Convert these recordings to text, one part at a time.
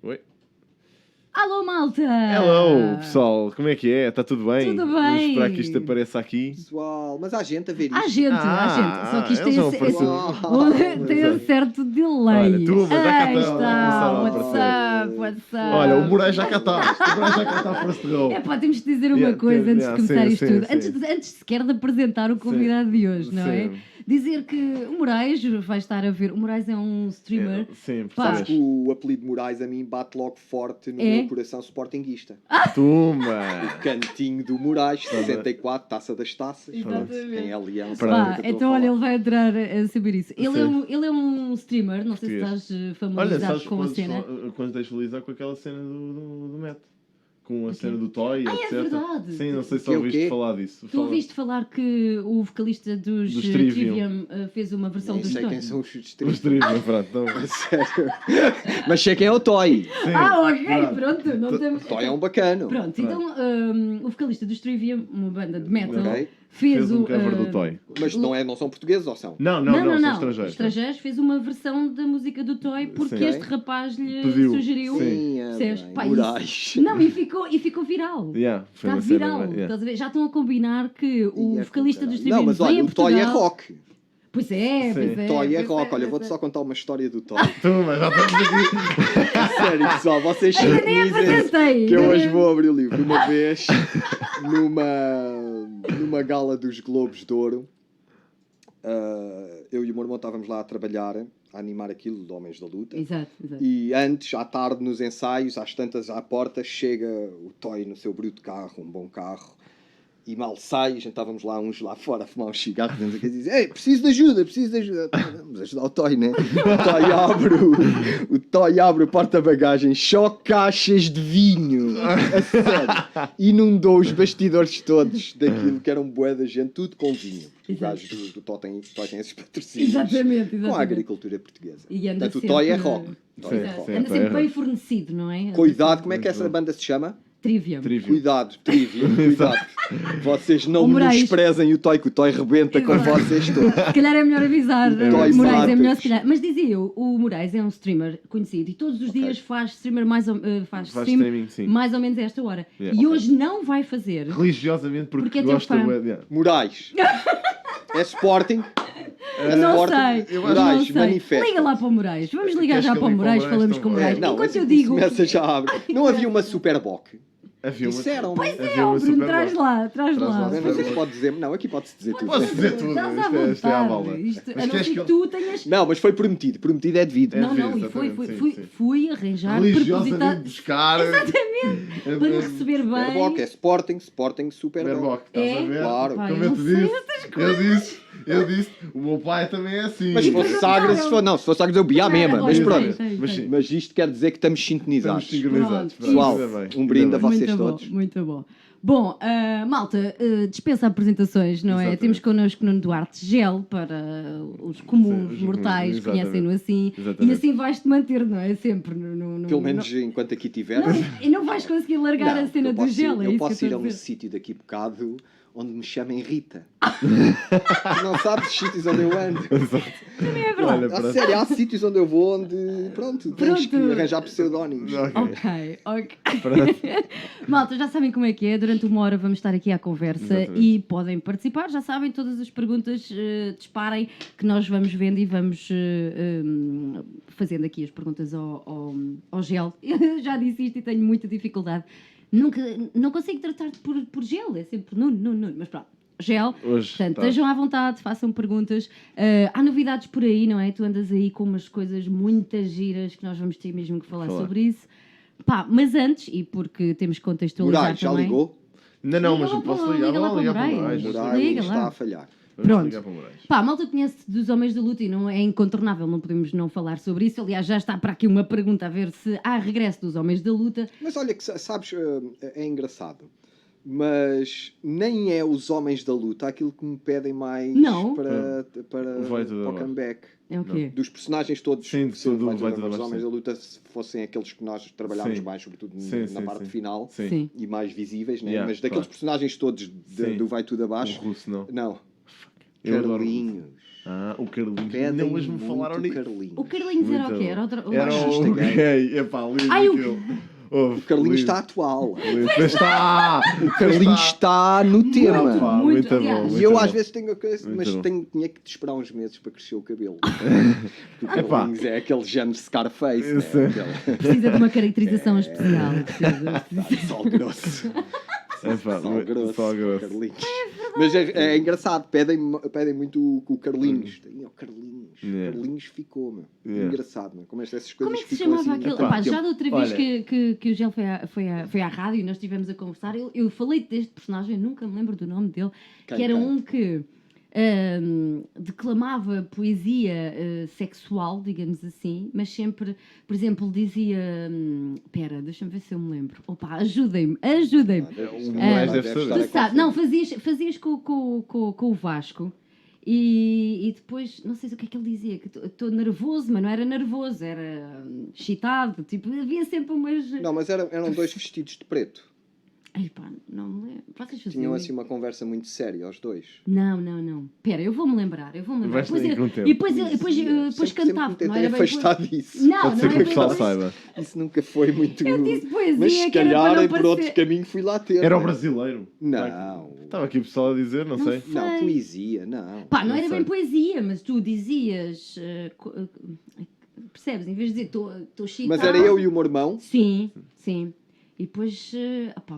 Oi. Alô, malta! Hello, pessoal. Como é que é? Está tudo bem? Tudo Vamos bem. esperar que isto apareça aqui. Pessoal, mas há gente a ver isto. Há gente. Só que isto eles tem, não apareceram. tem um certo delay. Olha, tu, mas já cá Aí está, está. começaram a What's up? Olha, o Moraes já cá está. O Moraes já cá está first row. É pá, temos de dizer uma Yeah, coisa antes de yeah, começar sim, isto sim, tudo. sim. Antes sequer de apresentar o convidado de hoje, não é? Sim. Dizer que o Moraes vai estar a ver. O Moraes é um streamer. Sim, Pá. Sabes que o apelido Moraes a mim bate logo forte no É? meu coração sportinguista. Toma. Cantinho do Moraes, 64, taça das taças. Exatamente. Quem é aliança? Pronto. Pá, então olha, ele vai adorar a saber isso. Ele é um streamer, não sei se Português. estás Olha, familiarizado sabes com a cena. quando tens de familiarizar com aquela cena do Met? Com a cena do Toy, Ah, é etc. verdade. Sim, não sei se Que é o ouviste quê? falar disso. Tu ouviste falar que o vocalista dos Dos Trivium. Trivium fez uma versão Nem dos sei Toy? quem são os Os distritos. Trivium, pronto. Então, Sério. Mas sei quem é o Toy. sim. Ah, ok, Pronto. pronto. Não temos... O Toy é um bacano. Pronto, então o vocalista dos Trivium, uma banda de metal, Ok. fez Fez um cover do Toy. Mas não são portugueses ou são? Não, são estrangeiros. Estrangeiros, fez uma versão da música do Toy porque Sim. este rapaz lhe Pediu. sugeriu. Sim. Percebes? bem. Pá, Moraes. isso- Não, e ficou viral. Yeah, foi Está uma cena, viral. yeah. Estás a ver? Já estão a combinar que o E é vocalista dos caralho. Trivium Não, mas vem olha, a o Toy é Portugal. rock. Pois é, Sim. pois é. Toy é pois rock. Olha, pois vou-te é. só contar uma história do Toy. Toma, já estamos aqui. Sério, pessoal, vocês Ainda nem dizem apresentei. que eu hoje vou abrir o livro. Uma vez, numa gala dos Globos de Ouro, eu e o meu irmão estávamos lá a trabalhar, a animar aquilo de Homens da Luta. Exato. E antes, à tarde, nos ensaios, às tantas à porta, chega o Toy no seu bruto carro, um bom carro, e mal sai, a gente estávamos lá uns lá fora a fumar um cigarro, dizendo que diz: ei, preciso de ajuda. Vamos ajudar o Toy, né? O Toy abre o porta-bagagens, só caixas de vinho, a sério. Inundou os bastidores todos daquilo que era um bué da gente, tudo com vinho. O Exato. gajo do Toy tem esses patrocínios. Exatamente. Com a agricultura portuguesa. E anda Portanto, o Toy é sempre- rock. Toy é Sim, rock. sim. Anda Toy é sempre bem rock. fornecido, não é? Cuidado, como é que Muito essa bom. banda se chama? Trivium. Trivium. Cuidado, Trivium, cuidado. Vocês não O Moraes. menosprezem o Toy, que o Toy rebenta com Exato. vocês todos. Se calhar é melhor avisar. Toy Moraes é mata-vos. melhor se calhar. Mas dizia eu, o Moraes é um streamer conhecido e todos os Ok. dias faz streamer faz Faz stream streaming, sim. mais ou menos a esta hora. Yeah. E Ok. hoje não vai fazer. Religiosamente Porque porque é teu gosta fã. bué de... yeah. Moraes. É Sporting? É Não Sporting? sei, Moraes, não sei. manifesta. Liga lá para o Moraes. Vamos ligar Queres já que para o eu ligue para o Moraes, Moraes? falamos Então com o vai. Moraes. Não, Enquanto assim eu que digo. começa já a abrir. Não havia uma Superboc. Havia uma... Disseram. Pois Havia é, uma ó, Bruno, super traz boa. lá, traz Traz lá. lá, Não sei se pode dizer. Não, aqui pode-se dizer tudo. Posso dizer tudo. Estás à Isto é à vontade. bala. Isto, Mas a não queres ser que que tu tenhas. Não, mas foi prometido. Prometido é devido. É Não, devido, e foi, exatamente, sim, sim. fui arranjar Religiosamente propositado buscar... Exatamente. Para me receber Superboc bem. é Sporting, Superboc. Superboc, estás É? a ver? Claro. Pá, Como eu eu te não sei disse, estas coisas. eu disse, o meu pai também é assim. Mas se fosse Sagres, se fosse Sagres eu bia a mesma. Mas Olha, pronto. tem. Mas sim. Mas isto quer dizer que estamos Estamos sintonizados. sincronizados. Pronto. Pessoal, Ainda bem, um brinde ainda a bem. vocês Muito bom, todos. muito bom. Bom, malta, dispensa apresentações, não é? Exatamente. Temos connosco Nuno Duarte Gel, para os comuns Sim, os mortais, exatamente. conhecem-no assim. Exatamente. E assim vais-te manter, não é? Sempre. Pelo menos enquanto aqui tiver. E não vais conseguir largar a cena eu do posso gel, é ir, eu isso posso que ir eu a estou um a dizer. sítio daqui a bocado onde me chamem Rita. Tu não sabes os sítios onde eu ando. Também é verdade. Olha, A pronto. sério, há sítios onde eu vou onde, pronto, tens que Pronto. arranjar pseudónimos. Ok. Pronto. Malta, já sabem como é que é. Durante uma hora vamos estar aqui à conversa Exatamente. e podem participar. Já sabem, todas as perguntas disparem que nós vamos vendo e vamos fazendo aqui as perguntas ao Gel. Eu já disse isto e tenho muita dificuldade. Não consigo tratar-te por Gel, é sempre Nuno. Mas pronto. Gel, Hoje, portanto, tá. estejam à vontade, façam perguntas. Há novidades por aí, não é? Tu andas aí com umas coisas muitas giras que nós vamos ter mesmo que falar sobre isso. Pá, mas antes, e porque temos que contextualizar Moraes, já também. ligou? Não, mas Liga eu lá posso para- ligar. liga lá Vamos ligar para para o o Moraes. Moraes. Moraes Liga lá. está a falhar. Vamos Pronto. ligar para o Moraes. Pá, a malta conhece dos Homens da Luta e não é incontornável, não podemos não falar sobre isso. Aliás, já está para aqui uma pergunta a ver se há regresso dos Homens da Luta. Mas olha que sabes, é engraçado. Mas nem é os homens da luta aquilo que me pedem mais Não. para Vai tudo o abaixo. comeback. É o quê? Dos personagens todos, Sim, que são tudo vai tudo vai abaixo. tudo Os abaixo, homens sim. da luta, se fossem aqueles que nós trabalhámos Sim. mais, sobretudo Sim, na sim, parte sim. final Sim. e mais visíveis, né? Yeah, Mas daqueles claro. personagens todos Sim. do Vai Tudo Abaixo, O russo, não. não. Eu adoro o russo. Carlinhos. O Carlinhos. Pedem Não hoje me muito falaram nisso. Carlinhos. O Carlinhos era o quê? Era Era machista o gay. gay. Epá, lindo Ai, aquilo. O Carlinhos está atual. Está! O Carlinhos está no tema. Pá, Muito, muito aliás. bom. E muito eu bom. às vezes tenho a coisa, mas Muito tinha que te esperar uns meses para crescer o cabelo. Porque o Epá. Carlinhos é aquele género Scarface, né? Isso é. Aquele Precisa de uma caracterização especial. sal grosso. Epá, Sal grosso. sal grosso. Carlinhos. Mas é engraçado, pedem muito o Carlinhos. O Carlinhos. Yeah. Carlinhos ficou, meu. Yeah. Engraçado, meu. Como essas Como coisas é que se ficam chamava assim. aquele? epá, Pá, já da outra vez olha- que o Gel foi à rádio e nós estivemos a conversar, eu falei deste personagem, nunca me lembro do nome dele, Quem, que era quem? um que declamava poesia sexual, digamos assim, mas sempre, por exemplo, dizia. Pera, deixa-me ver se eu me lembro. Opa, ajudem-me. O Moraes deve saber. Tu sabes, não, fazias com o Vasco. E depois, não sei o que é que ele dizia, que estou nervoso, mas não era nervoso, era excitado, tipo, havia sempre umas... Não, mas eram dois vestidos de preto. Ai pá, não me lembro. Vocês faziam Tinham isso? assim uma conversa muito séria, os dois. Não. Pera, eu vou-me lembrar. Vais ter com o tempo. E depois cantava. Sempre Não me era tentei bem afastar disso. Não, Pode não ser que era o pessoal bem saiba. Isso nunca foi muito... Eu disse poesia, Mas se que era para calhar não por outro parecer- caminho fui lá ter. Era o não é? brasileiro. Não. Estava aqui o pessoal a dizer, não sei. Não. Não, Sei. poesia, não. Pá, não Não era sei. bem poesia, mas tu dizias... percebes? Em vez de dizer estou excitado... Mas era eu e o meu irmão. Sim. E depois...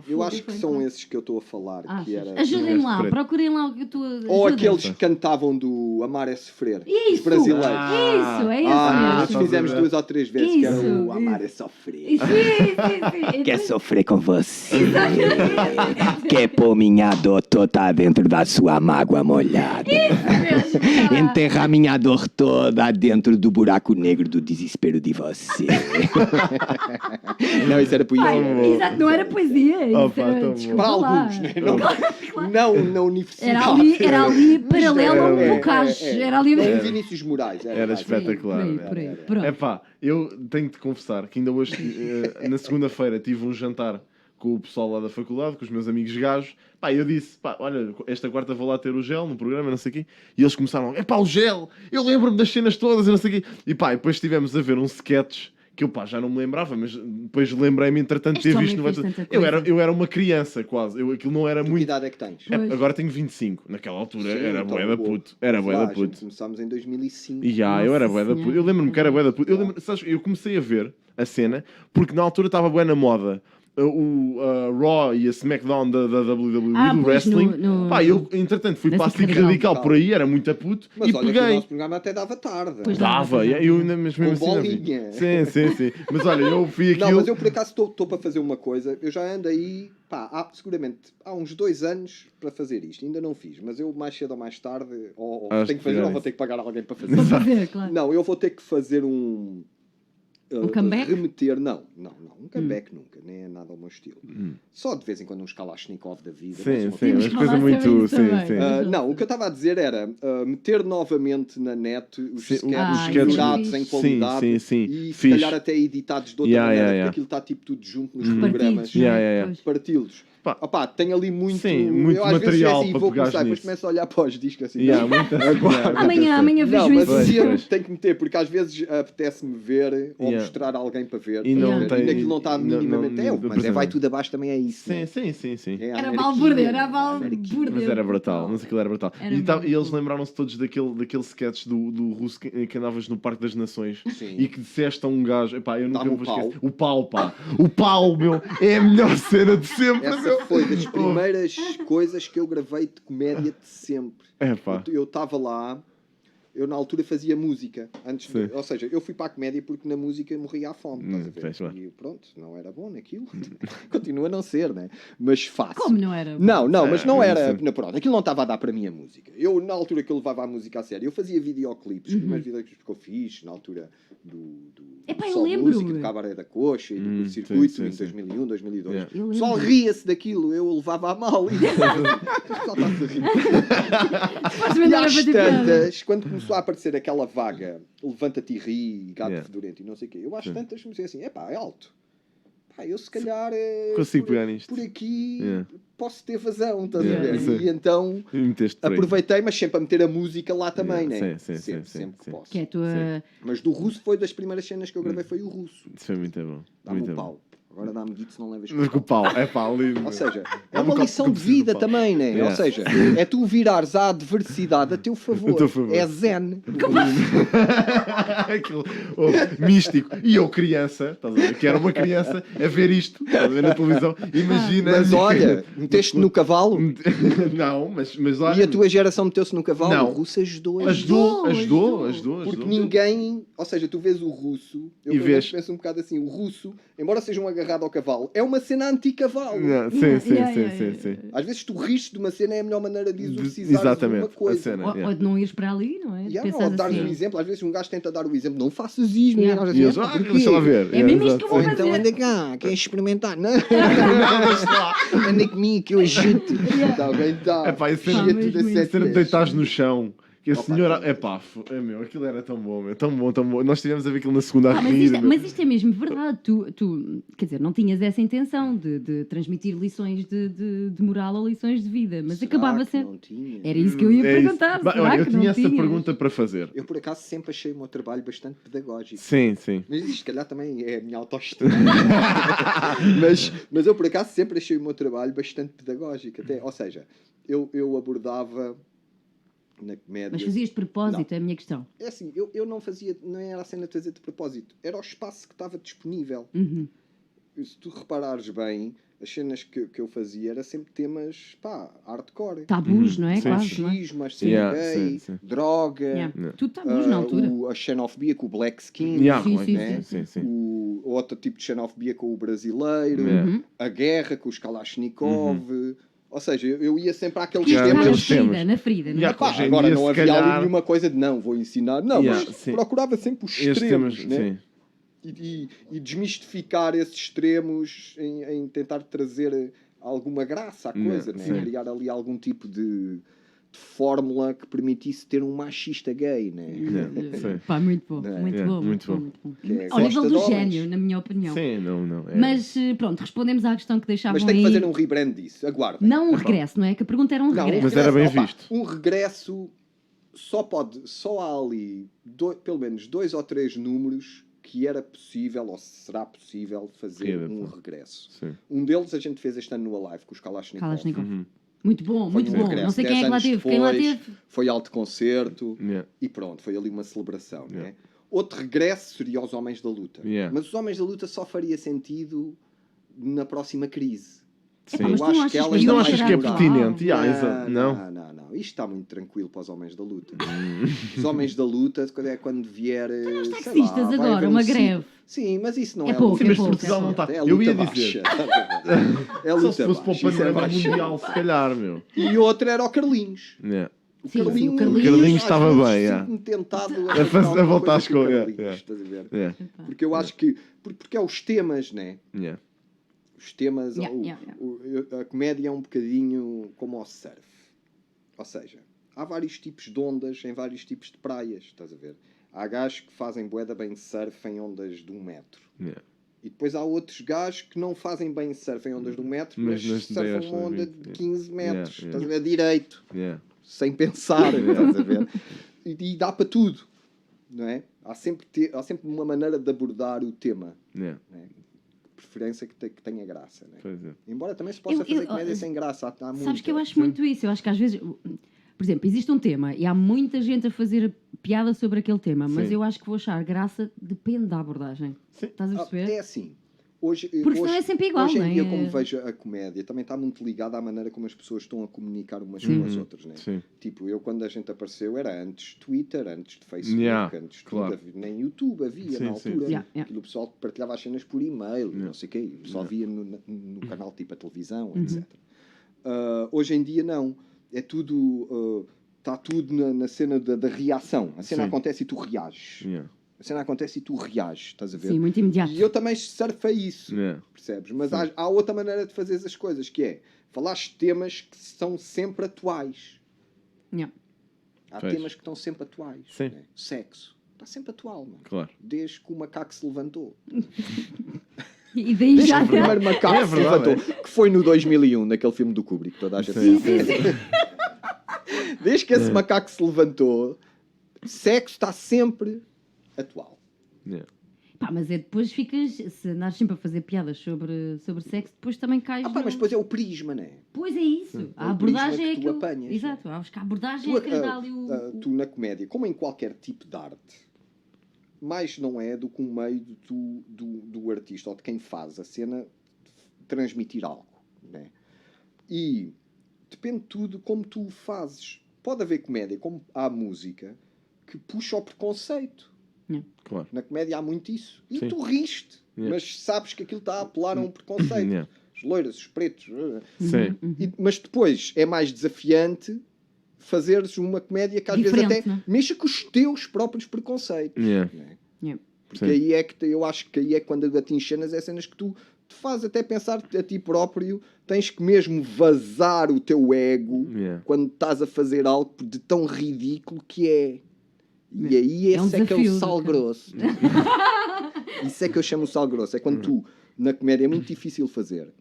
Eu acho que são esses que eu estou a falar. Que era... Ajudem-me lá, Preto. procurem lá o que eu estou... Ou ajudem-me. aqueles que cantavam do Amar é Sofrer. Isso! Os brasileiros. Isso, é esse Nós mesmo. fizemos 2 ou 3 vezes que era Isso, o Amar é isso. Sofrer. Isso. Quer sofrer com você? Exatamente. Quer pôr minha dor toda dentro da sua mágoa molhada? Enterrar minha dor toda dentro do buraco negro do desespero de você. Não, isso era Pai, poesia. exato, não era poesia. Isso Opa, era, tão bom. desculpa Para lá. alguns, né? Não na universidade. Era ali paralelo a um era- bocage. Era ali... Nem Vinícius Moraes. Era mais. espetacular. Por aí. Pronto. Epá, eu tenho de confessar que ainda hoje, na segunda-feira, tive um jantar com o pessoal lá da faculdade, com os meus amigos gajos. Pá, eu disse, pá, olha, esta quarta vou lá ter o Gel no programa, não sei o quê. E eles começaram, epá, o Gel, eu lembro-me das cenas todas e não sei o quê. E pá, depois estivemos a ver um sketch que eu, pá, já não me lembrava, mas depois lembrei-me, entretanto, de ter Este visto. homem No... fez tanta Eu era uma criança, quase. Aquilo não era Tu que muito... idade é que tens? Pois. Agora tenho 25. Naquela altura Sim, era então, bué da boa. puto. Era bué Lá, da a gente puto. Começámos em 2005. E já, eu era Nossa bué da puto. Senhora. Eu lembro-me que era bué da puto. Sabes, eu comecei a ver a cena porque na altura estava bué na moda o Raw e a SmackDown da WWE do pois, wrestling. no- Pá, eu entretanto fui Wrestling para a SIC radical. radical por aí, era muito a puto Mas e olha que o peguei. nosso programa até dava tarde. Pois Dava, eu ainda mesmo Com assim. não vi. bolinha. Sim. Mas olha, eu vi aquilo. Não, mas eu por acaso estou para fazer uma coisa. Eu já ando aí, pá, seguramente há uns 2 anos para fazer isto. Ainda não fiz, mas eu mais cedo ou mais tarde, ou Acho tenho que que fazer, ou já vou isso. ter que pagar alguém para fazer. Vou fazer, claro. Não, eu vou ter que fazer um comeback? Remeter, não. Um comeback nunca, nem é nada ao meu estilo. Só de vez em quando uns Kalashnikov da vida. mas Sim, uma sim, Temos mas que coisa falar muito. sobre isso Sim, também. sim. Não, o que eu estava a dizer era meter novamente na net os Sim, sketches os melhorados sketches. em qualidade Sim. e se Fixe. calhar até editados de outra Yeah, maneira, yeah, porque aquilo está tipo tudo junto nos Repartidos, programas. não é? Yeah. Pois. Parti-los. Pá. Opá, tem ali muito, Sim, muito eu, às vezes, material assim, para vou pegares começar, depois nisso. começo a olhar para os discos assim. Yeah, muita- yeah, Amanhã Não, vejo mas isso. sempre Pois. tem que meter, porque às vezes apetece-me ver ou Yeah. mostrar a alguém para ver. E não estás a ver? tem- naquilo não está não- minimamente. não- É, não- mas vai tudo abaixo também é isso. né? Sim. É a Era anarquia, balbúrdia, era a anarquia. balbúrdia. Mas era brutal, mas aquilo era brutal. Era E, muito e eles bom. lembraram-se todos daquele sketch do russo que andavas no Parque das Nações Sim. e que disseste a um gajo, epá, eu nunca Dá-me me o vou esquecer. pau. O pau, pá. O pau, meu, é a melhor cena de sempre, meu. Essa foi das primeiras coisas que eu gravei de comédia de sempre. É pá. Eu estava lá, eu na altura fazia música. Sim. Ou seja, eu fui para a comédia porque na música morria à fome. Estás a ver? fez bem. E pronto, não era bom naquilo. Continua a não ser, né? Mas faço. Como não era? Não, mas não era. sim. Não, pronto, aquilo não estava a dar para mim a música. Eu, na altura que eu levava a música a sério, eu fazia videoclipes. Os primeiros videoclipes que eu fiz, na altura do Epá, eu Só lembro. Música, do Cabaré da Coxa e do Circuito, sim, em sim. 2001, 2002. Yeah. Eu O pessoal lembro. ria-se daquilo, eu levava a mal. O pessoal está-se a rir. Podes E mandar a às fazer piada. tantas, quando começou a aparecer aquela vaga, levanta-te e ri, gato Yeah. fedorento e não sei o quê, eu às Sim. tantas comecei assim, epá, é alto. Pá, pá, eu se calhar Consigo pegar nisto. por aqui Yeah. posso ter vazão, estás a Yeah, ver? sim. E então E meteste por aí. aproveitei, mas sempre a meter a música lá também, Yeah, né? sim, sim, sempre, sim, sempre que sim. posso. Que é a tua. Mas do russo foi das primeiras cenas que eu gravei, foi o russo. Isso foi muito bom. Dá-me Muito o bom. pau. Agora dá-me guito se não levas Mas com o pau, é pá, lindo. Ou seja, é Dá-me uma um lição copo de que eu preciso vida do pau. também, né? Yeah. Ou seja, é tu virares a adversidade a teu favor. A teu favor. É zen. Aquilo, místico. E eu, criança, estás a ver? Que era uma criança a ver isto, estás a ver na televisão. Imagina. Mas olha, meteste no cavalo Não, mas olha. e a tua geração meteu-se no cavalo. Não. O russo ajudou. Ajudou. Porque ninguém, ou seja, tu vês o russo, eu E pelo menos vês- penso um bocado assim, o russo, embora seja um agarrado ao cavalo, é uma cena anti-cavalo. Não, sim. Às vezes tu rires de uma cena é a melhor maneira de exorcizar Exatamente, uma coisa. a cena. Ou, Yeah. ou de não ires para ali, não é? De Yeah, ou pensares dar assim. um exemplo, às vezes um gajo tenta dar o exemplo, não faças isto, Yeah. nós E eles, assim, porquê? deixa lá ver. É mesmo isto que eu vou Ou fazer. então anda cá, quer experimentar? Não, anda comigo que eu agito. Está bem, está. É pá, isso Ah, é mesmo tudo isso. a cena de deitares no chão. Que a Opa, senhora. aquilo- É pá, meu, aquilo era tão bom, meu. Tão bom, tão bom. Nós tivemos a ver aquilo na segunda a Mas rir. isto, meu. mas isto é mesmo verdade. Tu, quer dizer, não tinhas essa intenção de transmitir lições de moral ou lições de vida, mas Será acabava que sempre. não tinha? Era isso que eu ia É isso. perguntar. Bah, Será olha, eu que tinha não essa tinhas? pergunta para fazer. Eu, por acaso, sempre achei o meu trabalho bastante pedagógico. Sim, sim. Mas isto, se calhar, também é a minha autoestima. mas eu, por acaso, sempre achei o meu trabalho bastante pedagógico. Até, ou seja, eu abordava na comédia... Mas fazias de propósito, é a minha questão. É assim, eu não fazia... Não era a cena de fazer de propósito. Era o espaço que estava disponível. Uhum. Se tu reparares bem, as cenas que eu fazia era sempre temas, pá, hardcore. Tabus, não é? Sim, Quase, sim. não é? Machismo, a cena Yeah, gay, sim, sim. droga... Yeah. Yeah. Tudo tabus na altura. a xenofobia com o black skin, Yeah, Sim, claro, sim, né? sim. O outro tipo de xenofobia com o brasileiro, Yeah. Uhum. a guerra com os Kalashnikov. Ou seja, eu ia sempre àqueles Isto Yeah, está na temas. aqueles ferida, temas. na ferida, não é? Yeah, Pá, hoje em agora dia, não se havia calhar- ali nenhuma coisa de não, vou ensinar. Não, Yeah, mas sim. procurava sempre os Estes extremos, temas, né? sim. E desmistificar esses extremos em tentar trazer alguma graça à coisa, né? sim. Criar ali algum tipo de fórmula que permitisse ter um machista gay, né? Yeah, sim. Pá, muito bom, Yeah, muito yeah, bom, muito bom. muito bom. Que é, Ao nível gosta do de homens. gênio, na minha opinião. Sim, não. É. Mas pronto, respondemos à questão que deixavam Mas tem que aí. fazer um rebrand disso, aguarda. Não um regresso, não é? Que a pergunta era um Não, regresso. Mas era bem opa, visto. Um regresso só há ali pelo menos 2 ou 3 números que era possível ou será possível fazer Era, um pá. regresso. Sim. Um deles a gente fez este ano no Alive com os Kalashnikov. Kalashnikov. Uhum. Muito bom, Foi muito um bom. regresso. Não sei quem é 10 que lá anos teve. Quem lá depois, teve? Foi alto concerto Yeah. e pronto, foi ali uma celebração. Yeah. Né? Outro regresso seria os Homens da Luta. Yeah. Mas os Homens da Luta só faria sentido na próxima crise. Sim. Epá, mas Eu tu não acho achas que elas Mas não não vai achas que é durar. pertinente? Yeah, Não, exato. Não? não. Isto está muito tranquilo para os Homens da Luta. Os Homens da Luta é quando vier. Os sei taxistas lá, vai agora, haver uma ciclo. greve. Sim, mas isso não É é, pouco, luta. é Mas pouco. Portugal não está. É Eu ia luta dizer. baixa. É Só luta se fosse para o baixa, isso é panorama baixa. mundial, se calhar, meu. E outro era o Carlinhos. Yeah. Sim, sim, o O Carlinhos às estava vezes, bem, sinto-me tentado A fazer alguma voltar coisa às com o coisas, Carlinhos, yeah. estás a ver? Yeah. Porque eu acho que... Porque é os temas, né? Yeah. Os temas... Yeah. A comédia é um bocadinho como o surf. Ou seja, há vários tipos de ondas em vários tipos de praias, estás a ver? Há gajos que fazem bué da bem surf em ondas de 1 metro. Yeah. E depois há outros gajos que não fazem bem surf em ondas de 1 metro, mas Mas surfam 10, uma onda 20, de 15 metros. yeah. Estás a ver? Direito. Yeah. Sem pensar, estás a ver? E dá para tudo, não é? Há sempre uma maneira de abordar o tema, Yeah. não é? Preferência que tenha graça, não é? Pois é. Embora também se possa fazer comédia sem graça, há Sabes muita. que eu acho muito isso. Eu acho que às vezes, por exemplo, existe um tema e há muita gente a fazer piada sobre aquele tema, mas Sim. eu acho que vou achar graça depende da abordagem. Sim. Estás a perceber? É assim. Hoje, Porque senão é sempre igual, hoje não em é? dia, como vejo a comédia, também está muito ligada à maneira como as pessoas estão a comunicar umas com as outras, né? Sim. Tipo, eu quando a gente apareceu era antes de Twitter, antes de Facebook, Yeah, antes de claro. tudo, nem YouTube havia Sim, na sim, altura. sim. Yeah. Aquilo o pessoal partilhava as cenas por e-mail, não sei o quê, o pessoal via no canal tipo a televisão, etc. Hoje em dia não, é tudo, está tudo na cena da reação. A cena Sim. acontece e tu reages. Yeah. A cena acontece e tu reages, estás a ver? Sim, muito imediato. E eu também surfei isso, Yeah. percebes? Mas há outra maneira de fazer as coisas, que é falares de temas que são sempre atuais. Yeah. Há Pois. temas que estão sempre atuais. Sim. Né? Sexo está sempre atual, mano. Claro. Desde que o macaco se levantou. E daí Desde já... que o primeiro macaco É se verdade, levantou, que foi no 2001, naquele filme do Kubrick, toda a gente Sim. sabe. Desde que esse macaco se levantou, sexo está sempre atual. Yeah. Pá, mas é depois ficas... Se andares sempre a fazer piadas sobre sexo, depois também cais Ah, pá, mas depois é o prisma, não é? Pois é isso. A É o abordagem prisma é que tu aquilo... apanhas, Exato. Acho que a abordagem Tu, é que lhe dá ali o... tu na comédia, como em qualquer tipo de arte, mais não é do que um meio do artista ou de quem faz a cena transmitir algo, né? E depende tudo como tu o fazes. Pode haver comédia, como há música, que puxa ao preconceito. Claro. Na comédia há muito isso. E Sim. tu riste, Yeah. mas sabes que aquilo está a apelar a um preconceito. Yeah. Os loiros, os pretos. Sim. Mas depois é mais desafiante fazeres uma comédia que às vezes Diferente, até não é? mexa com os teus próprios preconceitos. Yeah. Não é? Yeah. Porque Sim. aí é que eu acho que aí é quando atinges cenas, é cenas que tu te fazes até pensar a ti próprio, tens que mesmo vazar o teu ego Yeah. quando estás a fazer algo de tão ridículo que é. E aí É um esse é que é o desafio, sal cara. grosso. Isso é que eu chamo o sal grosso. É quando tu, na comédia, é muito difícil fazer.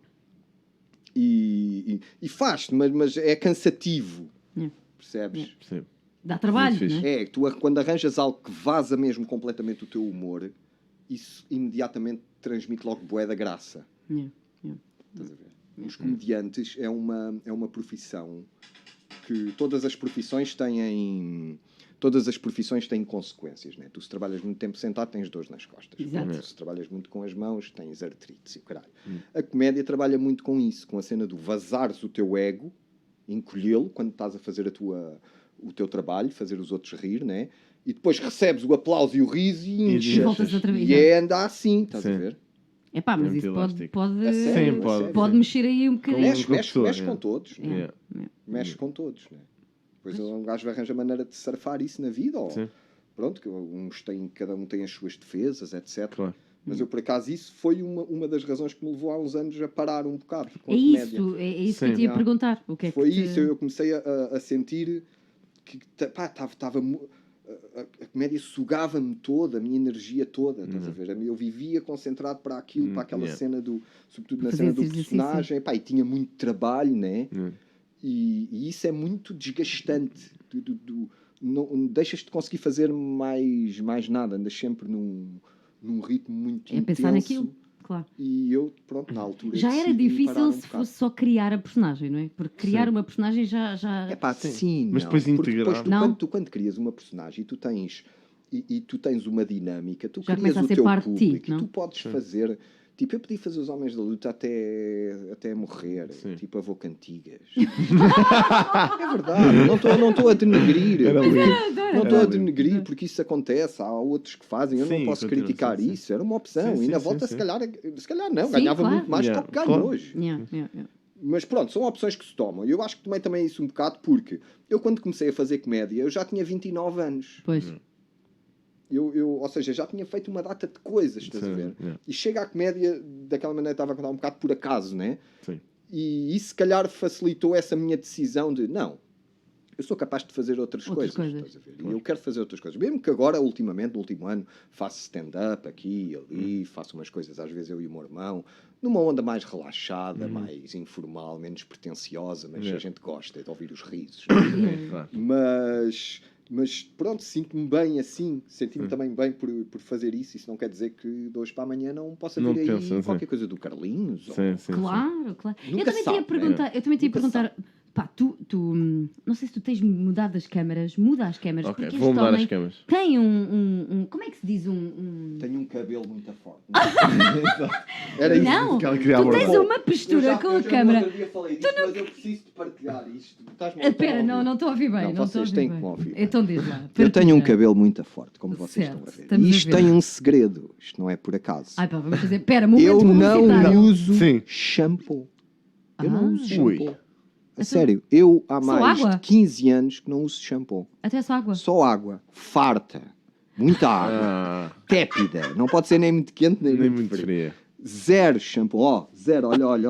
E faz-te, mas é cansativo. Yeah. Percebes? Sim. Dá trabalho, Muito não fixe. é? É, tu quando arranjas algo que vaza mesmo completamente o teu humor, isso imediatamente transmite logo bué da graça. Yeah. Yeah. Estás a ver? Os comediantes é uma profissão que todas as profissões têm consequências, né? Tu se trabalhas muito tempo sentado tens dores nas costas. Exato. Se trabalhas muito com as mãos tens artrites e o caralho. A comédia trabalha muito com isso, com a cena do vazares o teu ego, encolhê-lo quando estás a fazer o teu trabalho, fazer os outros rir, né? E depois recebes o aplauso e o riso e inchas. voltas outra vez. E é andar assim, estás a Sim. ver? É pá, mas muito isso elástico. pode, A sério, Sim, a pode. sério. pode mexer aí um bocadinho. Com Mexe pessoa, com yeah. todos. Né? Yeah. Yeah. Mexe com todos, né? Depois um gajo arranja maneira de surfar isso na vida, ou Sim. pronto, que cada um tem as suas defesas, etc. Claro. Mas eu, por acaso, isso foi uma das razões que me levou há uns anos a parar um bocado com É a comédia. isso, é isso que eu Sim. te ia perguntar. O que é Foi que isso, eu comecei a sentir que a comédia sugava-me toda, a minha energia toda, estás a ver? Eu vivia concentrado para aquilo, para aquela Yeah. cena sobretudo na Fazer cena do esse exercício. personagem, pá, e tinha muito trabalho, né? Yeah. E isso é muito desgastante. Não deixas de conseguir fazer mais nada, andas sempre num ritmo muito é intenso. pensar naquilo, claro. E eu, pronto, na altura Já era decidi difícil parar um se bocado. fosse só criar a personagem, não é? Porque criar Sim. uma personagem já... É pá, sim, Mas não. depois Porque integrar. depois Não. quando crias uma personagem e tu tens uma dinâmica, tu Já crias começa a o ser teu parte de ti, público e não? tu podes fazer. Tipo, eu podia fazer os Homens da Luta até morrer, Sim. tipo Avô Cantigas. É verdade, não estou a denegrir. Era lindo. Não estou a Era denegrir porque isso acontece, há outros que fazem, eu Sim, não posso continua, criticar sim, sim. isso, era uma opção. Sim, e na sim, volta, sim, se calhar não, Sim, ganhava claro. muito mais Yeah, do que ganho claro. hoje. Yeah. Mas pronto, são opções que se tomam. E eu acho que também é isso um bocado porque eu, quando comecei a fazer comédia, eu já tinha 29 anos. Pois. Ou seja, já tinha feito uma data de coisas, estás a Sim, ver? yeah. E chega à comédia, daquela maneira estava a contar um bocado por acaso, né? Sim. E isso, se calhar, facilitou essa minha decisão de, não, eu sou capaz de fazer outras Outras coisas. coisas. Estás a ver? E eu quero fazer outras coisas. Mesmo que agora, ultimamente, no último ano, faço stand-up aqui e ali, faço umas coisas, às vezes eu e o meu irmão, numa onda mais relaxada, mais informal, menos pretenciosa, mas Yeah. a gente gosta de ouvir os risos. É, claro. Mas pronto, sinto-me bem assim, senti-me também bem por fazer isso. Isso não quer dizer que de hoje para amanhã não possa Não vir aí pensa, sim. qualquer coisa do Carlinhos. Sim, sim. Claro, claro. Nunca Eu também te sabe, ia perguntar, né? eu também te ia Nunca perguntar, pá, tu, não sei se tu tens mudado as câmaras, muda as câmaras, Ok, porque vou este mudar homem as câmaras. tem como é que se diz Tenho um cabelo muito forte. Era isso. Não, que ela queria tu abordar. tens uma postura com a câmara. Eu já falei disto, mas eu preciso de partilhar isto. Espera, não estou a ouvir bem. Não, Não, vocês estou a têm ouvir que me bem. ouvir. Então diz lá. Eu tenho um partilha. cabelo muito forte, como vocês Certo, estão a ver. estamos E a isto ver. tem um segredo. Isto não é por acaso. Ai pá, vamos fazer. Espera, momento Eu não publicitário. uso Sim. shampoo. Eu não uso shampoo. Ui. A sério, eu há Só mais água? de 15 anos que não uso shampoo. Até só água. Só água. Farta. Muita água. Ah, Tépida. Não pode ser nem muito quente, nem, nem muito muito frio. fria. Zero shampoo. Ó, zero. Olha.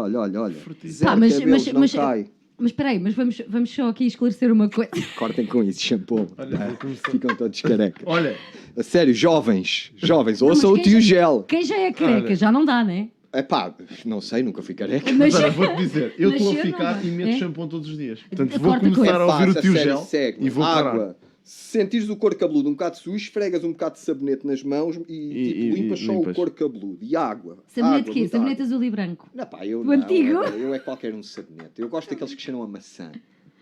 Zero Pá, mas- cabelos, mas- não mas- cai. Mas espera aí, mas vamos só aqui esclarecer uma coisa. Cortem com isso, shampoo. Olha, vou começar. Ficam todos carecas. Olha, A sério, jovens, Não, ouçam o mas tio quem Gel. Quem já é careca Olha. já não dá, né? Epá, não sei, nunca fui careca. Mas olha, vou-te dizer, eu estou a Nascer, ficar não, e meto é? shampoo todos os dias. Portanto, vou Quarta começar coisa. a ouvir o Passa, tio sério, Gel segue. e vou parar. Água. Se sentires o couro cabeludo um bocado sujo, esfregas um bocado de sabonete nas mãos e tipo, limpas só limpas. o couro cabeludo. E água. Sabonete água, quê? muita Sabonete água. azul e branco. Não, pá, eu O não. antigo? Eu é qualquer um sabonete. Eu gosto daqueles que cheiram a maçã.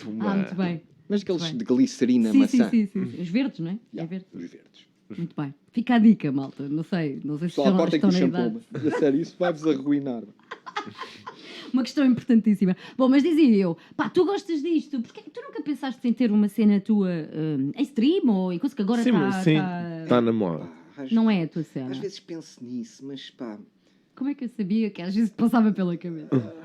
Muito bem. Mas aqueles Bem. de glicerina Sim, maçã. sim. Os verdes, não é? É Yeah, verde. os verdes. Muito bem. Fica a dica, malta. Não sei se Pessoal, estão, cortem com estão o na shampoo. idade. A sério, isso vai-vos arruinar. Uma questão importantíssima. Bom, mas dizia eu, pá, tu gostas disto, porque tu nunca pensaste em ter uma cena tua em stream ou em coisa que agora Sim, mas sim, está... está na moda. Pá, Não é a tua cena. Às vezes penso nisso, mas pá... Como é que eu sabia que às vezes te passava pela cabeça?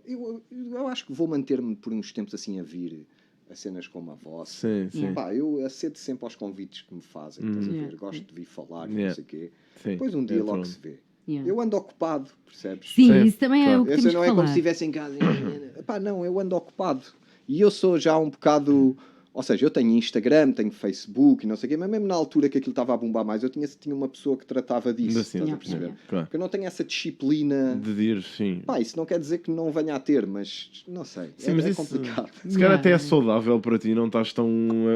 Eu acho que vou manter-me por uns tempos assim a vir a cenas como a vossa. Sim, sim. Yeah. Pá, eu acedo sempre aos convites que me fazem, estás a ver? Yeah. Gosto de vir falar, Yeah. não sei o quê. Sim, Depois um dia é logo pronto. se vê. Yeah. Eu ando ocupado, percebes? Sim, Sim, isso também é claro. o que Esse temos não que é como falar. se estivesse em casa. Pá, não, eu ando ocupado. E eu sou já um bocado... Ou seja, eu tenho Instagram, tenho Facebook e não sei o quê, mas mesmo na altura que aquilo estava a bombar mais, eu tinha uma pessoa que tratava disso, Assim, estás a Yeah, perceber? yeah. Claro. Porque eu não tenho essa disciplina... De dir, sim. Pá, isso não quer dizer que não venha a ter, mas não sei, Sim, é, mas é isso, complicado. se calhar até é saudável para ti, não estás tão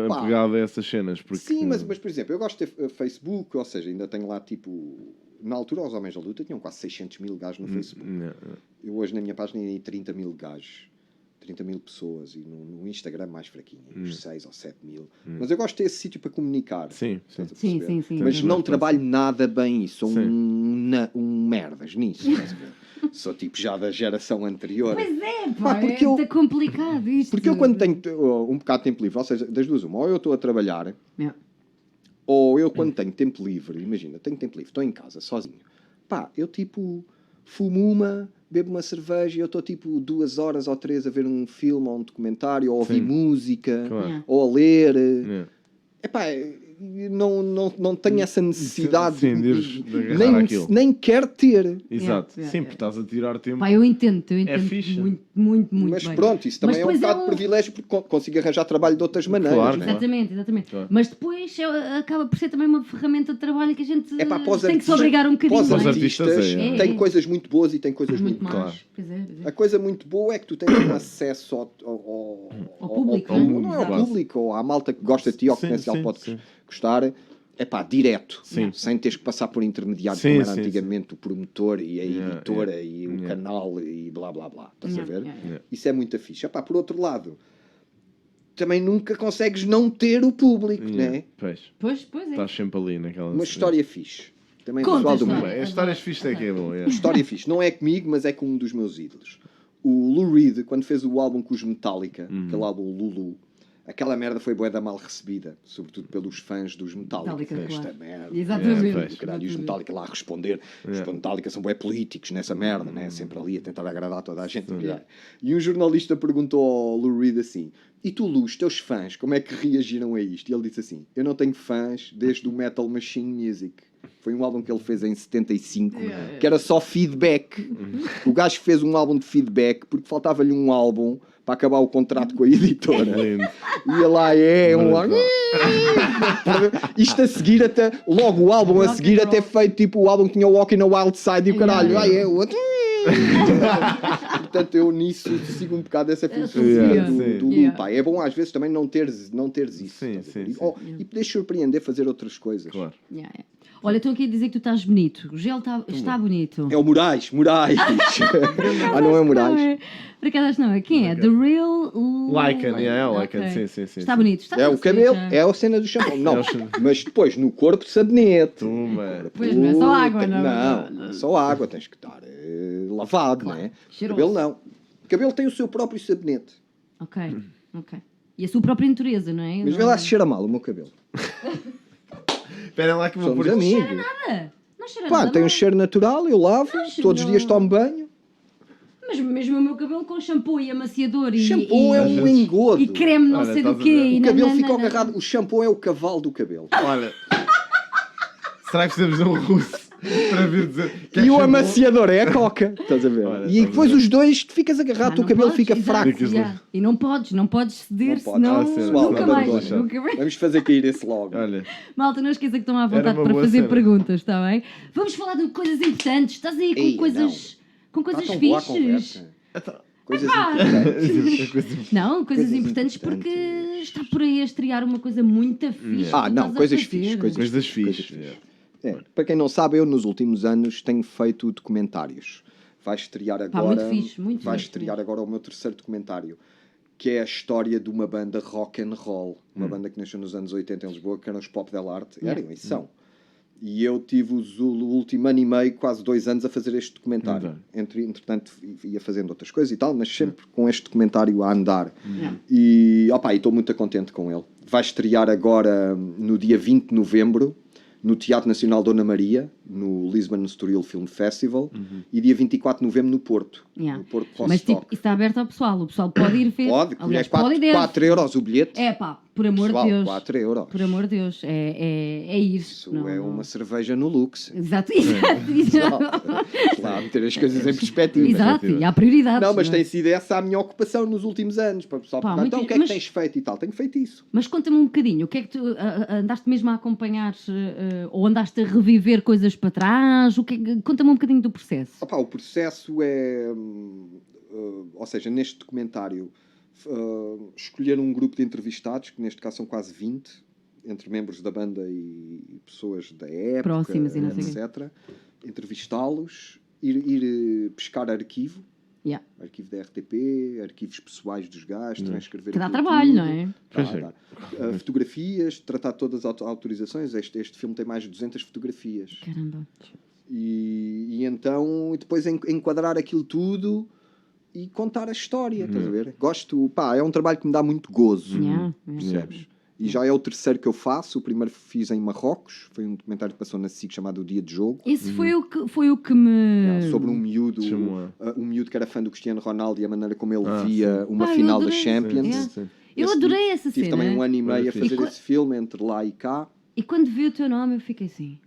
Pá. apegado a essas cenas. Porque... Sim, mas por exemplo, eu gosto de ter Facebook, ou seja, ainda tenho lá tipo... Na altura, os Homens da Luta tinham quase 600 mil gajos no Facebook. Não. Eu hoje na minha página tenho 30 mil gajos. 30 mil pessoas. E no Instagram mais fraquinho, uns 6 ou 7 mil. Mas eu gosto de ter esse sítio para comunicar. Sim, sim. Estás a Sim, perceber? sim. Mas Sim. não trabalho nada bem isso. Sou Sim. um merdas nisso. Estás a ver? Sou tipo já da geração anterior. Pois é, Pá, pá, porque é eu- muito complicado isto. Porque eu quando tenho um bocado de tempo livre, ou seja, das duas uma, ou eu estou a trabalhar, Yeah. ou eu quando tenho tempo livre, imagina, tenho tempo livre, estou em casa sozinho, pá, eu tipo fumo bebo uma cerveja e eu estou tipo 2 horas ou 3 a ver um filme ou um documentário, ou a ouvir Sim. música, Claro. Yeah. ou a ler. Yeah. Epá, não tenho essa necessidade, Sim, de ires de agarrar nem, aquilo. nem quero ter. Exato. Yeah, Sim, yeah. porque estás a tirar tempo. Pá, eu entendo fixe. muito Mas bem. pronto, isso também Mas é um depois bocado é de privilégio porque consigo arranjar trabalho de outras maneiras. Claro, né? claro. Exatamente. Claro. Mas depois acaba por ser também uma ferramenta de trabalho que a gente É pá, para os tem que se artistas- obrigar um para bocadinho. os não é? artistas, artistas é. tem É. coisas muito boas e tem coisas Mas muito muito mais. Claro. Pois é. A coisa muito boa é que tu tens um acesso Ao público, ao né? público, não é ao Exato. público, ou à malta que gosta de ti ou que Sim, potencial sim, pode sim. gostar. É pá, direto, Sim. sem teres que passar por intermediários Sim, como era sim, antigamente o promotor e a Yeah, editora yeah, e o yeah. canal e blá blá blá. Estás a Yeah, ver? yeah, yeah. Isso é muito fixe. Epá, por outro lado, também nunca consegues não ter o público, Yeah. né? Pois, Pois é. estás sempre ali naquela. Uma história fixe. Também Conta pessoal do a mundo. história. As histórias fixas é que é bom. é. História fixe. Não é comigo, mas é com um dos meus ídolos. O Lou Reed, quando fez o álbum com os Metallica, aquele álbum Lulu, aquela merda foi bué da mal recebida, sobretudo pelos fãs dos Metallica. Metallica, Esta claro. merda. Exatamente. pois. Caralho, e os Metallica lá a responder. Os Metallica são bué políticos nessa merda, né? Sempre ali a tentar agradar toda a gente. E um jornalista perguntou ao Lou Reed assim: e tu, Lou, os teus fãs, como é que reagiram a isto? E ele disse assim: eu não tenho fãs desde o Metal Machine Music. Foi um álbum que ele fez em 75, que era só feedback. O gajo fez um álbum de feedback porque faltava-lhe um álbum para acabar o contrato com a editora. Lindo. E lá é um álbum. Isto a seguir até. Logo o álbum a Rock seguir and até roll. feito tipo o álbum que tinha o Walking a Wild Side e o caralho. Yeah. Ai, é o outro. Portanto, eu nisso sigo um bocado essa filosofia Yeah, do sim. Lu. Yeah. Pá, é bom às vezes também não teres isso. Sim, estás a ver? sim, sim. E poderes surpreender fazer outras coisas. Claro. Yeah. Olha, estou aqui a dizer que tu estás bonito. O gel está bonito. É o Moraes. Não é o Moraes. Por acaso acho que não é. Quem é? The Real Lycan, é Lycan, Ok. sim. Está bonito. Está É o bonito, cabelo, já. é a cena do shampoo. Não, É o shampoo. mas depois no corpo sabonete. Toma. Pois, não é só água, não. Não é só água, tens que estar lavado, não é? Cheiroso. Cabelo não. O cabelo tem o seu próprio sabonete. Ok. E a sua própria natureza, não é? Mas vê lá se cheira mal o meu cabelo. Espera lá que vou Somos pôr. amigos. Nada. Não cheira Pá, nada. tem um mal. cheiro natural, eu lavo, Acho todos os não. dias tomo banho. Mas mesmo o meu cabelo com shampoo e amaciador e... Shampoo é Às um vezes- engodo. E creme não Olha, sei do estás a quê. ver? e O cabelo nananana. fica agarrado. O shampoo é o cavalo do cabelo. Olha. Será que precisamos de um russo? Para vir dizer. que E o é bom. amaciador é a coca. Estás a ver? Olha, E estás a depois ver. os dois tu ficas agarrado, o teu não cabelo podes, fica exato, fraco. Ficas yeah. E não podes ceder, Não podes. senão Ah, sim, pessoal, nunca não mais. podes. Nunca mais. Vamos fazer cair esse logo. Olha, Malta, não esqueça que estão à Era vontade uma para boa fazer cena. perguntas, está bem? Vamos falar de coisas importantes. Estás aí com Ei, coisas, com Está coisas tão boa a fixes. conversa. Coisas Epá. importantes. Não, coisas Coisas importantes porque está por aí a estrear uma coisa muito fixe. Ah, que tu não, estás a coisas fazer. fixes, coisas fixes. fixes. Para quem não sabe, eu nos últimos anos tenho feito documentários. Vai estrear agora, muito fixe, muito vai fixe estrear mesmo. agora o meu terceiro documentário, que é a história de uma banda rock and roll, uma banda que nasceu nos anos 80 em Lisboa, que eram os Pop Del Arte, eram e são. E eu tive o último ano e meio, quase 2 anos, a fazer este documentário. Entretanto, ia fazendo outras coisas e tal, mas sempre com este documentário a andar. Yeah. E estou muito contente com ele. Vai estrear agora no dia 20 de novembro, no Teatro Nacional Dona Maria, no Lisbon Estoril Film Festival, e dia 24 de novembro no Porto. Yeah. No Porto Mas tipo, Rostock. isso está aberto ao pessoal. O pessoal pode ir ver. Pode, Aliás, é pode ir ver. 4 euros o bilhete. É pá, por amor Pessoal, de Deus. 4 euros. Por amor de Deus. É ir. Isso Não, é não. uma cerveja no Lux. Exato, exato. Lá, meter as coisas em perspectiva. Exato, e há prioridades. Não, mas não é? tem sido essa a minha ocupação nos últimos anos. Para o pessoal Pá, perguntar, muito então o que é mas- que tens feito e tal? Tenho feito isso. Mas conta-me um bocadinho, o que é que tu andaste mesmo a acompanhar ou andaste a reviver coisas para trás? Conta-me um bocadinho do processo. Opa, o processo é... ou seja, neste documentário, escolher um grupo de entrevistados, que neste caso são quase 20, entre membros da banda e pessoas da época, Próximas e não sei o quê. etc. Entrevistá-los, ir pescar arquivo, Yeah. arquivo da RTP, arquivos pessoais dos gajos, transcrever Que dá aquilo trabalho, tudo. não é? Pois Dá, é. dá. Fotografias, tratar todas as autorizações. Este filme tem mais de 200 fotografias. Caramba. E então depois enquadrar aquilo tudo e contar a história, estás a ver? Gosto, pá, é um trabalho que me dá muito gozo, Yeah, percebes? E já é o terceiro que eu faço. O primeiro fiz em Marrocos, foi um documentário que passou na SIC chamado O Dia de Jogo. Esse foi o que me... Sobre um miúdo, Chamou um miúdo que era fã do Cristiano Ronaldo e a maneira como ele Ah, via uma Ah, eu final da adorei. Champions. Sim, sim. Eu Esse adorei essa Tive cena. também um ano e meio a Fixe. fazer esse filme, entre lá e cá. E quando vi o teu nome eu fiquei assim...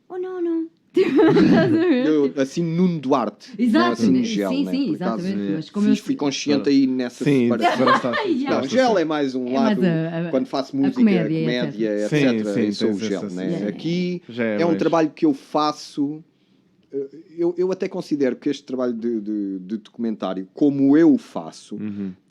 Oh, não. Estás a ver? Eu, assim, Nuno Duarte. Exato, não assim, sim, Gel, sim, né? sim, Por acaso, exatamente. Mas como eu... fui consciente aí nessa Sim, separação. Yeah. Não, Gel é mais um É lado, mais quando faço música, comédia, comédia, Sim, etc. sim, eu sou o tens Gel, essa né? sensação. Aqui Já é é um mais- trabalho que eu faço. Eu até considero que este trabalho de documentário, como eu o faço,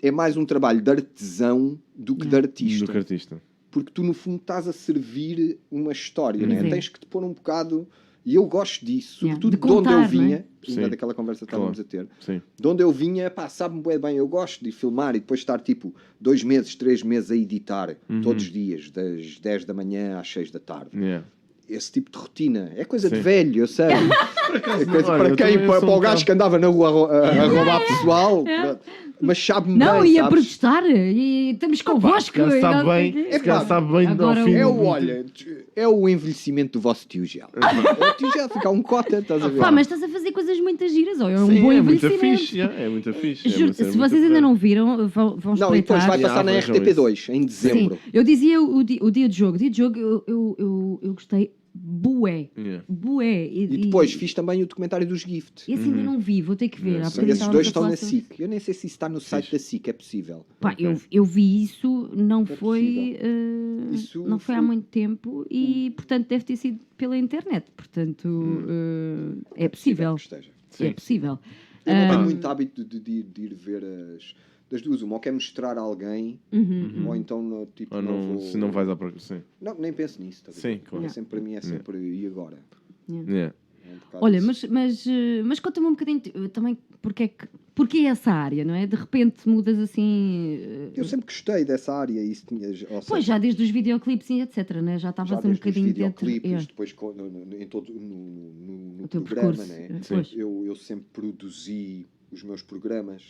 é mais um trabalho de artesão do que de artista. Do que artista. Porque tu, no fundo, estás a servir uma história, né? Pois é. Tens que te pôr um bocado. E eu gosto disso, Yeah. sobretudo De de onde eu contar, vinha, não é? ainda Sim. daquela conversa que estávamos a ter. Sim. De onde eu vinha, pá, sabe-me bué bem, eu gosto de filmar e depois estar tipo 2 meses, 3 meses a editar todos os dias, das 10 da manhã às 6 da tarde. Yeah. Esse tipo de rotina. É coisa de Sim. velho, eu sei. É coisa olha, para eu quem? também Para, sou para o um gajo bocado- que andava na rua a roubar pessoal. Pronto. Mas sabe-me Não, bem, ia sabes? protestar e estamos convosco. Se calhar e sabe não sei bem, o quê. se calhar sabe bem Agora ao fim. É do- o, olha, é o envelhecimento do vosso tio Gel. O tio Gel fica um cota, estás a ver? Pá, mas estás a fazer coisas muito giras, ou é um Sim, bom é muito envelhecimento. fixe. É muito fixe. é Juro, uma se cena vocês muito ainda porreira. não viram, vão Não, e depois espreitar. vai passar na vejam RTP2 em dezembro. Sim, eu dizia o dia de jogo. O dia de jogo eu gostei bué. Yeah. Bué. E depois fiz também o documentário dos Gift. Esse ainda não vi, vou ter que ver. Há Esses bocadinho estávamos dois a estão falar na sobre- SIC. Eu nem sei se isso está no site da SIC, é possível. Pá, eu vi isso, não É foi, Isso não foi há foi- muito tempo e, portanto, deve ter sido pela internet. Portanto, é possível. Que esteja. É possível. Eu não Ah. tenho muito hábito de ir ver das duas. Uma, ou quer mostrar a alguém, ou então tipo, Ou não não, vou... se não vais à procura. Sim. Não, nem penso nisso. Tá a ver? Sim, claro. É sempre, para mim é sempre e agora. Yeah. É um bocado Olha, isso. mas conta-me um bocadinho também porque essa área, não é? De repente mudas assim. Eu sempre gostei dessa área. Isso tinha, ou Pois, seja, já desde os videoclipes e etc, né? Já estavas já um desde os bocadinho dentro. videoclipes, depois em todo no O teu programa, percurso. né? Pois. Eu sempre produzi os meus programas.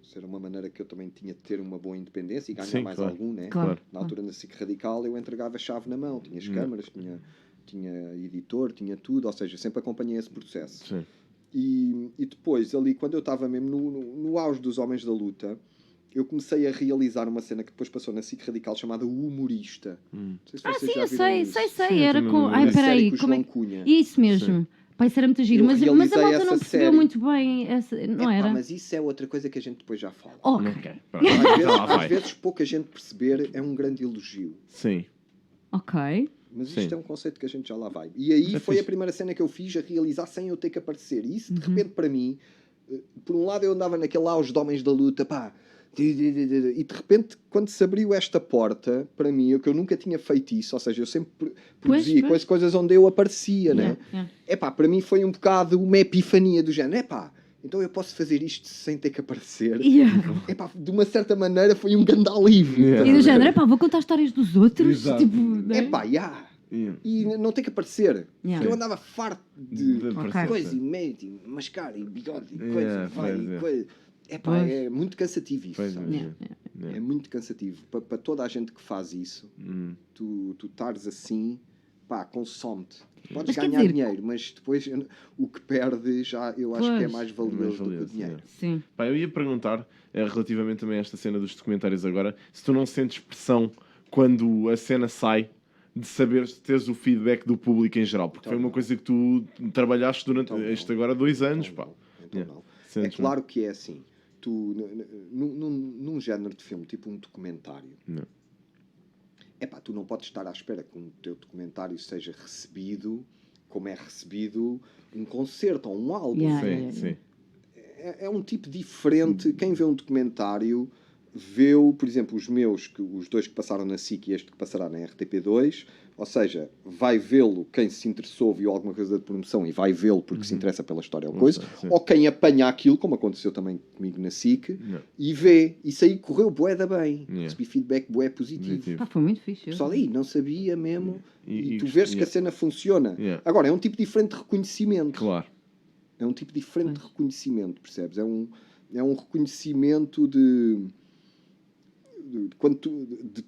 Isso era uma maneira que eu também tinha de ter uma boa independência e ganhar Sim, mais claro. algum, né? Claro. Na altura na SIC Radical eu entregava a chave na mão, tinha as câmaras, tinha editor, tinha tudo, ou seja, sempre acompanhei esse processo. Sim. E depois, ali, quando eu estava mesmo no auge dos Homens da Luta, eu comecei a realizar uma cena que depois passou na SIC Radical chamada O Humorista. Não sei se vocês Sim, já eu viram sei, isso. sei. Sim, Era também com. não- Ai, Uma série peraí, com o como é João que. Cunha. Isso mesmo. Pá, isso era muito giro, Eu mas a realizei malta essa não percebeu série. muito bem, não era? Mas isso é outra coisa que a gente depois já fala. Ok. Ok, pronto. Às vezes pouca gente perceber é um grande elogio. Sim. Ok. Mas Sim. isto é um conceito que a gente já lá vai. E aí É foi fixe. a primeira cena que eu fiz a realizar sem eu ter que aparecer. E isso, de repente, para mim, por um lado eu andava naquele auge de Homens da Luta, pá. E de repente, quando se abriu esta porta, para mim, que eu nunca tinha feito isso, ou seja, eu sempre produzia Pois. coisas onde eu aparecia, né? Yeah. Epá, para mim foi um bocado uma epifania do género. Epá, então eu posso fazer isto sem ter que aparecer. Yeah. Epá, de uma certa maneira foi um grande alívio. Yeah. E do género, pepá, vou contar histórias dos outros. Exato. Tipo, né? Epá, yeah. Yeah. E não ter que aparecer. Yeah. Eu andava farto de De aparecer. coisa e meio, e mascara e bigode e coisa, Yeah, vai pois e é. coisa. Epá, Pois. é muito cansativo isso. Pois é. sabes? Yeah. É muito cansativo. Para toda a gente que faz isso, tu estares assim, pá, consome-te. Podes Mas quer ganhar dizer- dinheiro, mas depois o que perdes já eu acho que é Pois. mais É valioso mais do que o valioso, dinheiro. yeah. Sim. Pá, eu ia perguntar, relativamente também a esta cena dos documentários agora, se tu não sentes pressão quando a cena sai, de saber se tens o feedback do público em geral, porque Então foi uma não. coisa que tu trabalhaste durante Então não. este agora 2 anos, Então pá. não, então Yeah. não. É Sentes, claro que é assim. Tu, num género de filme, tipo um documentário, Não. epá, tu não podes estar à espera que o teu documentário seja recebido como é recebido um concerto ou um álbum. Yeah. Sim, sim. É um tipo diferente. Quem vê um documentário vê-o, por exemplo, os dois que passaram na SIC e este que passará na RTP2, ou seja, vai vê-lo quem se interessou, viu alguma coisa de promoção e vai vê-lo porque se interessa pela história ou coisa, Sim. ou quem apanha aquilo, como aconteceu também comigo na SIC, Não. e vê. Isso aí correu bué da bem. Yeah. Recebi feedback bué positivo. Positivo. Pá, foi muito fixe. Pessoal aí não sabia mesmo. E- E tu e- vês que a yeah. cena funciona. Yeah. Agora, é um tipo diferente de reconhecimento. Claro. É um tipo diferente de reconhecimento, percebes? É um reconhecimento de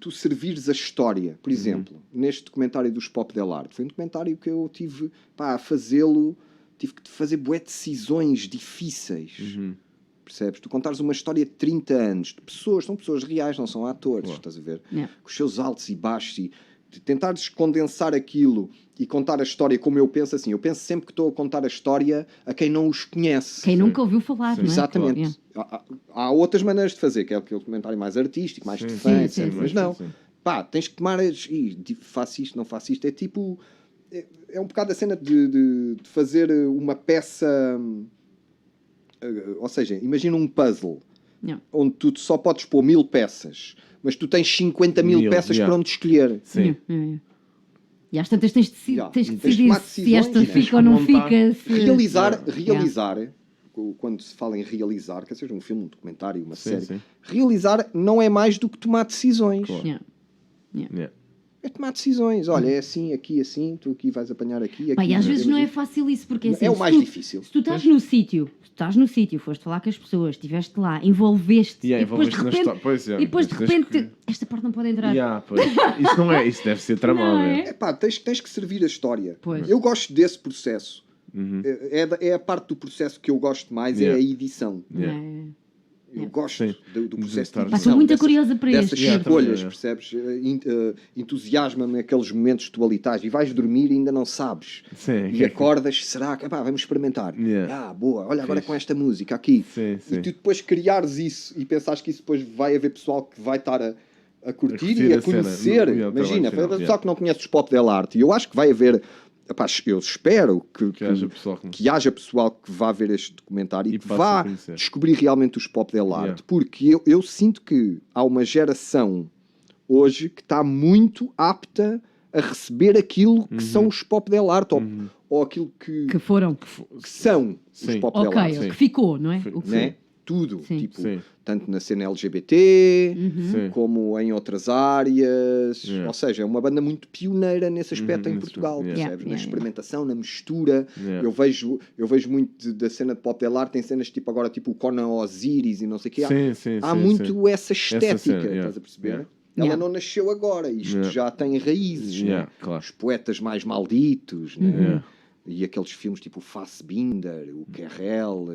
tu servires a história. Por exemplo, neste documentário dos Pop Del Arte, foi um documentário que eu tive a fazê-lo, tive que fazer bué decisões difíceis. Percebes? Tu contares uma história de 30 anos de pessoas, são pessoas reais, não são atores, Claro. estás a ver? Yeah. Com os seus altos e baixos e de tentares condensar aquilo e contar a história como eu penso assim. Eu penso sempre que estou a contar a história a quem não os conhece. Quem nunca ouviu falar, Sim. não é? Exatamente. Yeah. Há outras maneiras de fazer, que é aquele comentário mais artístico, mais de Sim, fã, sim, etc. sim, Mas sim, não, sim. pá, tens que tomar faço isto, não faço isto. É tipo, é um bocado a cena de fazer uma peça, ou seja, imagina um puzzle Yeah. onde tu só podes pôr 1000 peças, mas tu tens 50.000 1000, peças yeah. para onde escolher. Sim. Yeah. E às tantas tens que Yeah. tens que Tens de decidir tomar se decisões, esta né? fica Tens ou que não montar. fica. Se... Realizar, quando se fala em realizar, quer seja um filme, um documentário, uma Sim, série, sim. realizar não é mais do que tomar decisões. Claro. Yeah. Yeah. É tomar decisões. Olha, é assim, aqui, assim, tu aqui vais apanhar aqui, aqui. Pá, e às vezes não é assim. fácil isso, porque assim, É o se mais tu- difícil. Se tu estás no sítio, foste falar com as pessoas, estiveste lá, envolveste, Yeah, e depois de envolveste na repente, história. Pois, yeah. e depois de Tens repente que- esta parte não pode entrar. Yeah, pois. Isso não é, isso deve ser tramado. Não é? é. É pá, tens que servir a história. Pois. Eu gosto desse processo. Uhum. É a parte do processo que eu gosto mais, Yeah. é a edição. Yeah. É. Eu gosto Sim. do De processo de estar- edição. Pá, estou muito dessas- curiosa para dessas este. Yeah, escolhas, também, percebes? Entusiasma-me naqueles momentos que tu ali estás e vais dormir e ainda não sabes. Sim. E acordas, será que vamos experimentar? Yeah. Boa, olha agora Fixe. com esta música aqui. Sim, sim. E tu depois criares isso e pensares que isso depois vai haver pessoal que vai estar a curtir curtir e a a cena, conhecer. no- no Imagina, trabalho final, pessoal yeah. que não conhece os Pop Del Arte. E eu acho que vai haver. Epá, eu espero Que haja pessoal que... que haja pessoal que vá ver este documentário e E que passe a vá conhecer. descobrir realmente os Pop Del Arte. Yeah. Porque eu sinto que há uma geração hoje que está muito apta a receber aquilo que são os Pop Del Arte ou aquilo que Que foram. são Sim. os Pop Del Ok, Arte. sim. que ficou, não é? Foi- O que Né? Tudo. Sim. Tipo, Sim. tanto na cena LGBT, Sim. como em outras áreas. Yeah. Ou seja, é uma banda muito pioneira nesse aspecto em nesse Portugal, aspecto, percebes? yeah. Na Yeah, experimentação, na mistura. Yeah. Eu vejo muito da cena de Pop Del Arte, tem cenas tipo agora, tipo o Conan Osiris e não sei o quê. Sim, sim, Há sim, muito sim. essa estética, cena, yeah. estás a perceber? Yeah. Ela Yeah. não nasceu agora, isto Yeah. já tem raízes. Yeah, Né? claro. Os poetas mais malditos, né? Yeah. E aqueles filmes tipo o Fassbinder, o Carrel,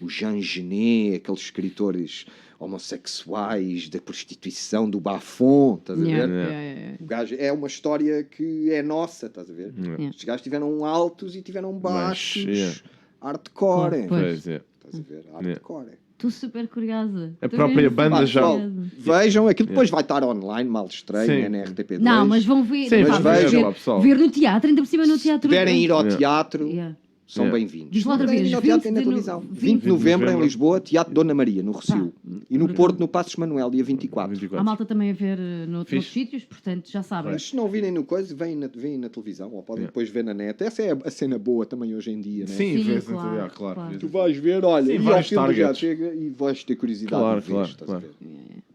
o Jean Genet, aqueles escritores homossexuais da prostituição, do bafon, estás a ver? Yeah. O gajo é uma história que é nossa, estás a ver? Os gajos tiveram altos e tiveram baixos, hardcore. Pois. é. Estás a ver? Hardcore. Estou super curiosa. A própria banda Pá, já. pessoal, vejam, aquilo depois vai estar online, mal estranho, Sim. é na RTP2. Não, mas vão ver, Sim, pá, mas vejam, ver, pessoal. ver no teatro, ainda por cima no Se teatro. puderem ir ao teatro, Yeah. são Yeah. bem-vindos. Diz lá outra Puderem vez, ir ao teatro e 20 na de televisão. 20 20 de novembro em novembro. Lisboa, Teatro Dona Maria, no Recio. E no Porto, no Passos Manuel, dia 24. Há malta também a ver noutros Fixe. sítios, portanto já sabem. Mas se não virem no coisa, vêm na televisão, ou podem depois ver na net. Essa é a cena boa também hoje em dia, né? Sim, Sim, vês claro, então, claro. claro. Tu vais ver, olha, Sim, e ao vários filme já targets. chega e vais ter curiosidade Claro, de ver, claro, estás a claro. ver?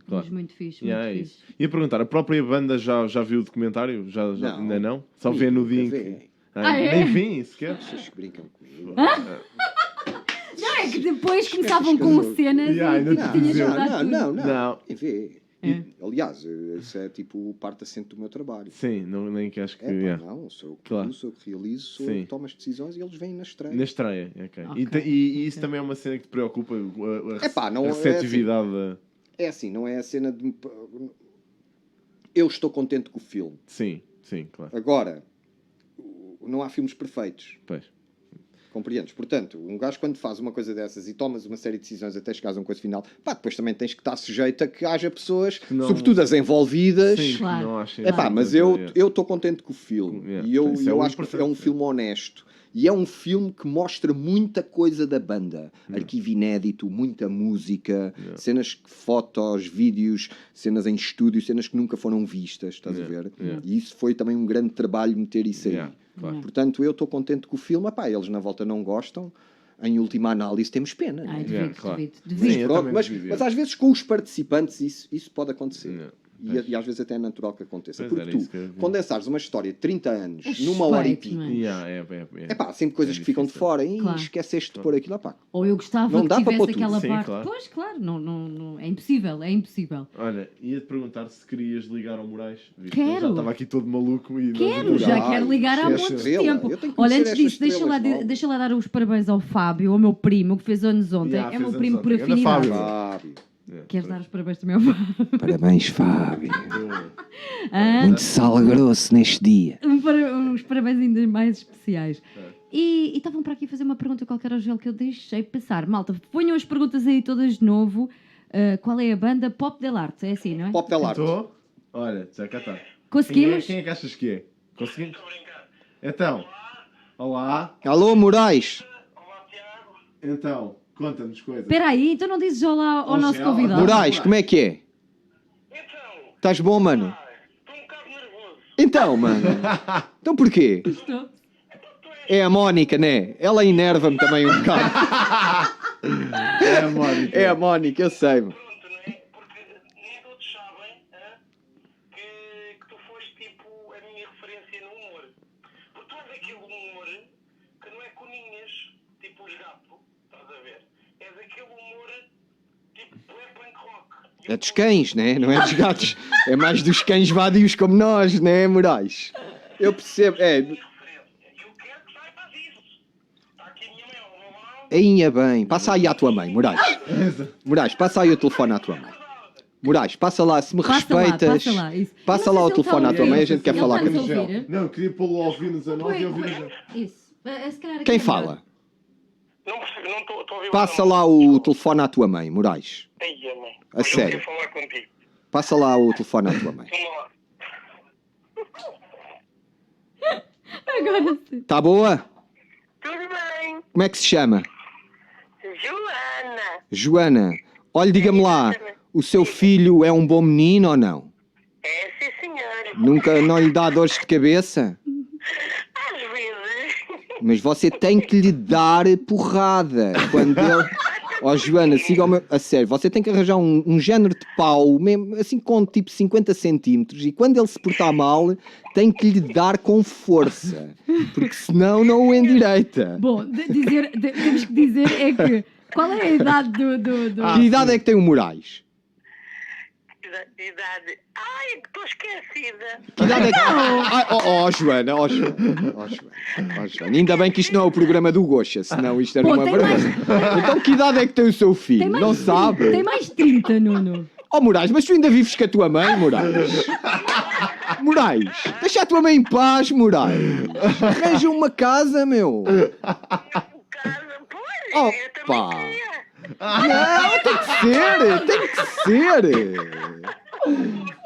Claro. Mas muito fixe, Yeah, muito é fixe. isso. Ia perguntar, a própria banda já viu o documentário? Já, Não. ainda não? Só vê no dia em Nunca que. vê. Nem vim sequer? Vocês que brincam comigo. Não, é que depois Espécies começavam com casou. cenas Yeah, e ainda tipo, te tinhas dizer. de mudar tudo. Não. Quem vê? É. Aliás, isso é tipo parte assente do meu trabalho. Sim, nem que acho que. É, pá, yeah. não, sou eu que Claro. produzo, sou eu que realizo, sou Sim. eu que tomo as decisões e eles vêm na estreia. Na estreia, ok. Ok. E isso também é uma cena que te preocupa? A Epá, não a é receptividade da. É assim, não é a cena de... Eu estou contente com o filme. Sim, claro. Agora, não há filmes perfeitos. Pois. Compreendes? Portanto, um gajo quando faz uma coisa dessas e tomas uma série de decisões até chegares a uma coisa final, pá, depois também tens que estar sujeito a que haja pessoas, não- sobretudo as envolvidas. Sim, Claro. que não acho É pá, mas eu estou contente com o filme. Yeah. E eu, Isso é eu o acho que é um importante. filme honesto. E é um filme que mostra muita coisa da banda. Arquivo inédito, muita música, cenas, fotos, vídeos, cenas em estúdio, cenas que nunca foram vistas, estás a ver? E isso foi também um grande trabalho meter isso aí. Yeah, claro. Portanto, eu estou contente com o filme. Epá, eles na volta não gostam. Em última análise temos pena. Ai, Né? devido, claro. devido. Sim, eu Pronto, também mas, devia. mas às vezes com os participantes isso pode acontecer. Yeah. E às vezes até é natural que aconteça. Pois Porque era isso tu que eu ia dizer. condensares uma história de 30 anos É numa hora e suspeito, pico. não é? Yeah, É pá, há sempre coisas É que ficam de difícil. fora. E Claro. esqueceste de pôr aquilo. Opá. Ou eu gostava Não que dá para tivesse pôr tudo. aquela Sim, parte. claro. Pois, claro, não, é impossível, é impossível. Olha, ia-te perguntar se querias ligar ao Moraes. Visto Quero. que ele já estava aqui todo maluco e Quero, nós- já Ai, quero ligar há esta muito estrela. tempo. Eu tenho que Olha, conhecer antes disso, estas estrelas novas. deixa lá dar os parabéns ao Fábio, ao meu primo, que fez anos ontem. Yeah, É fez meu anos primo por ontem. Anda, afinidade. Fábio. Fábio. Queres dar os parabéns também ao Fábio? Parabéns, Fábio. Ah, Muito sal grosso neste dia. uns parabéns ainda mais especiais. E estavam para aqui fazer uma pergunta qualquer ao Gel que eu deixei passar. Malta, ponham as perguntas aí todas de novo. Qual é a banda? Pop Del Arte, é assim, não é? Pop Del Arte. Estou? Olha, já cá está. Conseguimos? Quem é que achas que é? Conseguimos? Então, olá. Alô, Moraes. Então, conta-nos coisas. Espera aí, então não dizes olá ao Ó, nosso Gel. convidado. Moraes, como é que é? Estás bom, mano? Estou um bocado nervoso. Então, mano. Então porquê? Estou. É a Mónica, né? Ela enerva-me também um bocado. É a Mónica. É a Mónica, eu sei. Pronto, não é? Porque nem todos sabem que tu foste tipo a minha referência no humor. Porque tu és aquele humor que não é coninhas, tipo os gatos, estás a ver? És aquele humor tipo é punk rock. É dos cães, né? Não é dos gatos. É mais dos cães vadios como nós, né, Moraes? Eu percebo. É. Eu quero que saibas isso. Está aqui a minha mãe ao meu lado. Ainha bem. Passa aí à tua mãe, Moraes. Moraes, passa aí o telefone à tua mãe. Moraes, passa lá, se me Passa lá, respeitas. passa lá, isso. Passa Eu não lá sei o se ele telefone está à a tua mãe, a ouvir. gente quer Ele falar está-nos com a ele. ouvir? Não, queria pô-lo a ouvir-nos a nós e ouvir a gente. Isso. Se calhar aqui Quem é melhor. fala? Não percebi, não estou a ouvir. Passa lá o telefone à tua mãe, Moraes. Ai, mãe. A sério. Eu queria falar contigo. Passa lá o telefone à tua mãe. Vamos lá. Agora sim. Tá boa? Tudo bem? Como é que se chama? Joana. Joana. Olha, diga-me lá, o seu filho é um bom menino ou não? É, sim, senhora. Nunca não lhe dá dores de cabeça? Às vezes. Mas você tem que lhe dar porrada quando ele... Ó Joana, siga o meu... A sério, você tem que arranjar um género de pau, mesmo, assim com tipo 50 centímetros, e quando ele se portar mal, tem que lhe dar com força, porque senão não o endireita. Bom, temos que dizer é que... Qual é a idade do... Que idade é que tem o Moraes? idade? Ai, que estou esquecida. Que idade é que... Joana, Joana. Ainda bem que isto não é o programa do Goxa, senão isto era Pô, uma tem vergonha. Então que idade é que tem o seu filho? Tem mais Não de 30, sabe? Tem mais de 30, Nuno. Oh, Moraes, mas tu ainda vives com a tua mãe, Moraes? Moraes, deixa a tua mãe em paz, Moraes. Arranja uma casa, meu. Casa, pois, eu Opa. também queria. Não, tem que ser.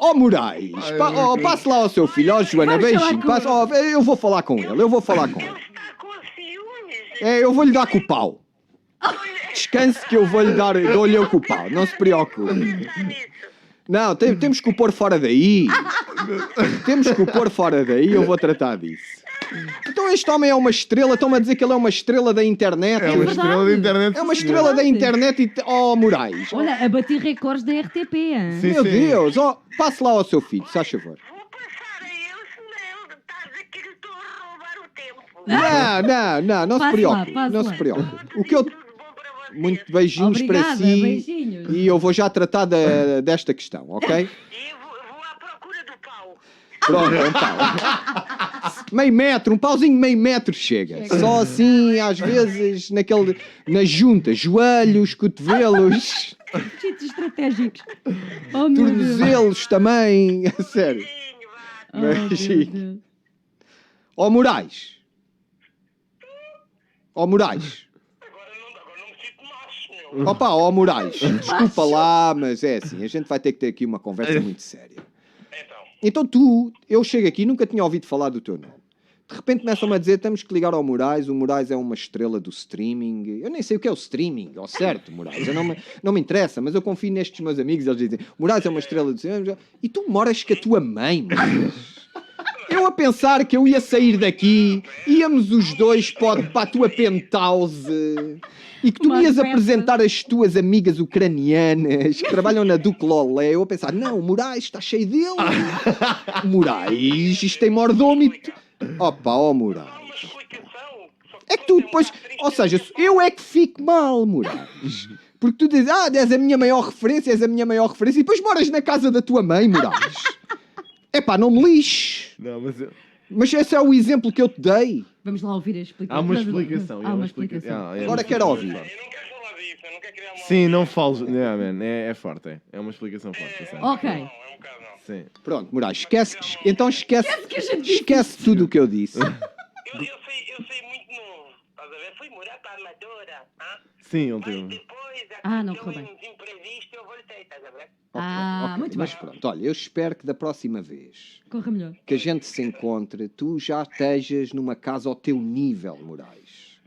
Oh, Moraes, passe lá ao seu filho. Oh, Joana, Vamos falar beijinho. com Passe, eu vou falar com ele, Ele está com ciúmes. Eu vou-lhe dar com o pau. Descanse que eu vou-lhe dar, dou-lhe eu com o pau, não se preocupe. Pensar nisso. Não, temos que o pôr fora daí. Eu vou tratar disso. Então este homem é uma estrela, estão-me a dizer que ele é uma estrela da internet. É uma verdade. estrela da internet. É uma sim, estrela da internet e... Oh, Moraes. Olha, a bater recordes da RTP, hein? Sim. Meu Deus, passe lá ao seu filho, se faz favor. Vou passar a ele, senão está a dizer que lhe estou a roubar o tempo. Não se Passe preocupe, lá, passe não lá. se preocupe. O que eu... Tudo bom para vocês. Muito beijinhos Obrigada, para si beijinhos. e eu vou já tratar desta questão, ok? E eu vou à procura do pau. Pronto, um pau. Meio metro, um pauzinho de meio metro chega. Só assim, às vezes, na junta, joelhos, cotovelos, Sítios estratégicos. Oh, meu Deus. tornozelos também, a sério. Beijinho, vá. Oh, meu Beijinho. Deus. Ó Moraes. Agora não me sinto macho, meu. Opa, ó Moraes, desculpa lá, mas é assim, a gente vai ter que ter aqui uma conversa muito séria. Então eu chego aqui, nunca tinha ouvido falar do teu nome. De repente começam-me a dizer, temos que ligar ao Moraes, o Moraes é uma estrela do streaming. Eu nem sei o que é o streaming, ao certo, Moraes, não me interessa, mas eu confio nestes meus amigos, eles dizem, Moraes é uma estrela do streaming. E tu moras com a tua mãe, Moraes. Eu a pensar que eu ia sair daqui, íamos os dois para a tua penthouse e que tu me Uma ias festa. apresentar as tuas amigas ucranianas que trabalham na Duclolé. Eu a pensar, não, o Moraes está cheio dele. O Moraes, isto tem mordomo e... Opa, ó Moraes. Dá uma explicação. Só É que tu depois, ou seja, eu é que fico mal, Moraes. Porque tu dizes, és a minha maior referência, e depois moras na casa da tua mãe, Moraes. Epá, não me lixe. Não, mas Mas esse é o exemplo que eu te dei. Vamos lá ouvir a explicação. há uma explicação. Há uma explicação. Agora quero ouvir. Eu não quero falar disso, eu não quero criar uma... Sim, não fales. Yeah, man, é forte. É uma explicação forte. Sério. Ok. Não, é um bocado não. Sim. Pronto, Moraes, esquece que a gente disse. esquece tudo o que eu disse. Eu sei muito novo. Estás a ver? Fui morar para a Amadora. Sim, ele Mas teve. depois, não correu bem. uns imprevistos, eu voltei, estás a ver? Ah, muito Mas bem. pronto, olha, eu espero que da próxima vez Corra melhor. que a gente se encontre, tu já estejas numa casa ao teu nível, Moraes.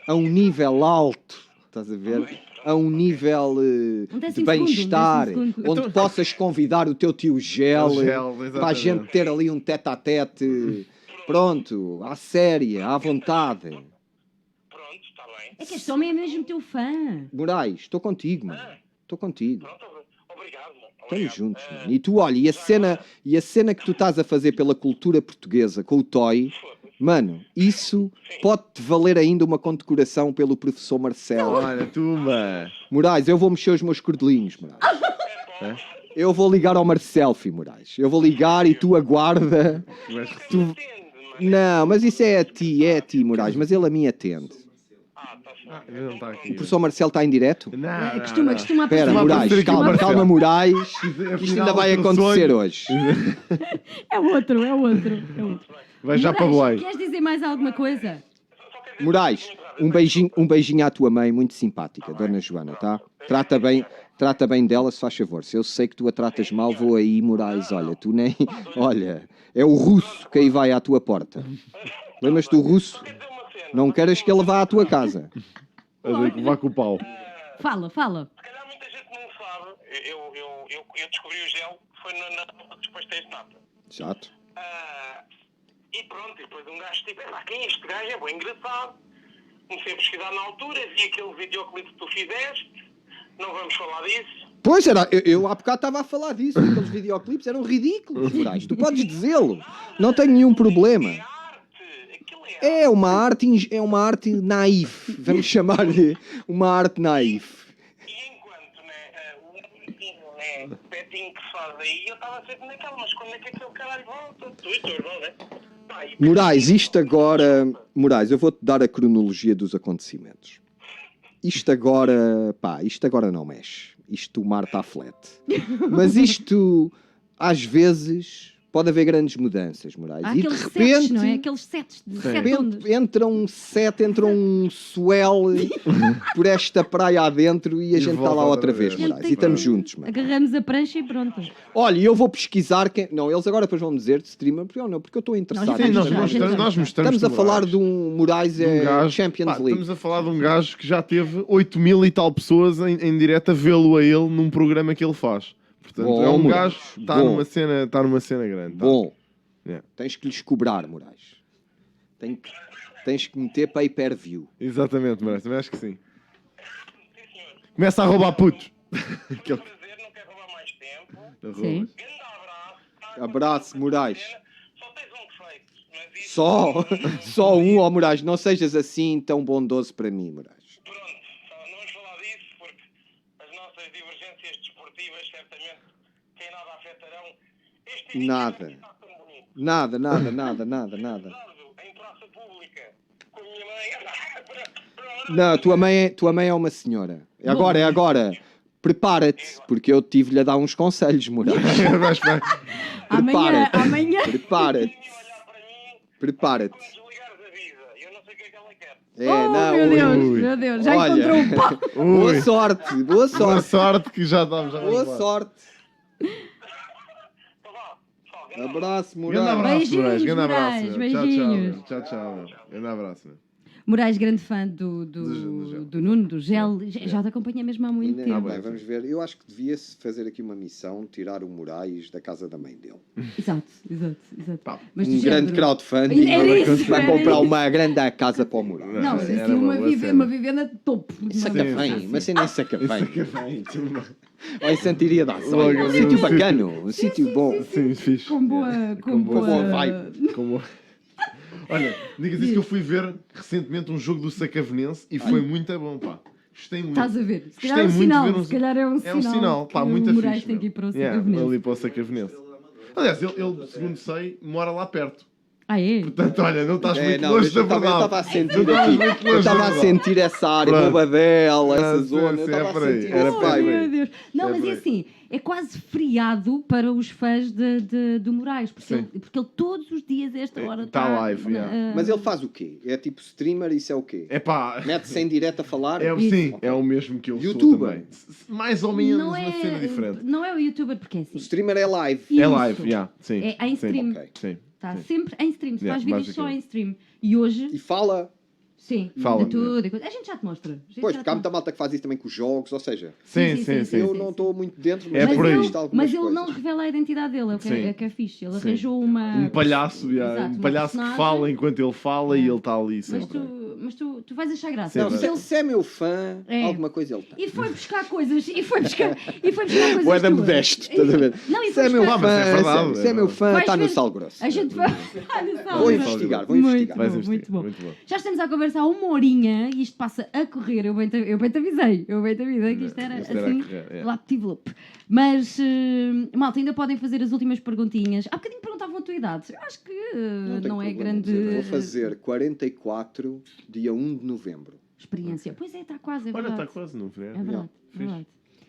A um nível alto, estás a ver? A um nível Um de décimo bem-estar, segundo, um décimo segundo. onde possas convidar o teu tio Gel, O Gel, para a gente exatamente. ter ali um tete-a-tete, pronto, à séria, à vontade. Pronto, está bem. É que este homem é mesmo teu fã. Moraes, estou contigo, mano. Estou contigo. Pronto, obrigado, mano. Estamos Obrigado. juntos, mano. E tu, olha, e a cena que tu estás a fazer pela cultura portuguesa com o Toy, mano, isso pode-te valer ainda uma condecoração pelo professor Marcelo. Olha, tumba. Moraes, eu vou mexer os meus cordelinhos, Moraes. Eu vou ligar ao Marcelfi, Moraes. Eu vou ligar e tu aguarda. Mas Tu... Entende, mano. Não, mas isso é a ti, Moraes. Mas ele a mim atende. Tá certo. ele não está aqui. O professor Marcelo está em direto? Não, É, não, costuma não. costuma Espera, aparecer. Moraes, aparecer aqui o Marcelo. calma, Moraes. Afinal, Isto ainda vai outro acontecer sonho. hoje. É outro. Vai já para Moraes, Belém. queres dizer mais alguma coisa? Moraes, um beijinho à tua mãe, muito simpática, Dona Joana, tá? Trata bem dela, se faz favor. Se eu sei que tu a tratas mal, vou aí, Moraes. Olha, tu nem... Olha, é o russo que aí vai à tua porta. Lembras-te do russo? Quer dizer uma cena. Não queres que ele vá à tua casa. A dizer que vai com o pau. Fala. Se calhar muita gente não sabe. Eu descobri o gel, foi na dos pastéis de nata. Exato. E pronto, depois um gajo tipo, quem é este gajo? É bem engraçado. Comecei a pesquisar na altura, vi aquele videoclipe que tu fizeste. Não vamos falar disso. Pois era, eu há bocado estava a falar disso. Aqueles videoclipes eram ridículos, Moraes. Tu podes dizê-lo. Não tenho nenhum problema. É arte. Aquilo é arte. É uma arte naif. Vamos chamar-lhe uma arte naif. E enquanto, né, o Martinho, né, petinho que se faz aí, eu estava sempre naquela, mas quando é que aquele caralho volta? Twitter, não é? Pá, e Moraes, isto agora... Moraes, eu vou-te dar a cronologia dos acontecimentos. Isto agora não mexe. Isto o mar está flat. Mas isto, às vezes, pode haver grandes mudanças, Moraes. Há E de aqueles repente... sets, não é? Aqueles sets de De sete repente ondas. entra um swell por esta praia adentro e a E gente está volta lá outra outra vez, vez. Moraes. E estamos juntos, mano. Agarramos a prancha e pronto. Olha, eu vou pesquisar quem... Não, eles agora depois vão dizer de streamer, porque eu não, porque eu estou interessado. Nós já Sim, vamos nós mostrar, mostramos Estamos a falar de um Moraes de um gajo, Champions pá, League. estamos a falar de um gajo que já teve 8.000 e tal pessoas em direto a vê-lo a ele num programa que ele faz. Portanto, Bom, é um Moraes, gajo que está bom. numa cena grande. Tá? Bom, Yeah. tens que lhes cobrar, Moraes. Tens que meter pay-per-view. Exatamente, Moraes, também acho que sim. sim, senhor. Começa a roubar putos. Aquele- Prazer, não quero roubar mais tempo. Sim. Grande abraço. Tá? Abraço, Moraes. Só tens um defeito. Mas isso Só um, ó Moraes. Não sejas assim tão bondoso para mim, Moraes. Pronto, não vamos falar disso porque as nossas divergências desportivas certamente quem nada afetarão. Este Nada. está tão bonito. Nada. Em praça pública com a minha mãe. Não, tua mãe é uma senhora. Agora. Prepara-te, porque eu tive-lhe a dar uns conselhos, Moraes. Mas, pá, Amanhã. Prepara-te. Olhar para mim, Prepara-te. quando desligares a vida, eu não sei o que ela quer. Meu Deus, já Olha. encontrou o pau. Boa ui, sorte. boa sorte que já estamos. Boa sorte. Então vá, pessoal, grande Abraço, Grande Moraes. abraço, Beijinhos, Moraes. Grande abraço. Moraes, meu. beijinhos. Tchau, meu. Grande abraço. meu. Moraes, grande fã do Gel. Nuno, do Gel. Já te acompanha mesmo há muito Ainda- tempo. bem, vamos ver. Eu acho que devia-se fazer aqui uma missão, tirar o Moraes da casa da mãe dele. Exato. Pá, Mas Um do grande género- crowdfunding Era isso, para era comprar isso. uma grande casa para o Moraes. Não, mas Era assim, uma boa cena. uma vivenda de topo. Sacafém, mas sem nem sacafém. Sacafém. Ou em Santiria da Ações. Logo, Um sítio sim. bacana, um sítio bom. Sim, fixe. Com boa vibe. Como... Olha, digas isso que eu fui ver recentemente um jogo do Sacavenense e foi muito bom, pá. Gostei muito. Estás a ver? Se Gostei calhar é um muito de sinal. ver Se calhar é um É um sinal, pá, que muito o Moraes fixe. tem meu. que ir para o Yeah, Sacavenense. ali para o Sacavenense. Aliás, ele, segundo sei, mora lá perto. Ah, é? Portanto, olha, não estás muito Não, longe eu da verdade. estava a sentir Não estavas aqui. muito longe Eu estava da a verdade. sentir essa área, Pronto. Bobadela, essa Sim, zona. Eu sim, estava é por a aí, sentir era esse por aí. vibe. Meu Deus. Não, É mas por é aí. assim, é quase feriado para os fãs do Moraes, porque Sim. ele todos os dias, a esta hora, Tá está live, yeah. Mas ele faz o quê? É tipo streamer, isso é o quê? É pá. Mete-se em direto a falar? Sim, Ok. é o mesmo que eu sou YouTuber. também. Mais ou menos não uma cena diferente. Não é o youtuber, porque é O assim. streamer é live. Isso. É live, yeah, sim. É em sim, stream. Ok. Sim. Está sim. sempre em stream. Se Yeah, faz vídeos só basicamente. em stream. E hoje, E fala. sim, Fala. de tudo. e coisa. A gente já te mostra. A gente Pois, já porque há te muita malta que faz isso também com os jogos, ou seja, Sim, sim, sim. eu não estou muito dentro, É mas por tenho aí. visto algumas Mas ele coisas. não revela a identidade dele, é o que Sim. é fixe. Ele Sim. arranjou uma. Um palhaço, yeah, Exato, um uma palhaço que personagem. fala enquanto ele fala e Yeah. ele está ali Mas, sempre. tu vais achar graça. Sim, Não, mas- se é meu fã, É. alguma coisa ele tem. E foi buscar coisas. E foi buscar coisas. Boeda tuas. modesto, estás a ver? Não, e Se foi é meu buscar. Ah, mas é fã, verdade, se é meu fã, Vais está no ver- sal grosso. A gente vai. Vou investigar, vou investigar. Vais Muito investigar, bom. muito bom. Já estamos a conversar há uma horinha e isto passa a correr. Eu bem te avisei. Que isto era Isto era assim. a correr, é. Laptivelup. Mas, malta, ainda podem fazer as últimas perguntinhas. Há bocadinho perguntavam a tua idade. Eu acho que tem não é problema, grande Vou fazer 44 dia 1 de novembro. experiência. Pois é, está quase. É Olha, verdade. está quase, não é? É verdade. Fixe. verdade.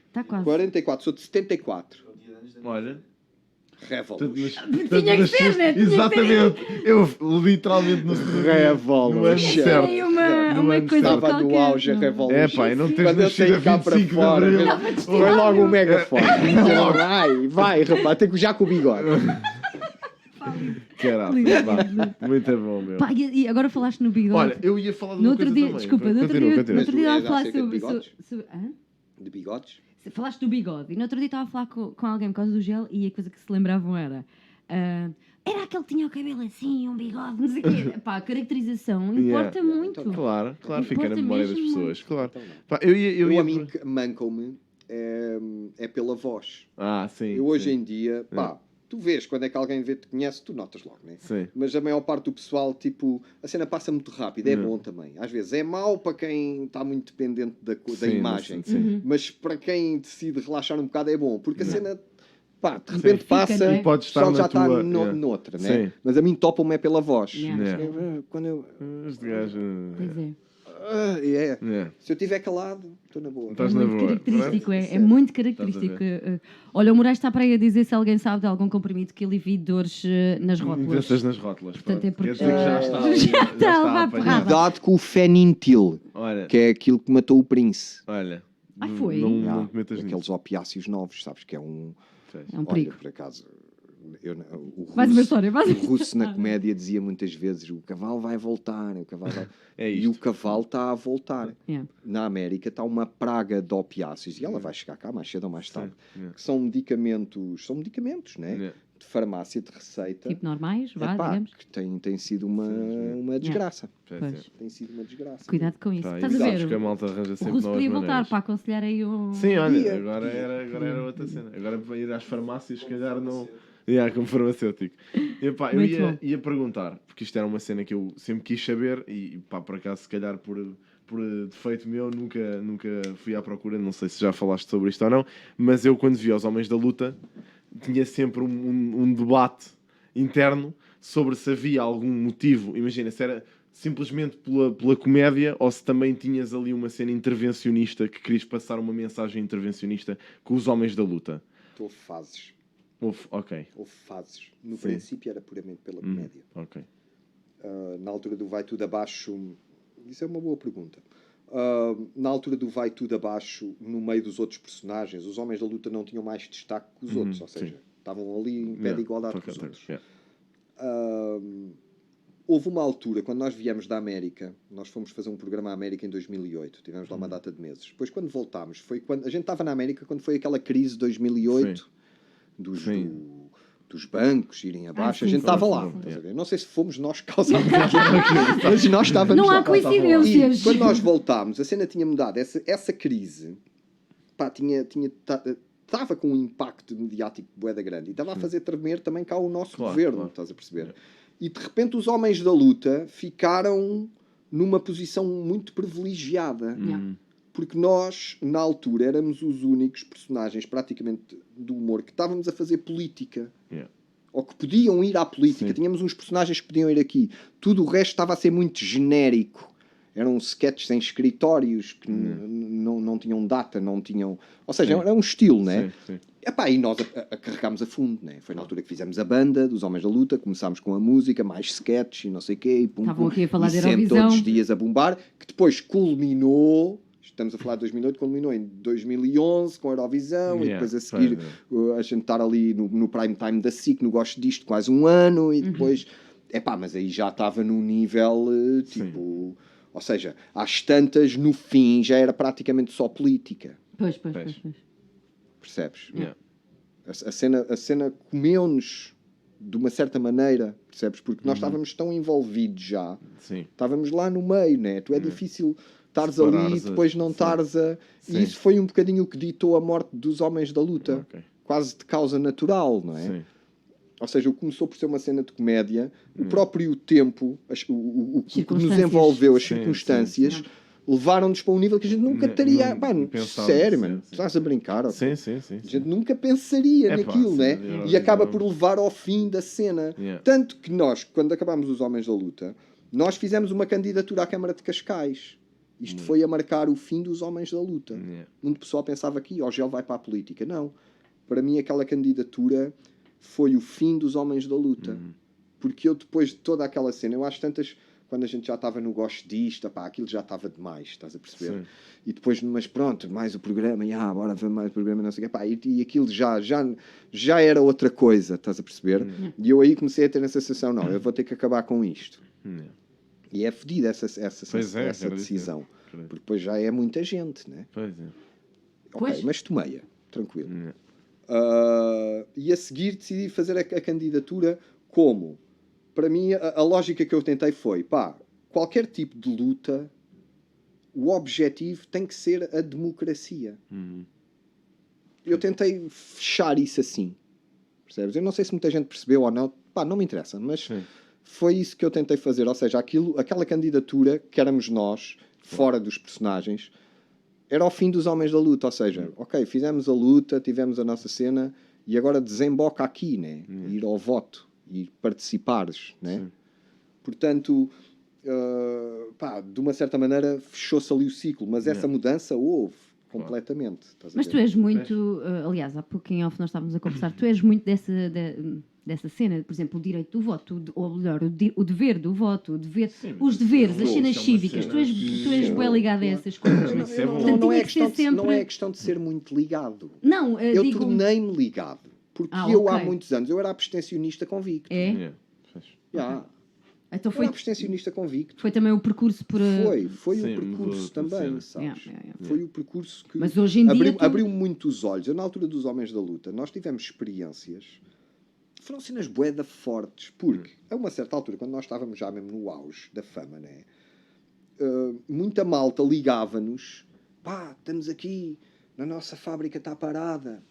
Está quase. 44, sou de 74. Olha. Revolut. Tinha que ser, né? Tinha que ser. Exatamente. Eu literalmente no Revolut. no ano Chefe. certo. Tem No uma ano coisa certo. Estava no qualquer, auge a não. Revolut. É pá, e não tens Quando eu nascido a saí cá para 25 de fora, Abril. foi logo um megafone. Vai, rapaz, tem que já com o bigode. Caralho, vá. Muito bom, meu. Pá, e agora falaste no bigode. Olha, eu ia falar de no uma outro coisa dia, também. desculpa, no outro Continua, dia, continua. no outro dia estava a Mas falar acerca de sobre. bigodes? Hã? De bigodes? Falaste do bigode e no outro dia estava a falar com alguém por causa do gel e a coisa que se lembravam era. Era aquele que tinha o cabelo assim, um bigode, não sei o quê. Pá, a caracterização importa Yeah. muito. Claro, fica na Importa memória das mesmo pessoas, claro. Então, não. Pá, eu ia a mim mancam-me é pela voz. Ah, sim. Eu hoje sim. em dia, pá, tu vês quando é que alguém te conhece, tu notas logo, né? Sim. Mas a maior parte do pessoal, tipo, a cena passa muito rápido, é bom também. Às vezes é mau para quem está muito dependente da Sim, imagem, sim. mas para quem decide relaxar um bocado é bom, porque a cena, pá, de Sim. repente Fica, passa não é? e Pode o estar pessoal na já está tua- noutra, né? Sim. Mas a mim topam-me é pela voz. Yeah. Quando eu... Este gajo. Pois é. Yeah. Se eu estiver calado, estou na boa. Estás É na muito boa. característico, é Sério. muito Estás a característico. Olha, o Moraes está para aí a dizer se alguém sabe de algum comprimido que alivie dores nas rótulas. Pensas nas rótulas. Portanto, é pronto. Quer porque- dizer que já está ali, Já está a levar apanhado. porrada. Cuidado com o fenintil, Olha, que é aquilo que matou o príncipe. olha. Ai, foi? Não te metas nisso. Aqueles opiáceos novos, sabes? Que é um... É um Olha, perigo. por acaso, Mais uma história, mais o uma russo história. na comédia dizia muitas vezes: o cavalo vai voltar, o cavalo vai... É E isto. o cavalo está a voltar. Yeah. Na América está uma praga de opiáceos e ela vai chegar cá mais cedo ou mais tarde. Yeah. Que são medicamentos, né? Yeah. De farmácia, de receita. Tipo normais, vá, Epá, digamos. que tem sido uma desgraça. Pois Pois. é. Tem sido uma desgraça. Cuidado com isso. Pá, Estás a e sabes ver? que a malta arranja O sempre russo novas podia voltar maneiras. para aconselhar aí o... Sim, olha, Podia, agora podia. era outra cena. Agora para ir às farmácias, se calhar não. Como farmacêutico. E, pá, eu Muito bom. ia perguntar, porque isto era uma cena que eu sempre quis saber, e pá, por acaso, se calhar por defeito meu, nunca fui à procura. Não sei se já falaste sobre isto ou não, mas eu, quando vi Os Homens da Luta, tinha sempre um debate interno sobre se havia algum motivo. Imagina, se era simplesmente pela comédia ou se também tinhas ali uma cena intervencionista, que querias passar uma mensagem intervencionista com Os Homens da Luta. Houve fases. Ok. Houve fases. No Sim. princípio era puramente pela comédia. Ok. Na altura do Vai Tudo Abaixo, isso é uma boa pergunta. Na altura do Vai Tudo Abaixo, no meio dos outros personagens, os Homens da Luta não tinham mais destaque que os outros, ou seja, sim. estavam ali em pé de igualdade com os outros. Yeah. Houve uma altura, quando nós viemos da América, nós fomos fazer um programa à América em 2008, tivemos lá uma data de meses. Depois, quando voltámos, foi quando a gente estava na América, quando foi aquela crise de 2008, dos bancos irem abaixo, a sim, gente sim, estava sim, lá. sim. Estás a ver? Não sei se fomos nós que causámos aquilo, mas nós estávamos Não lá. há coincidências. E quando nós voltámos, a cena tinha mudado. Essa crise, pá, estava com um impacto mediático bué da grande e estava a fazer tremer também cá o nosso Claro, governo, claro. estás a perceber? E de repente os Homens da Luta ficaram numa posição muito privilegiada. Yeah. Porque nós, na altura, éramos os únicos personagens, praticamente, do humor que estávamos a fazer política. Yeah. Ou que podiam ir à política. Sim. Tínhamos uns personagens que podiam ir aqui. Tudo o resto estava a ser muito genérico. Eram sketches em escritórios que não tinham data, não tinham... Ou seja, Sim. era um estilo, né? Sim, sim. Epá, e nós a carregámos a fundo, né? Foi na altura que fizemos a banda dos Homens da Luta, começámos com a música, mais sketch e não sei o quê. E pum, Estavam pum, aqui a falar e de sempre Eurovisão. todos os dias a bombar, que depois culminou... Estamos a falar de 2008, culminou em 2011 com a Eurovisão e Yeah, depois a seguir pois a gente estar ali no prime time da SIC, no Gosto Disto, quase um ano e depois... Epá, mas aí já estava num nível tipo... Ou seja, às tantas, no fim, já era praticamente só política. Pois. Percebes? Yeah. A cena comeu-nos de uma certa maneira, percebes? Porque nós estávamos tão envolvidos já, Sim. estávamos lá no meio, né? Tu é difícil estares ali Separares e depois não sim. estares a... Sim. E isso foi um bocadinho o que ditou a morte dos Homens da Luta. Ok. Quase de causa natural, não é? Sim. Ou seja, o que começou por ser uma cena de comédia, o próprio tempo, o que nos Circunstâncias. envolveu, as Sim, circunstâncias, sim. levaram-nos para um nível que a gente nunca teria... não Pá, pensava, sério, sim, mano. sim. Estás a brincar? ok? Sim. A gente nunca pensaria É pá, naquilo, sim, né? Eurovisão. E acaba por levar ao fim da cena. Yeah. Tanto que nós, quando acabámos os Homens da Luta, nós fizemos uma candidatura à Câmara de Cascais. Isto foi a marcar o fim dos Homens da Luta. Yeah. Onde o pessoal pensava que o Gel vai para a política. Não. Para mim, aquela candidatura foi o fim dos Homens da Luta. Porque eu, depois de toda aquela cena, eu acho tantas... Quando a gente já estava no Gosto Disto, pá, aquilo já estava demais, estás a perceber? Sim. E depois, mas pronto, mais o programa, bora ver mais o programa, não sei o quê, pá, e aquilo já era outra coisa, estás a perceber? E eu aí comecei a ter a sensação, não, eu vou ter que acabar com isto. Yeah. E é fedida essa Pois é, essa quero decisão. dizer. Porque depois já é muita gente, né? Pois é. Ok, Pois. mas tomeia, tranquilo. Yeah. E a seguir decidi fazer a candidatura como? Para mim, a lógica que eu tentei foi, pá, qualquer tipo de luta, o objetivo tem que ser a democracia. Eu tentei fechar isso assim. percebes? Eu não sei se muita gente percebeu ou não, pá, não me interessa, mas Sim. foi isso que eu tentei fazer, ou seja, aquela candidatura que éramos nós, fora dos personagens, era ao fim dos Homens da Luta, ou seja, ok, fizemos a luta, tivemos a nossa cena e agora desemboca aqui, né? Ir ao voto e participares, né? Portanto, pá, de uma certa maneira fechou-se ali o ciclo, mas essa mudança houve completamente. Estás a Mas ver? tu és muito, aliás, há pouco em off nós estávamos a conversar, tu és muito dessa cena, por exemplo, o direito do voto, ou melhor, o dever do voto, os deveres, as cenas cívicas. Tu és bem ligado a essas coisas. Não, Isso é bom. Portanto, Não é tinha que ser questão não é sempre. questão de ser muito ligado. Não, Eu digo. tornei-me ligado. Porque Ah, eu, há ok. muitos anos, eu era abstencionista convicto. É? Yeah. Pois. Já. Então Eu era abstencionista convicto. foi também o percurso por. Foi Sim, o mudou percurso tudo, também, sim. sabes? Yeah. Foi o percurso que Mas hoje em dia abriu muito os olhos. Eu, na altura dos Homens da Luta, nós tivemos experiências, foram cenas bué fortes, porque a uma certa altura, quando nós estávamos já mesmo no auge da fama, né? Muita malta ligava-nos, pá, estamos aqui, na nossa fábrica está parada,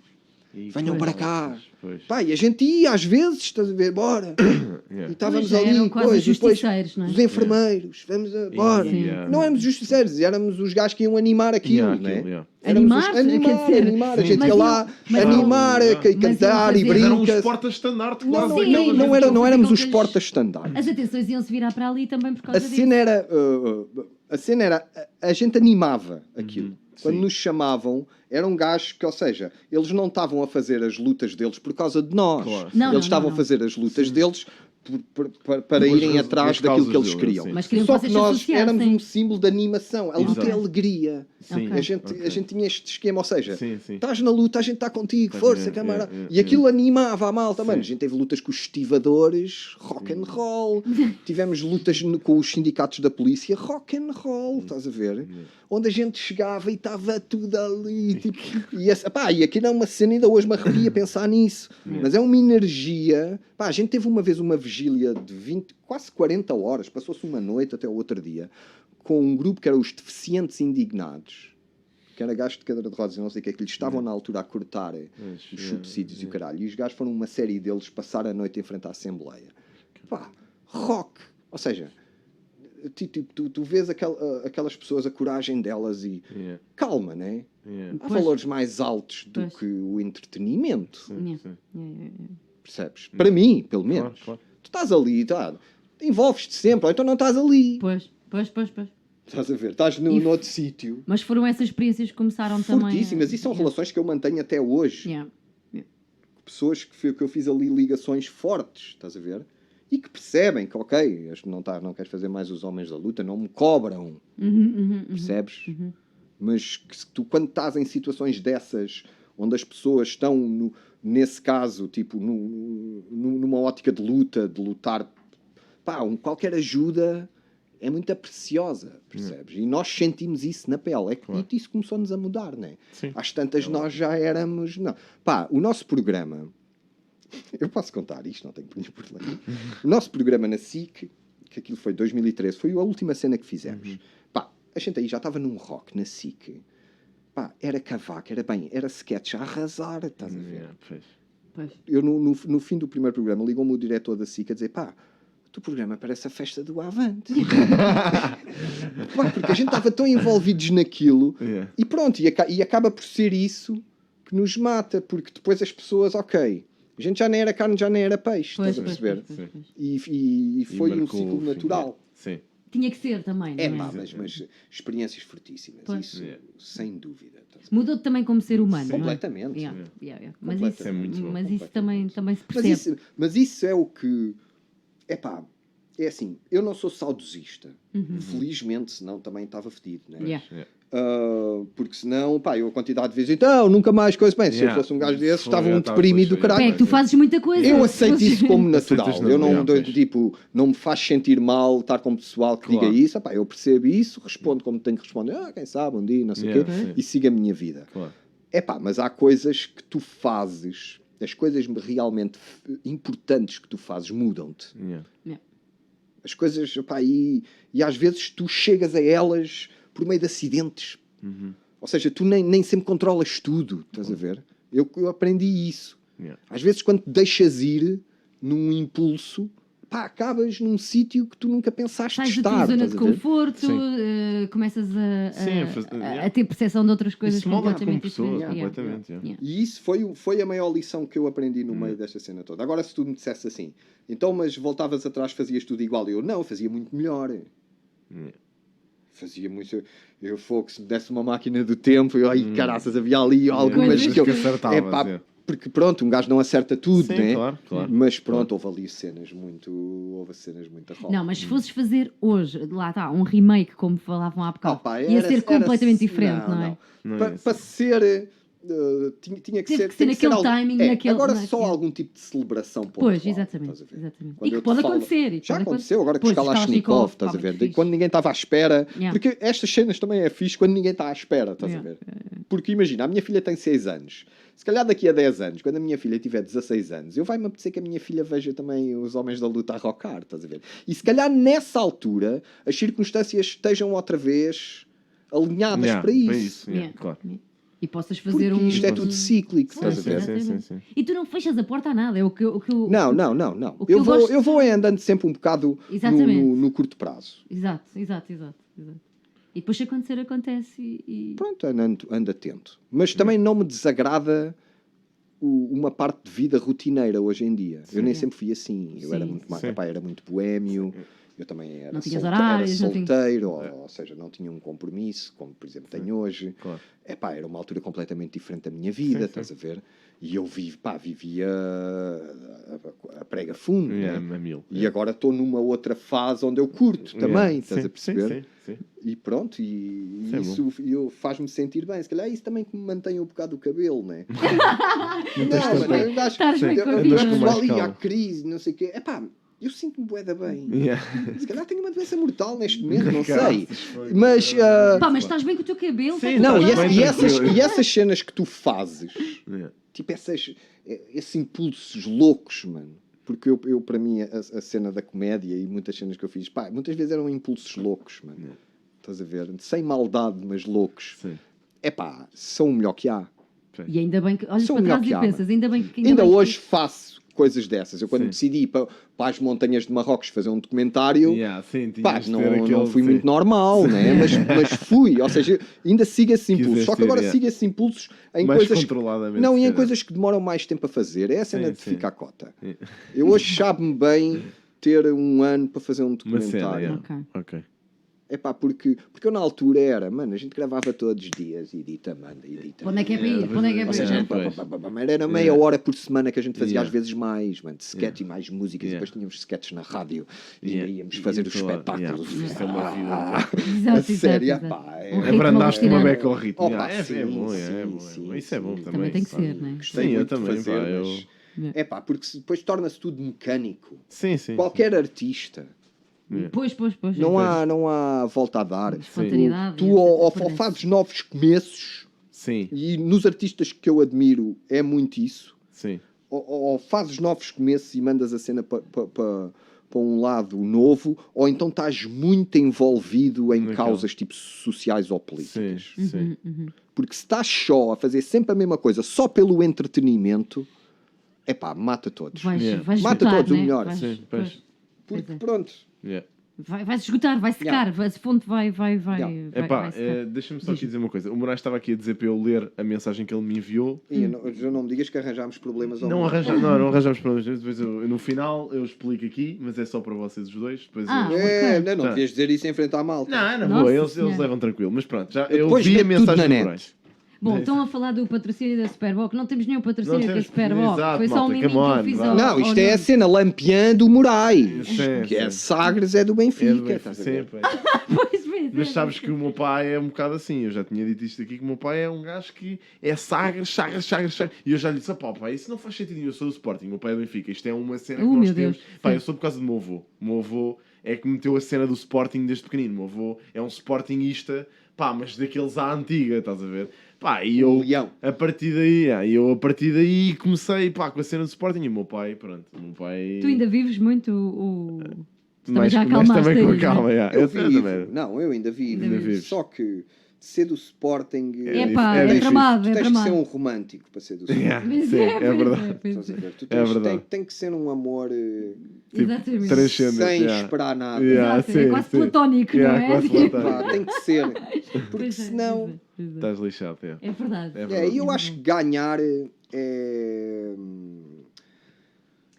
E venham depois- para cá. Pois. Pá, e a gente ia às vezes, estás a ver, bora. Yeah. E estávamos Pois, ali, eram quase pois, e depois justiceiros, não é? os enfermeiros, vamos a, bora. Yeah. Não éramos justiceiros, éramos os gajos que iam animar aquilo, Yeah, né? aquilo, yeah. Éramos Animar? os- animar, Quer dizer, animar. A sim. gente Mas ia eu- lá, mas eu- animar, Yeah. cantar e Mas Mas eram os brincas. portas-estandarte Não, quase. não, Sim, não, mas não, eu não éramos com os que as- portas-estandarte. As atenções iam-se virar para ali também por A causa disso. cena era, a cena era, a gente animava aquilo. Quando sim. nos chamavam, eram gajos que, ou seja, eles não estavam a fazer as lutas deles por causa de nós. Claro. Não, Eles não, estavam não. a fazer as lutas deles para Pelas irem causas- atrás pelas daquilo que causas eles deles, queriam. sim. Mas queriam Só que que vocês nós se associassem. éramos um símbolo de animação. A luta Exato. é alegria. Sim. Ok. A gente tinha este esquema, ou seja, Sim, sim. estás na luta, a gente está contigo, Tá, força, yeah, camarada. yeah, E aquilo animava a malta, mano. A Sim. gente teve lutas com os estivadores, rock and roll. Tivemos lutas com os sindicatos da polícia, rock and roll, estás a ver? Onde a gente chegava e estava tudo ali, tipo, e aquilo é uma cena, ainda hoje me arrepia pensar nisso. Mas é uma energia. Pá, a gente teve uma vez uma vigília de 20, quase 40 horas, passou-se uma noite até o outro dia, com um grupo que era os Deficientes Indignados, que era gajos de cadeira de rodas e não sei o que é que lhes estavam na altura a cortar os subsídios e o caralho. E os gajos foram uma série deles passar a noite em frente à Assembleia. Pá, rock. Ou seja, tu vês aquelas pessoas, a coragem delas e Yeah. calma, né? Yeah. Há Pois. valores mais altos do Pois. que o entretenimento. Yeah. Sim. Yeah. Percebes? Para mim, pelo menos. Claro. Tu estás ali, envolves-te sempre, ou então não estás ali. Pois. Estás a ver? Estás no outro sítio. Mas foram essas experiências que começaram também. Fortíssimas. E são relações que eu mantenho até hoje. Yeah. Pessoas que eu fiz ali ligações fortes, estás a ver? E que percebem que, ok, não queres fazer mais os Homens da Luta, não me cobram. Percebes? Mas que tu, quando estás em situações dessas, onde as pessoas estão, nesse caso, tipo, numa ótica de luta, de lutar, pá, qualquer ajuda é muito preciosa, percebes? E nós sentimos isso na pele. E isso começou-nos a mudar, não é? Sim. Às tantas nós já éramos... Não. Pá, o nosso programa... Eu posso contar isto, não tenho nenhum problema. O nosso programa na SIC, que aquilo foi 2013, foi a última cena que fizemos. Pá, a gente aí já estava num rock na SIC. Pá, era cavaco, era sketch a arrasar, estás a ver? Yeah, pois. Pois. Eu, no fim do primeiro programa, ligou-me o diretor da SIC a dizer, pá, o teu programa parece a festa do Avante. Pá, porque a gente estava tão envolvidos naquilo, Yeah. e pronto, e acaba por ser isso que nos mata, porque depois as pessoas, ok, a gente já nem era carne, já nem era peixe, Pois, estás a perceber? pois. E foi um marcou ciclo o fim. natural. Sim. Tinha que ser também, não É, é? pá, mas experiências fortíssimas, Pois. isso, Yeah. sem dúvida. Mudou-te também como ser humano, não é? Completamente. Yeah. Completamente. Mas É muito bom. isso também se Mas percebe. isso é o que... Epá, é assim, eu não sou saudosista. Felizmente, senão também estava fedido, né? Yeah. Yeah. Porque senão, pá, eu a quantidade de vezes, então, nunca mais coisa. Bem, se eu Yeah. fosse um gajo desses, Foi, estava eu um estava deprimido do depois, caralho. É que tu fazes muita coisa. Eu aceito isso como natural. Aceitas Eu não, natural, pois. tipo, não me faz sentir mal estar com pessoal que Claro. diga isso. Epá, eu percebo isso, respondo como tenho que responder. Quem sabe, um dia, não sei o Yeah, quê. sim. E sigo a minha vida. Claro. Epá, mas há coisas que tu fazes, as coisas realmente importantes que tu fazes mudam-te. Yeah. As coisas, epá, e às vezes tu chegas a elas por meio de acidentes. Ou seja, tu nem sempre controlas tudo, estás a ver? Eu aprendi isso. Yeah. Às vezes, quando te deixas ir num impulso, pá, acabas num sítio que tu nunca pensaste Sais da estar. tua zona estás de a ver? conforto, Sim. começas Sim, a ter percepção de outras coisas Isso molda como completamente pessoa, diferentes. completamente. Yeah. E isso foi a maior lição que eu aprendi no meio desta cena toda. Agora, se tu me dissesse assim, então, mas voltavas atrás, fazias tudo igual. Eu, não, fazia muito melhor. Fazia muito... Eu fogo, se me desse uma máquina do tempo, eu, ai, caraças, havia ali algumas Coisas que eu... que acertavas, Epá, é. porque pronto, um gajo não acerta tudo, Sim, né? claro, claro. Mas pronto, houve ali cenas muito... Houve cenas muito a rolar. Não, mas se fosses fazer hoje, lá está, um remake, como falavam há bocado, Opa, ia ser completamente diferente, não é? Não Para é isso. ser... tinha que Teve ser, que ser tem naquele algo- timing, naquele- Agora na- só é. algum tipo de celebração Pois, pontual, exatamente. estás a ver? Exatamente. Quando E que eu te pode falo- acontecer. e Já pode aconteceu, agora com Pois, os Kalashnikov, estás a pá, ver? muito fixe. Quando ninguém estava à espera. Yeah. Porque estas cenas também é fixe quando ninguém está à espera, estás Yeah. a ver? Porque imagina, a minha filha tem 6 anos. Se calhar daqui a 10 anos, quando a minha filha tiver 16 anos, eu vai-me apetecer que a minha filha veja também os Homens da Luta a rocar, estás a ver? E se calhar nessa altura as circunstâncias estejam outra vez alinhadas Yeah, para isso. yeah, Yeah. claro. E possas fazer Porque um. isto é tudo cíclico, Pois, estás a ver? Sim, sim, exatamente. sim. E tu não fechas a porta a nada. É o que eu. Não. O que eu gosto Eu vou andando sempre um bocado Exatamente. no curto prazo. Exato. E depois se acontecer, acontece e. Pronto, ando atento. Mas também não me desagrada uma parte de vida rotineira hoje em dia. Eu nem sempre fui assim. Eu era Sim. muito mais, Sim. pá, era muito boémio. Eu também era, Não tinhas horários, era não tinha- solteiro, ou seja, não tinha um compromisso, como por exemplo tenho hoje. Claro. Epá, era uma altura completamente diferente da minha vida, estás a ver? E eu vivia a prega fundo. Yeah, né? a mil. E agora estou numa outra fase onde eu curto também, estás a perceber? Sim. E pronto, e Isso é isso faz-me sentir bem. Se calhar é isso também que me mantém um bocado o cabelo, né? tens Não, mano, eu acho Estás bem que com a o vida. pessoal ali calma. à crise, não sei o quê. Epá, eu sinto-me bué da bem. Yeah. Se calhar tenho uma doença mortal neste momento, não sei. Caraças, foi. Mas, Pá, mas estás bem com o teu cabelo? Sim, tá não, tudo e, bem. essas cenas que tu fazes, Yeah. tipo esses impulsos loucos, mano. Porque eu para mim, a cena da comédia e muitas cenas que eu fiz, pá, muitas vezes eram impulsos loucos, mano. Yeah. Estás a ver? Sem maldade, mas loucos. Sim. É pá, são o melhor que há. E ainda bem que olhas Sou para o melhor trás que e há, pensas, ainda bem que. Ainda bem que- hoje faço coisas dessas. Eu quando Sim. decidi ir para as montanhas de Marrocos fazer um documentário, Yeah, sim, tinhas pá, de não, ter aquele, não fui sim. muito normal, né? mas fui. Ou seja, ainda sigo esses impulsos. Quiseste Só que agora ir, sigo esses impulsos em Mais coisas... controladamente, Não, se e em calhar. coisas que demoram mais tempo a fazer. É a cena Sim, de sim. ficar cota. Eu hoje sabe-me bem ter um ano para fazer um Uma documentário. cena, yeah. Ok. Ok. É pá, porque eu na altura era, mano, a gente gravava todos os dias, edita, manda, edita. Para onde é que é para ir? Para onde é que é Ou para seja, ir? pois. era meia hora por semana que a gente fazia, Yeah. às vezes mais, mano, de sketch e mais músicas, Yeah. e depois tínhamos sketches na rádio e Yeah. íamos fazer E os então, espetáculos. yeah, isso é uma vida. Exato, A sério, exato. pá, é- Um ritmo Abrandaste uma alucinante. beca ao ritmo. Opa, Yeah, sim, é bom, sim, é bom. sim, Isso é bom sim. também. Também tem que sabe? ser, não é? Gostei Sim, eu muito de também, fazer, pá, mas... eu- É pá, porque depois torna-se tudo mecânico. Sim, sim. Qualquer artista, Pois. não há volta a dar. Espontaneidade. Tu e ou etc. fazes novos começos, Sim, e nos artistas que eu admiro é muito isso, sim. ou fazes novos começos e mandas a cena para um lado novo, ou então estás muito envolvido em Naquela. causas tipo sociais ou Sim, políticas. sim. Porque se estás só a fazer sempre a mesma coisa, só pelo entretenimento, é pá, mata todos. Vais Yeah. Mata esgotar, todos o né? melhor. Vais- Sim, pois. Porque Pois é. pronto, Yeah. Vai-se esgotar, vai secar, a fonte vai Yeah. Epá, secar. deixa-me só aqui dizer uma coisa. O Moraes estava aqui a dizer para eu ler a mensagem que ele me enviou. já não me digas que arranjámos problemas ao Não mundo. arranjamos problemas. Depois no final eu explico aqui, mas é só para vocês os dois. Depois Ah, eu... Não Tá. devias dizer isso em frente à malta. Não, Nossa boa, eles Senhora. levam tranquilo. Mas pronto, já, eu Depois vi a mete tudo mensagem na do net. Moraes. Bom, estão a falar do patrocínio da Superboc. Não temos nenhum patrocínio Não com a temos- Superboc. exato, Foi só malta, um miminho come que on, eu fiz vá. ao... Não, isto ao é a Nuno. cena Lampiã do Moraes. Sim, Que é sim. Sagres, é do Benfica. É, estás a ver? sempre. Pois bem, Mas sabes que o meu pai é um bocado assim. Eu já tinha dito isto aqui, que o meu pai é um gajo que é Sagres. E eu já lhe disse, pá, pai, isso não faz sentido nenhum. Eu sou do Sporting, o meu pai é do Benfica. Isto é uma cena que Oh, nós meu temos. Deus. Pá, Sim. eu sou por causa do meu avô. O meu avô é que meteu a cena do Sporting desde pequenino. O meu avô é um Sportingista, pá, mas daqueles à antiga, estás a ver? Pá, e eu, Leão. a partir daí comecei, pá, com a cena do Sporting. E o meu pai, pronto, o meu pai... Tu ainda vives muito o... Também mas já também acalmaste com aí, calma, né? yeah. Eu Eu vivo. também. Não, eu ainda vivo. Ainda vives. Só que ser do Sporting. É tramado, tu é tens que tramado. ser um romântico para ser do Sporting. Yeah, sim, é verdade. Estás a ver? Tu É tens, verdade. tem que ser um amor Exatamente. transcendente, sem yeah. esperar nada. Yeah, Exato, é quase platónico, Yeah, não é? quase platónico. Pá, tem que ser. Porque Pois é, senão. pois é, pois é. Estás lixado, é. É verdade. É É, verdade. e eu acho que ganhar é.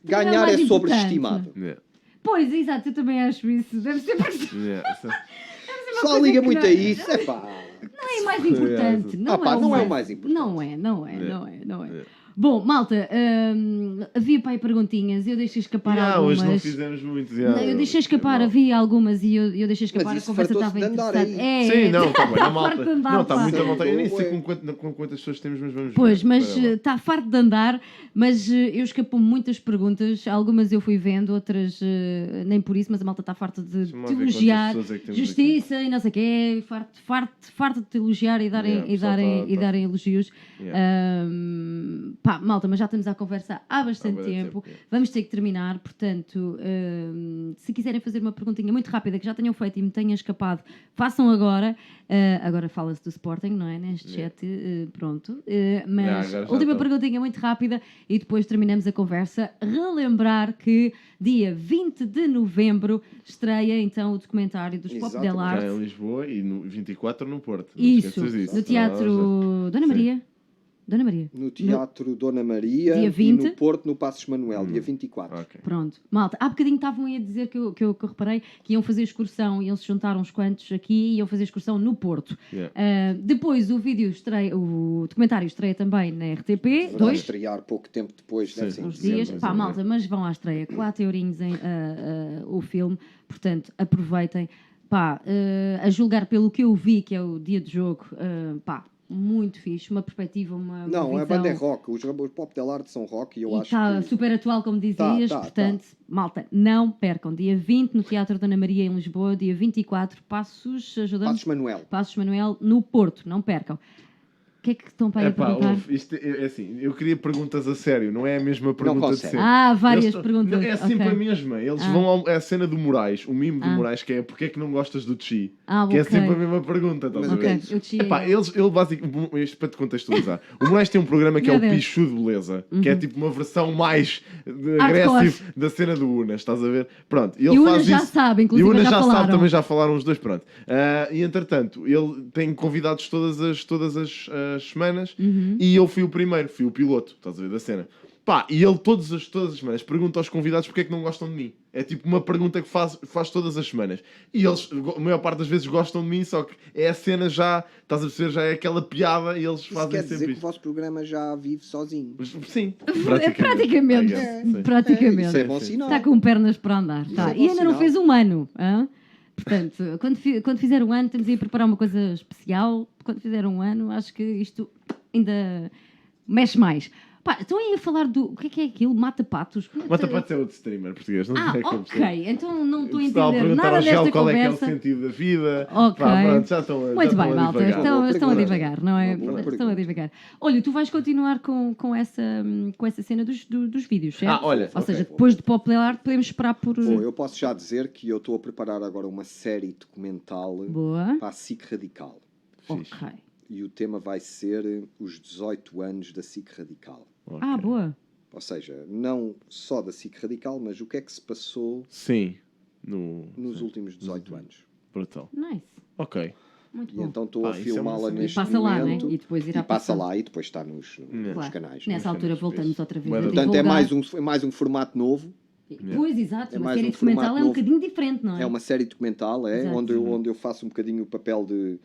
Ganhar mais é sobreestimado. Yeah. Pois, exato, eu também acho isso. Deve ser porque Yeah. Só coisa liga que muito não- a isso. É pá. não é mais importante. Não, Ah, pá, é, não é o mais importante. Não é. Yeah. É. Bom, malta, havia para aí perguntinhas, eu deixei escapar Yeah, algumas. hoje não fizemos muito. Não, Yeah. eu deixei escapar, Mal. havia algumas e eu deixei escapar, Mas a isso conversa fartou-se estava de andar interessante. aí. Sim, não, está bem. A Está malta. farto de andar, Não, está pá. muito a malta. Eu nem Sim, sei ué. com quantas pessoas temos, mas vamos ver. Pois, mas Espera lá. está farto de andar, mas eu escapou-me muitas perguntas, algumas eu fui vendo, outras nem por isso, mas a malta está farta de Deixa-me lá te ver quantas elogiar, pessoas é que temos justiça e não sei o quê, farto de te elogiar e darem, Yeah, e darem, pessoal e darem elogios. Yeah. Pá, malta, mas já estamos à conversa há bastante Há bastante tempo, tempo, yeah. vamos ter que terminar, portanto, se quiserem fazer uma perguntinha muito rápida que já tenham feito e me tenha escapado, façam agora. Agora fala-se do Sporting, não é? Neste Yeah. chat, pronto. Mas agora já última tá. perguntinha muito rápida e depois terminamos a conversa. Relembrar que dia 20 de novembro estreia então o documentário dos Pop Exatamente. Del Já Arte. em Lisboa e no 24 no Porto. Não Isso, esqueças disso. no Teatro Dona Sim. Maria. Dona Maria. No Teatro Dona Maria Dia e 20. no Porto, no Passos Manuel, dia 24. Ok. Pronto, malta, há bocadinho estavam aí a dizer que eu reparei que iam fazer excursão, iam se juntar uns quantos aqui e iam fazer excursão no Porto. Yeah. Depois o vídeo estreia, o documentário estreia também na RTP, Vai 2 estrear pouco tempo depois, deve Sim. ser em uns dezembro. dias. mais Pá, ou menos. malta, mas vão à estreia, 4 eurinhos o filme, portanto, aproveitem. Pá, a julgar pelo que eu vi, que é o dia de jogo, pá, muito fixe, uma perspectiva, uma Não, visão. a banda é rock. Os Pop Del Arte são rock e eu E acho está que... super atual, como dizias, Tá. portanto, malta, não percam. Dia 20 no Teatro Dona Maria em Lisboa, dia 24 Passos, ajudamos? Passos Manuel. Passos Manuel no Porto, não percam. O que é que estão para aí a Epá, perguntar? ouve, isto é assim, eu queria perguntas a sério, não é a mesma pergunta de consegue. sempre. Ah, várias Eles- perguntas. Não, é sempre ok. a mesma. Eles vão à cena do Moraes, o mimo do Moraes, que é porque é que não gostas do Chi? Que é ok. sempre a mesma pergunta. Estás a Mas ver? Ok, eu te Epá, ele basicamente, isto para te contextualizar, o Moraes tem um programa que é Meu o Deus. Pichu de Beleza, que é tipo uma versão mais Hardcore. agressiva da cena do Unas, estás a ver? Pronto, ele E o faz Unas já isso. sabe, E inclusive o Unas já já falaram. sabe, também já falaram os dois, pronto. E entretanto, ele tem convidados todas as semanas e eu fui o primeiro, fui o piloto, estás a ver, da cena. Pá, e ele todas as semanas pergunta aos convidados porque é que não gostam de mim. É tipo uma pergunta que faz todas as semanas. E eles, a maior parte das vezes, gostam de mim, só que é a cena já, estás a perceber, já é aquela piada e eles Isso fazem quer dizer sempre que o isso. vosso programa já vive sozinho. Sim, Praticamente. I guess, sim. Praticamente. Isso é bom sinal. Está com pernas para andar. Isso Tá. é bom E ainda não sinal. fez um ano. Hã? Portanto, quando fizer um ano, temos aí a preparar uma coisa especial. Quando fizer um ano, acho que isto ainda mexe mais. Pá, estão aí a falar do... O que é aquilo? Mata-patos? Mata-patos é outro streamer português, não sei como ok. Então não estou a Estava a entender perguntar nada ao Gel desta qual é que é o conversa. sentido da vida. Ok. Pá, pronto, já estão Muito bem, a malta. divagar. Boa Estão a pergunta. divagar, não é? Uma boa Estão a pergunta. divagar. Olha, tu vais continuar com essa cena dos vídeos, certo? olha, Ou seja, ok. depois de Pop Del Arte podemos esperar por... Bom, eu posso já dizer que eu estou a preparar agora uma série documental Boa. para a SIC Radical. Fixe. Ok. E o tema vai ser os 18 anos da SIC Radical. Ok. Ah, boa. Ou seja, não só da SIC Radical, mas o que é que se passou Sim. nos últimos 18 anos. Brutal. Nice. Ok. Muito E bom. então estou a Isso é uma filmá-la cena. E neste passa lá, né? momento. E depois irá E passa passar. lá e depois está nos Claro. canais. Nessa altura voltamos outra vez a Portanto, Portanto, é divulgar. mais um formato novo. Pois, exato. É Uma mais série um documental formato é um novo. bocadinho diferente, não é? É uma série documental, Exato. onde eu faço um bocadinho o papel de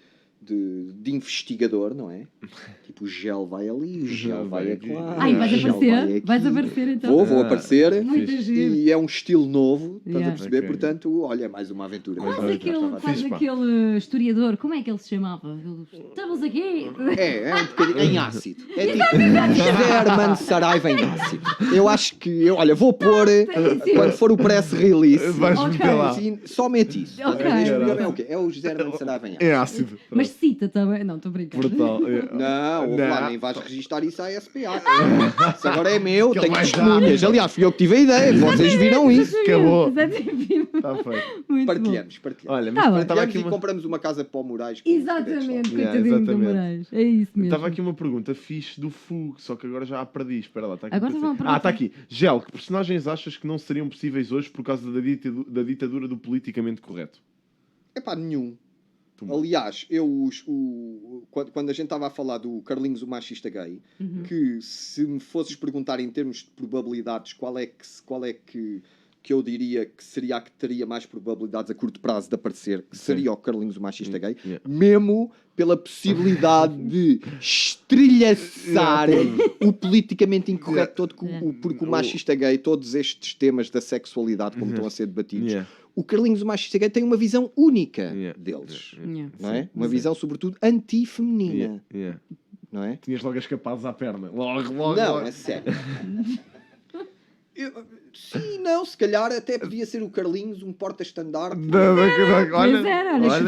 investigador, não é? Tipo, o Gel vai ali, o Gel vai aqui. lá. Ai, vais o Gel aparecer? vai aqui. Vais aparecer então? Vou aparecer. Muito fixe. giro. E é um estilo novo, estás Yeah. a perceber? Ok. Portanto, olha, é mais uma aventura. Quase Fixe, pá. aquele historiador, como é que ele se chamava? Estamos aqui! É um bocadinho em ácido. É tipo German Saraiva em ácido. Eu acho que, olha, vou pôr, quando for o press release, Vais Ok. meter lá. sim, somente isso. Ok. Este programa é o quê? É o German Saraiva em ácido. É ácido. Mas cita também. Não, estou brincando. Brutal. Não, ouve lá, Não. nem vais registar isso à SPA. Isso agora é meu, Que tenho ele vai testemunhas. Aliás, fui eu que tive a ideia, vocês viram isso. Acabou. Exatamente. Está feito. Muito Partilhamos. Olha, Tá mas bem. estava Partilhamos aqui e uma... compramos uma casa para o Moraes. bom. Exatamente, Yeah, coitadinho do exatamente. Moraes. É isso mesmo. Estava aqui uma pergunta fixe do Fu, só que agora já a perdi. Espera lá, está aqui. Agora para vão dizer. perguntar. Está aqui. Gel, que personagens achas que não seriam possíveis hoje por causa da ditadura do politicamente correto? Epá, nenhum. Tumba. Aliás, quando a gente estava a falar do Carlinhos, o machista gay, que se me fosses perguntar em termos de probabilidades qual é que eu diria que seria a que teria mais probabilidades a curto prazo de aparecer, que seria o Carlinhos, o machista gay, Yeah. mesmo pela possibilidade de estrilhaçar o politicamente incorreto todo, porque o machista gay, todos estes temas da sexualidade, como estão a ser debatidos, Yeah. o Carlinhos, o machista gay, tem uma visão única Yeah. deles. Yeah. Não é? Uma visão, sobretudo, antifeminina. Yeah. Yeah. Não é? Tinhas logo as capazes à perna. Logo. Não, é sério. Sim, não, se calhar até podia ser o Carlinhos um porta-estandarte. Pois era, olha,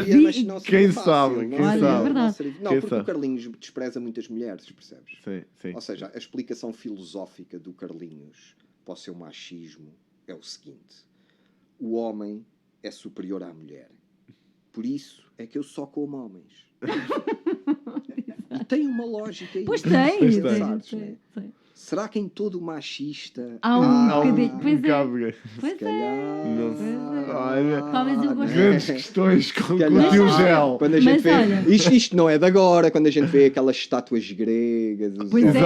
Seria, mas não seria quem fácil, sabe, não quem seria- sabe. não É verdade. seria- Não, Quem porque sabe. o Carlinhos despreza muitas mulheres, percebes? Sim, sim. Ou seja, a explicação filosófica do Carlinhos para o seu machismo é o seguinte: o homem é superior à mulher. Por isso é que eu só como homens. E tem uma lógica aí. Pois tem. Sabes, tem, né? tem. Será que em todo machista Há um bocadinho. Pois é. bocado. Pois se calhar... Não sei. Olha, Talvez eu goste. grandes questões com o calhar- tio Gel. Quando a gente Mas vê... olha- Isto não é de agora, quando a gente vê aquelas estátuas gregas. os Pois homens-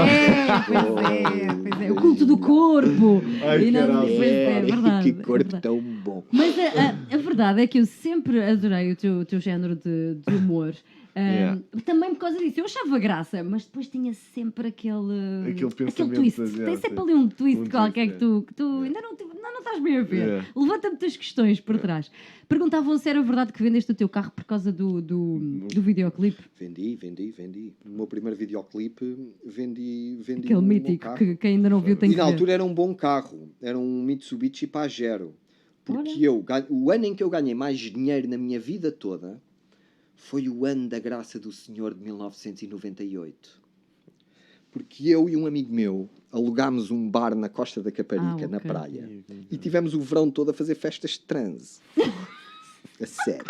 pois é. O culto do corpo. Ai, E não- caralho. pois é verdade. Que é corpo verdade. tão bom. Mas a verdade é que eu sempre adorei o teu género de humor. Yeah. Também por causa disso. Eu achava graça, mas depois tinha sempre aquele pensamento, twist. yeah, Tem sempre sim. ali um twist Um qualquer twist, que tu ainda não estás bem a ver. Yeah. Levanta muitas questões por trás. Perguntavam se era verdade que vendeste o teu carro por causa do videoclipe. Vendi. No meu primeiro videoclipe, vendi Aquele um bom mítico carro. que quem ainda não viu tem E que na ver. altura era um bom carro. Era um Mitsubishi Pajero. Porque o ano em que eu ganhei mais dinheiro na minha vida toda foi o ano da graça do Senhor de 1998. Porque eu e um amigo meu alugámos um bar na Costa da Caparica, na ok. praia. E tivemos o verão todo a fazer festas de transe. A sério.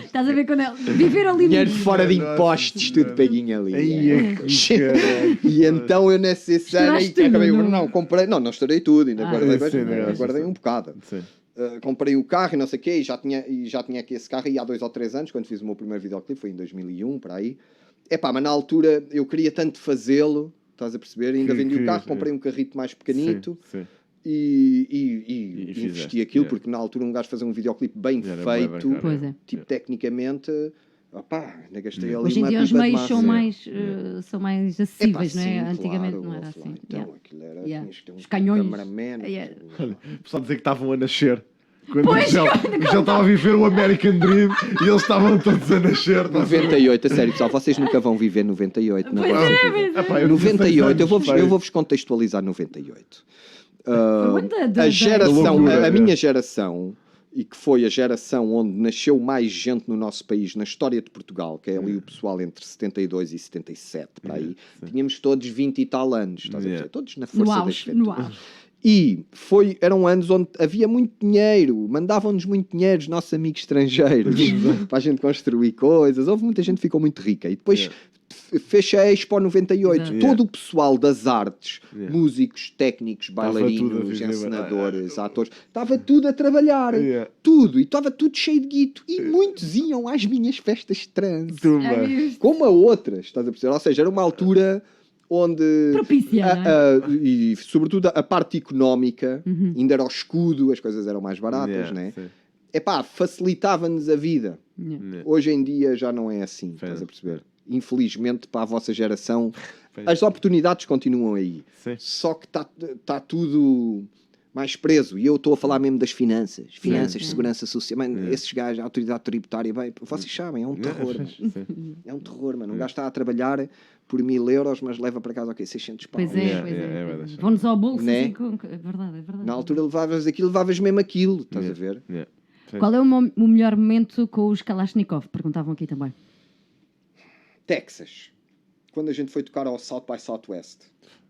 Estás a ver quando viver ali Dinheiro no... fora de impostos, tudo peguinho ali. Aí é que caralho. E então eu nessa cena Estouraste tudo, acabei, não? não, comprei, não estourei tudo, ainda guardei, sim, guardei sim. um bocado. Sim. Comprei o carro e não sei o quê, e já tinha aqui esse carro aí há 2 ou 3 anos, quando fiz o meu primeiro videoclipe, foi em 2001, para aí. Epá, mas na altura eu queria tanto fazê-lo, estás a perceber? Ainda Que- vendi o que- carro, comprei um carrito mais pequenito Sim, sim. e fizeste, investi aquilo, yeah. porque na altura um gajo fazer um videoclipe bem Era bué da feito, cara. Pois é. tipo tecnicamente, opá, ainda gastei ali Hoje em uma dia os pipa de meios massa. são mais acessíveis, não é? Epá, sim, Antigamente claro, não era offline. assim. Então, Yeah. aquilo era, Yeah. tinhas que ter um Os canhões. cameraman. Yeah. O pessoal dizer que estavam a nascer. Quando o Gel estava a viver o American Dream e eles estavam todos a nascer. estás a ver? 98, a sério, pessoal, vocês nunca vão viver 98, não Pois vão é, viver. pois é. Epá, eu não sei 98, eu anos, pai. vou-vos contextualizar 98. Da A geração, loucura, a minha geração, e que foi a geração onde nasceu mais gente no nosso país, na história de Portugal, que é ali o pessoal entre 72 e 77, para aí, tínhamos todos 20 e tal anos, estás a Yeah. perceber? Todos na No força da auge, no juventude. auge. E eram anos onde havia muito dinheiro, mandavam-nos muito dinheiro os nossos amigos estrangeiros para a gente construir coisas. Houve muita gente que ficou muito rica. E depois fecha a Expo 98. Exato. Todo o pessoal das artes, Yeah. músicos, técnicos, tudo a bailarinos, viver. encenadores, atores, estava tudo a trabalhar. Yeah. Tudo. E estava tudo cheio de guito. E muitos iam às minhas festas de trance. Tumba. É mesmo. Como a outras, estás a perceber? Ou seja, era uma altura onde Propícia, não é? e sobretudo a parte económica ainda era o escudo, as coisas eram mais baratas, Yeah, né? sim. Epá, facilitava-nos a vida. Yeah. Hoje em dia já não é assim, estás a perceber? Infelizmente para a vossa geração as oportunidades continuam aí, Sim. só que está tudo mais preso. E eu estou a falar mesmo das finanças, segurança social. Mano, esses gajos, a autoridade tributária, bem, vocês sabem, é um terror. Mano. Sim. É um terror, mano. Um gajo está a trabalhar por 1000 euros, mas leva para casa, ok, 600 pau. Pois é, Yeah, pois yeah, é é. verdade. Vão-nos ao bolso Né? assim com... É verdade, é verdade. Na altura levavas aquilo, levavas mesmo aquilo, estás a ver? Yeah. Qual é o melhor momento com os Kalashnikov? Perguntavam aqui também. Texas. Quando a gente foi tocar ao South by Southwest.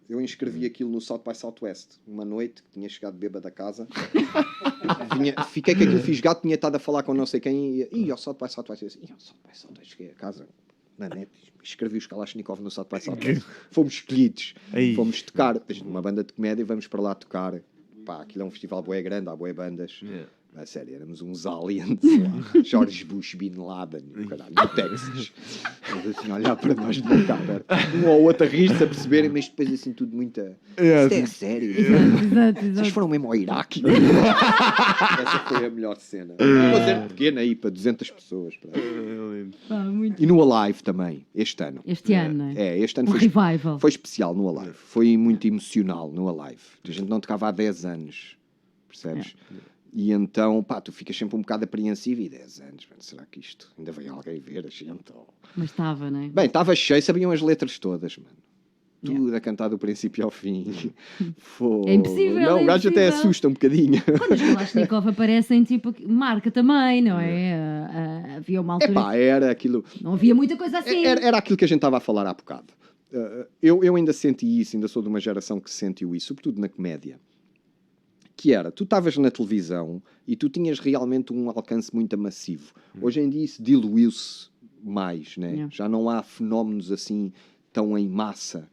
Eu inscrevi aquilo no South by Southwest. Uma noite, que tinha chegado bêbado da casa. Fiquei com aquilo fisgado, tinha estado a falar com não sei quem. E ao South by Southwest. Eu disse, ao South by Southwest. Cheguei a casa, na net, escrevi os Kalashnikov no South by Southwest. Fomos escolhidos. Aí. Fomos tocar. Uma banda de comédia, vamos para lá tocar. Pá, aquilo é um festival bué grande, há bué bandas. A sério, éramos uns aliens lá. George Bush, Bin Laden, caralho, no Texas. Mas assim, olhar para nós de boca aberta. Um ou outro a rir-se a perceberem, mas depois assim tudo muito. Isto é sério. Vocês foram mesmo ao Iraque. Essa foi a melhor cena. Uma cena pequena aí para 200 pessoas. Pá, muito... E no Alive também, este ano. Este ano, não é? É, este ano Um revival. foi especial no Alive. Foi muito emocional no Alive. A gente não tocava há 10 anos. Percebes? E então, pá, tu ficas sempre um bocado apreensivo. E 10 anos, mano, será que isto ainda vem alguém ver a gente? Mas estava, não é? Bem, estava cheio, sabiam as letras todas, mano. Tudo a cantar do princípio ao fim. É impossível, não, é o gajo até impossível. assusta um bocadinho. Quando os Kalashnikov aparecem, tipo, marca também, não é? Havia uma altura... Epá, era aquilo... Não havia muita coisa assim. Era aquilo que a gente estava a falar há bocado. Eu ainda senti isso, ainda sou de uma geração que sentiu isso, sobretudo na comédia. Que era, tu estavas na televisão e tu tinhas realmente um alcance muito massivo. Hoje em dia isso diluiu-se mais, né? Yeah. Já não há fenómenos assim tão em massa.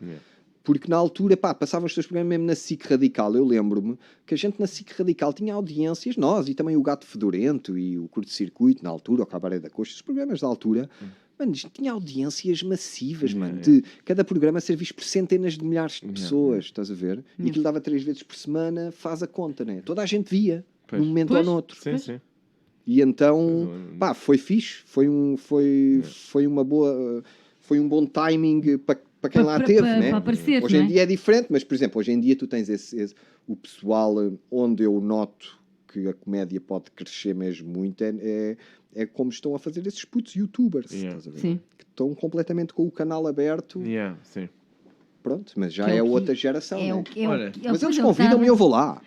Porque na altura, pá, passavam os teus programas mesmo na SIC Radical. Eu lembro-me que a gente na SIC Radical tinha audiências, nós, e também o Gato Fedorento e o Curto Circuito, na altura, o Cabaré da Costa, os programas da altura... Mano, tinha audiências massivas, mano. De cada programa ser visto por centenas de milhares de pessoas, estás a ver? E aquilo dava 3 vezes por semana, faz a conta, né? Toda a gente via, num momento ou noutro. Sim, sim. E então, pá, foi fixe. Foi uma boa... Foi um bom timing para quem lá teve, né? Para aparecer, Hoje em não é? dia é diferente, mas, por exemplo, hoje em dia tu tens o pessoal onde eu noto que a comédia pode crescer mesmo muito é como estão a fazer esses putos youtubers, estás a ver? Sim. Que estão completamente com o canal aberto. Sim. Pronto, mas já Que é é o que- outra geração, É né? o que é. Olha, Mas eles convidam-me e eu vou lá.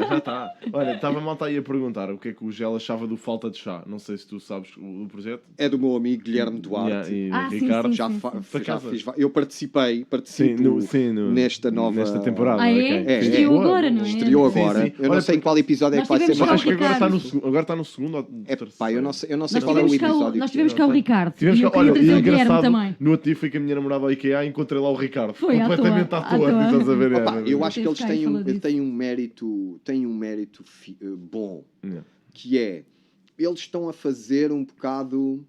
Já está. Olha, estava a malta aí a perguntar o que é que o Gel achava do Falta de Chá. Não sei se tu sabes o projeto. É do meu amigo Guilherme Duarte. E Ah, o sim, Ricardo. sim, Já, sim, Por já acaso- fiz. Eu participo nesta nova Nesta temporada. Ah, ok. é? Estreou Boa, agora, boa. não é? Estreou Sim, agora. sim. Eu não Olha, sei em qual episódio é nós que vai ser. tivemos Mas cá acho que agora está, Ricardo. agora está no segundo ou É terceiro. pá, eu não sei Nós qual é o tivemos, cá o, episódio. nós tivemos cá o Ricardo. Tivemos E eu cá, queria olha, e trazer o Guilherme engraçado, também. no outro dia fui com a minha namorada ao IKEA e encontrei lá o Ricardo. Foi à completamente toa, à à toa. toa. Estás a ver? Opa, eu acho que eles Tens cá e fala disso. têm um mérito bom, que é, eles estão a fazer um bocado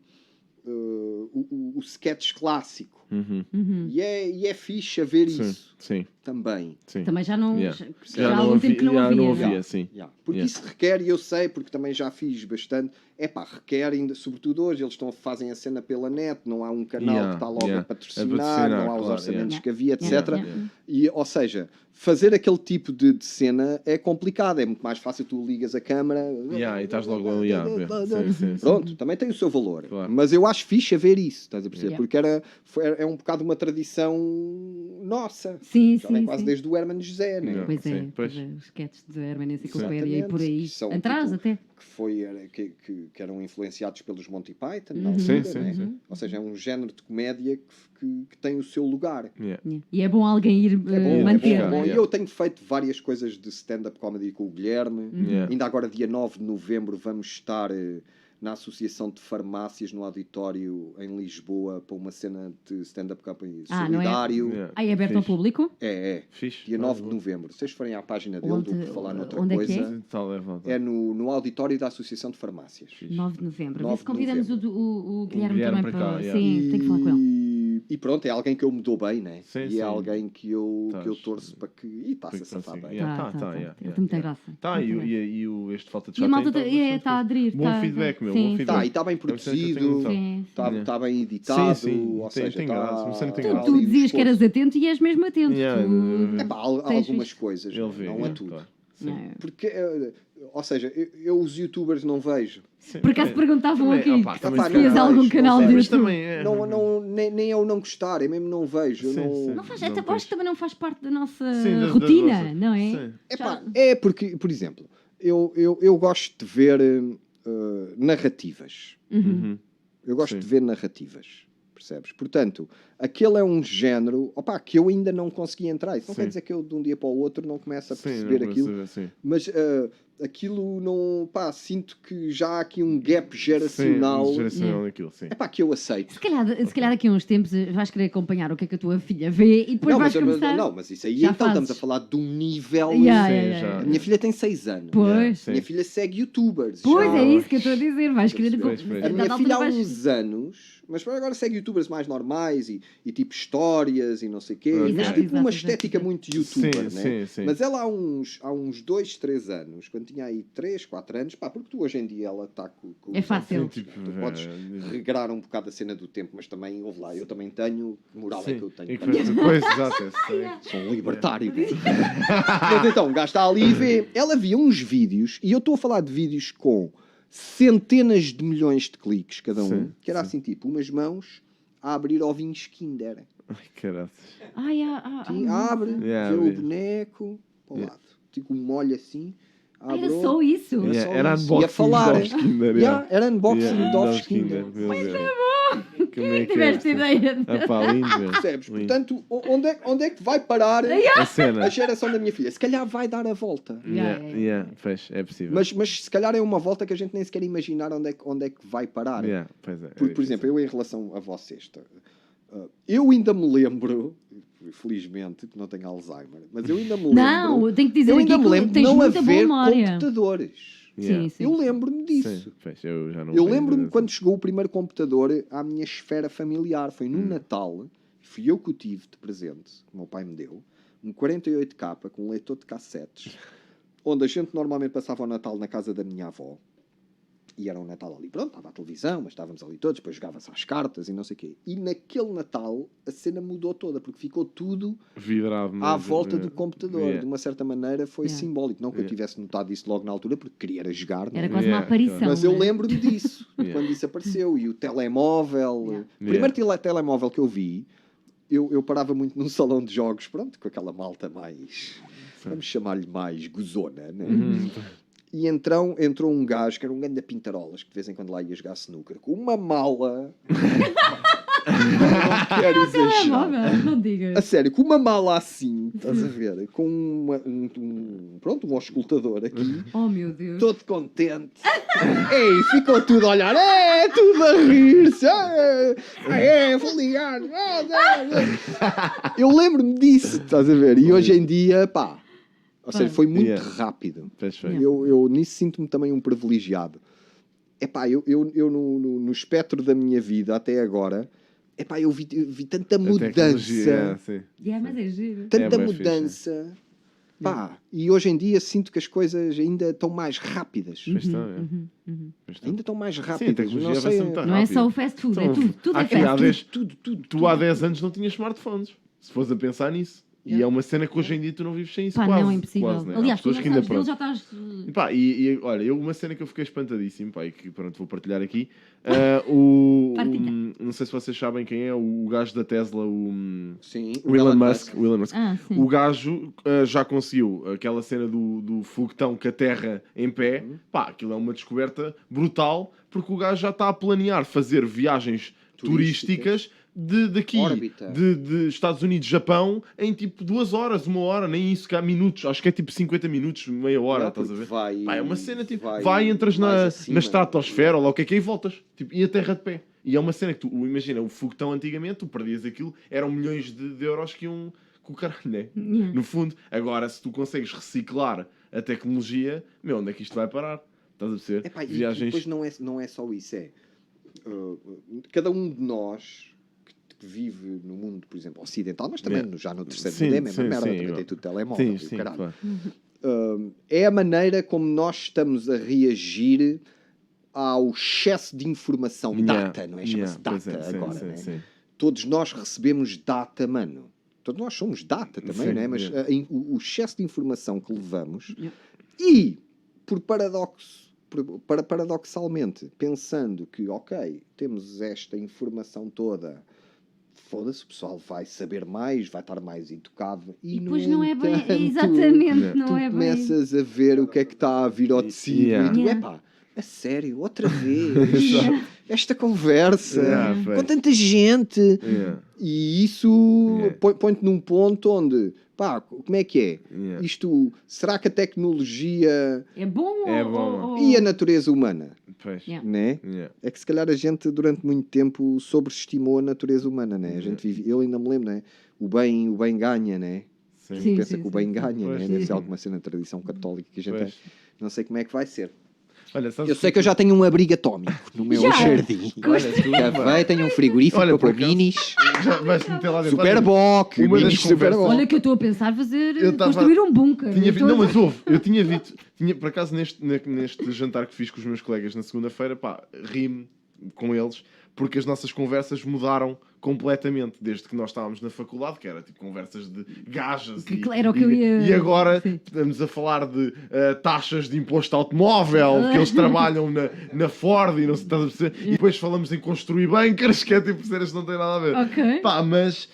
o sketch clássico. Uhum. E é fixe a ver isso Sim. também. Também já não. Yeah. Já há algum tempo que não havia. havia, sim. Porque isso requer, e eu sei, porque também já fiz bastante, requer ainda, sobretudo hoje, eles fazem a cena pela net, não há um canal que está logo a patrocinar, não há os orçamentos que havia, etc. E, ou seja, fazer aquele tipo de cena é complicado, é muito mais fácil, tu ligas a câmara E estás logo ali. Sim. pronto, também tem o seu valor. Claro. Mas eu acho fixe a ver isso, estás a perceber? Yeah. Porque é um bocado uma tradição nossa. Sim, Já vem sim. quase sim. desde o Hermano José, né? Yeah. Pois é, Sim, pois pois. é, os sketches de Herman Enciclopédia e por aí. Que são, Atrás tipo, até. que eram influenciados pelos Monty Python, na Uhum. altura, Sim, né? sim. Ou seja, é um género de comédia que tem o seu lugar. E é bom alguém ir manter. É bom. não é? E eu tenho feito várias coisas de stand-up comedy com o Guilherme. Ainda agora, dia 9 de novembro, vamos estar na Associação de Farmácias, no auditório em Lisboa, para uma cena de stand-up comedy solidário. Ah, é aberto ao público? É. Fixe. Dia 9 de novembro. Se vocês forem à página dele, Onde- do Por Falar Noutra onde é que Coisa, é? é no auditório da Associação de Farmácias. 9 de novembro. 9 Vê se convidamos de o Guilherme Guilherme também para cá, para. yeah. Sim, tenho que falar com ele. E pronto, é alguém que eu me dou bem, né? Sim, e sim. é alguém que eu Estás- torço para que... E está-se a safar bem. Ele tem muita graça. Tá, Muito e este Falta de E Chá a malta tem, está a aderir. Bom feedback, meu. Sim. Bom feedback. Tá, e está bem É uma cena que eu produzido, tenho noção. Sim. está bem editado, Sim. ou Tem seja, graça, uma cena que tem Tu, graça. tu dizias que eras atento e és mesmo atento. Yeah, Tu- Epá, há tens algumas visto. coisas, Ele vê, não é tudo. claro. Sim. Yeah. Porque, ou seja, eu os youtubers não vejo. Sim. Por acaso perguntavam Também, aqui opá, também Epá, se se não tinhas vejo, algum não canal vejo. de Mas YouTube. também é. Nem é eu não gostar, é mesmo não vejo. eu Sim, não... sim. Não faz, Não, até pois. acho que também não faz parte da nossa Sim, da rotina, vossa- não é? Sim. Epá, é porque, por exemplo, eu gosto de ver narrativas. Uhum. Eu gosto Sim. de ver narrativas. percebes? Portanto, aquele é um género, opa, que eu ainda não consegui entrar. Isso não Sim. quer dizer que eu de um dia para o outro não começo a Sim, perceber não aquilo. percebo, sim. Mas aquilo não, pá, sinto que já há aqui um gap geracional. Sim, geracional naquilo, sim. É pá, que eu aceito. Se calhar daqui a uns tempos vais querer acompanhar o que é que a tua filha vê e depois vais começar... mas isso aí Já então estamos fazes. a falar de um nível. Yeah, Sim, yeah, yeah, já. yeah. A minha filha tem 6 anos. Pois, Sim. Minha filha segue youtubers. pois já. é isso que eu estou a dizer. Vais querer... Pois, pois. A minha dada filha há altura vais- uns anos, mas agora segue youtubers mais normais e tipo histórias e não sei o quê. Exato, Mas tipo uma exato, estética exato. muito youtuber, Sim, né? sim, sim. Mas ela há uns 2, 3 anos, quando tinha aí 3, 4 anos, pá, porque tu hoje em dia ela está com É fácil. Sim, tipo, Tu podes regrar um bocado a cena do tempo, mas também, ouve lá, eu também tenho, que moral é que eu tenho? E depois, exato, eu sei. Sou um libertário. Mas então, o gajo está ali e vê. Ela via uns vídeos, e eu estou a falar de vídeos com centenas de milhões de cliques cada um, Sim, que era sim. assim, tipo, umas mãos a abrir ovinhos Kinder. Ai, caralho. Ai, Sim, abre, Yeah, vê vi. o boneco para o Yeah. lado. Tipo, molha assim, abre. Era só isso. Era Yeah, só era isso. unboxing Ia falar. de Dolph Kinder. Yeah, era unboxing Yeah, de Dolph Dolph Kinder. Muito bom. Como é que é? Tiveste ideia. Ah pá, lindo, meu. Percebes? Lindo. Portanto, onde é que vai parar A cena. a geração da minha filha? Se calhar vai dar a volta. Pois, é possível. Mas se calhar é uma volta que a gente nem sequer imaginar onde é que vai parar. Yeah, pois é, Porque, por exemplo, eu em relação a vocês, eu ainda me lembro, felizmente, que não tenho Alzheimer, mas eu ainda me lembro. Não, eu tenho que dizer eu aqui ainda me lembro que de tens não muita boa haver memória. computadores. Yeah. Sim, sim. Eu lembro-me disso. Sim, pois, eu já não Eu tenho lembro-me ideia. quando chegou o primeiro computador à minha esfera familiar. Foi no Hum. Natal. Fui eu que o tive de presente. O meu pai me deu. Um 48K com um leitor de cassetes. Onde a gente normalmente passava o Natal na casa da minha avó. E era um Natal ali. Pronto, estava a televisão, mas estávamos ali todos. Depois jogava-se às cartas e não sei o quê. E naquele Natal a cena mudou toda. Porque ficou tudo Vidrado, à mas, volta do computador. Yeah. De uma certa maneira foi Yeah. simbólico. Não que eu Yeah. tivesse notado isso logo na altura, porque queria era jogar. não é? Era quase uma Yeah, aparição. Mas eu né? lembro-me disso, Yeah. quando isso apareceu. E o telemóvel. Yeah. O primeiro telemóvel que eu vi, eu parava muito num salão de jogos, pronto, com aquela malta mais. Vamos chamar-lhe mais gozona, né? Uhum. E então entrou um gajo que era um grande pintarolas, que de vez em quando lá ia jogar snooker, com uma mala. Não quero exagerar. Telemóvel, não A digas. sério, com uma mala assim, estás a ver? Com um auscultador aqui. Oh meu Deus. Todo contente. Ei, ficou tudo a olhar. Tudo a rir-se. Vou ligar. Eu lembro-me disso, estás a ver? E hoje em dia, pá. Ou seja, foi muito Yeah. rápido. Pois foi. Eu nisso sinto-me também um privilegiado. Epá, eu no espectro da minha vida até agora, epá, eu vi tanta A mudança. tecnologia, sim. Yeah, mas é giro. Tanta bué mudança. Pá, e hoje em dia sinto que as coisas ainda estão mais rápidas. Pois está, é. Pois está. Ainda estão mais Sim, a rápidas. tecnologia Não sei, avança muito Não é rápido. só o fast food, é Então, tudo. Tudo é aqui fast há food. 10 tudo. Tu há 10 anos não tinhas smartphones. Se fores a pensar nisso. E Yeah. é uma cena que hoje em dia tu não vives sem isso, Pá, quase. não, é impossível. Quase, né? Há Aliás, tu pessoas já que ainda, sabes dele, pronto. já estás... E pá, olha, uma cena que eu fiquei espantadíssimo, pá, e que pronto, vou partilhar aqui. Partilha. Não sei se vocês sabem quem é, o gajo da Tesla, Sim, o Elon Musk. O Elon Musk. Ah, sim. O gajo já conseguiu aquela cena do foguetão com a terra em pé. Pá, aquilo é uma descoberta brutal, porque o gajo já está a planear fazer viagens turísticas daqui, Órbita. de Estados Unidos, Japão, em tipo 2 horas, 1 hora, nem isso, que há minutos. Acho que é tipo 50 minutos, meia hora, estás a ver? Pá, é uma cena tipo, entras na estratosfera ou lá o que é, e voltas. Tipo, e a terra de pé. E é uma cena que tu, imagina, o foguetão antigamente, tu perdias aquilo, eram milhões de euros que iam com o caralho, né? Yeah. No fundo. Agora, se tu consegues reciclar a tecnologia, meu, onde é que isto vai parar? Estás a perceber? Epá, e Viagens... depois não é só isso, cada um de nós que vive no mundo, por exemplo, ocidental, mas também Yeah. já no terceiro Sim, mundo é a mesma sim, merda, sim, também igual. tem tudo telemóvel Sim, e o sim, caralho. claro. É a maneira como nós estamos a reagir ao excesso de informação, data, não é? Chama-se pois data sim, agora, sim, né? sim. Todos nós recebemos data, mano. Todos nós somos data também, Sim, né? Mas yeah. o excesso de informação que levamos Yeah. e, paradoxalmente, pensando que, ok, temos esta informação toda, foda-se, o pessoal vai saber mais, vai estar mais intocado. E no depois não é bem... entanto, Exatamente, Yeah. não tu é bem... começas a ver o que é que está a vir ao de cima Yeah. e tu, Yeah. epá, a sério, outra vez. esta conversa pois. com tanta gente. Yeah. E isso Yeah. põe-te num ponto onde, pá, como é que é? Yeah. Isto, será que a tecnologia É bom É ou... bom. ou- e a natureza humana, Pois. Yeah. né? Yeah. É que se calhar a gente durante muito tempo sobreestimou a natureza humana, né? A gente vive, eu ainda me lembro, né? O bem ganha, né? A gente Sim, pensa sim, que o sim, bem sim. ganha, Pois. né? Deve ser alguma cena de tradição católica que a gente Pois. não sei como é que vai ser. Olha, sabes Eu sei que eu já tenho um abrigo atómico no meu Já? jardim. Olha, tu, Café, tenho um frigorífico Olha, para por pôr acaso- minis. já vais meter lá dentro. Super Olha, boc, uma das minis super conversas- boc. Olha que eu estou a pensar fazer... Eu tava- construir um bunker. Tinha Eu vi... estou a- Não, mas houve. Eu tinha visto. Por acaso, neste jantar que fiz com os meus colegas na segunda-feira, pá, ri-me com eles, porque as nossas conversas mudaram completamente desde que nós estávamos na faculdade, que era tipo conversas de gajas. Que era o que eu ia- E agora Sim. estamos a falar de taxas de imposto automóvel, que eles trabalham na Ford e não se estás a perceber. E depois falamos em construir bunkers, que é tipo cenas que não têm nada a ver. Ok. Pá, mas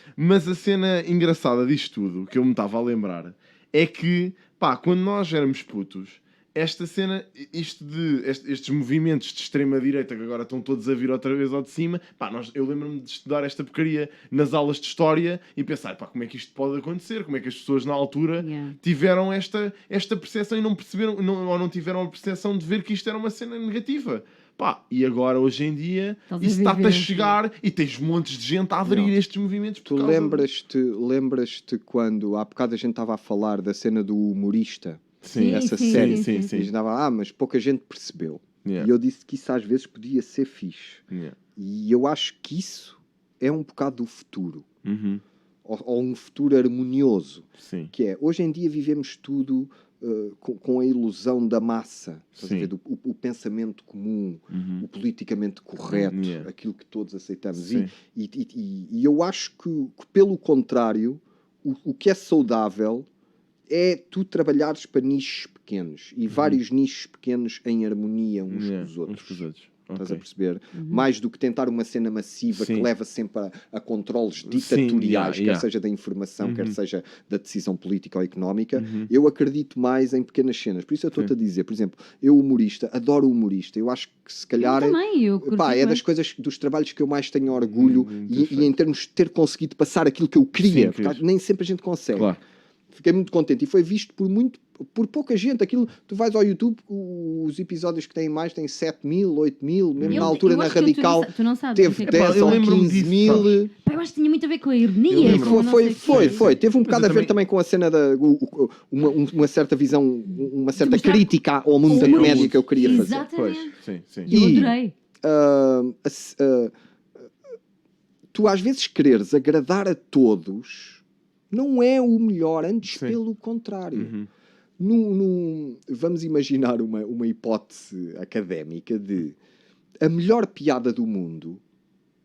a cena engraçada disto tudo, que eu me estava a lembrar, é que, pá, quando nós éramos putos, esta cena, estes movimentos de extrema-direita que agora estão todos a vir outra vez ao de cima, pá, eu lembro-me de estudar esta porcaria nas aulas de História e pensar, pá, como é que isto pode acontecer? Como é que as pessoas na altura Yeah. tiveram esta percepção e não perceberam, ou não tiveram a percepção de ver que isto era uma cena negativa? Pá, e agora, hoje em dia, Estás a isso está-te a viver, chegar e tens montes de gente a aderir a estes movimentos. Tu por causa lembras-te quando há bocado a gente estava a falar da cena do humorista? Sim, essa sim, série. sim, sim, E a sim. gente estava, mas pouca gente percebeu. Yeah. E eu disse que isso às vezes podia ser fixe. Yeah. E eu acho que isso é um bocado do futuro. Uhum. Ou um futuro harmonioso. Sim. Que é, hoje em dia vivemos tudo com a ilusão da massa. Estás a Sim. ver? O pensamento comum, Uhum. o politicamente correto, Yeah. aquilo que todos aceitamos. Sim. E eu acho que, pelo contrário, o que é saudável é tu trabalhares para nichos pequenos e vários nichos pequenos em harmonia uns Yeah, com os outros. uns com os outros. Estás Ok. a perceber? Mais do que tentar uma cena massiva Sim. que leva sempre a controles ditatoriais, yeah. quer seja da informação, quer Uhum. seja da decisão política ou económica. Eu acredito mais em pequenas cenas. Por isso eu estou-te a dizer, por exemplo, eu humorista, adoro humorista. Eu acho que se calhar Eu também, eu curti pá, é bué. das coisas, dos trabalhos que eu mais tenho orgulho Muito e em termos de ter conseguido passar aquilo que eu queria, Sim, porque querias. nem sempre a gente consegue. Claro. Fiquei muito contente e foi visto por pouca gente. Aquilo, tu vais ao YouTube, os episódios que têm mais têm 7.000, 8.000, mesmo Eu- na altura eu na acho que Radical tu não sabes. teve Epá, 10 eu ou lembro-me 15 disso, mil. sabes? Pá, eu acho que tinha muito a ver com a Eu ironia. lembro-me. com não sei o quê. Foi. Teve um bocado eu a ver também- também com a cena da uma certa visão, uma certa mostrar- crítica ao mundo da Sim, comédia ao que eu queria fazer. Exatamente. Pois, sim. E eu E- adorei. Tu às vezes quereres agradar a todos não é o melhor, antes Sim. pelo contrário. Uhum. Vamos imaginar uma hipótese académica de a melhor piada do mundo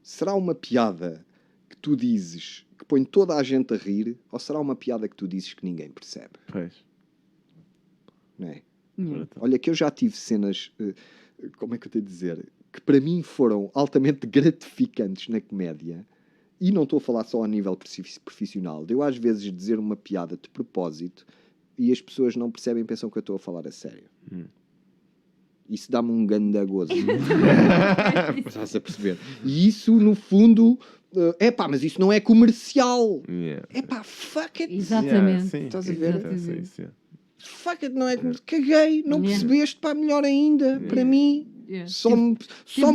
será uma piada que tu dizes que põe toda a gente a rir, ou será uma piada que tu dizes que ninguém percebe, Pois. não é? Yeah. Olha que eu já tive cenas, como é que eu tenho de dizer, que para mim foram altamente gratificantes na comédia, e não estou a falar só a nível profissional, de eu às vezes dizer uma piada de propósito e as pessoas não percebem, pensam que eu estou a falar a sério. Isso dá-me um ganda gozo. Estás a perceber? E isso, no fundo, mas isso não é comercial. Yeah. Fuck it. Exatamente. Sim, Estás a ver? acontece isso, yeah. Fuck it, não é? Caguei, não Yeah. percebeste, melhor ainda. Para mim, Yeah. só me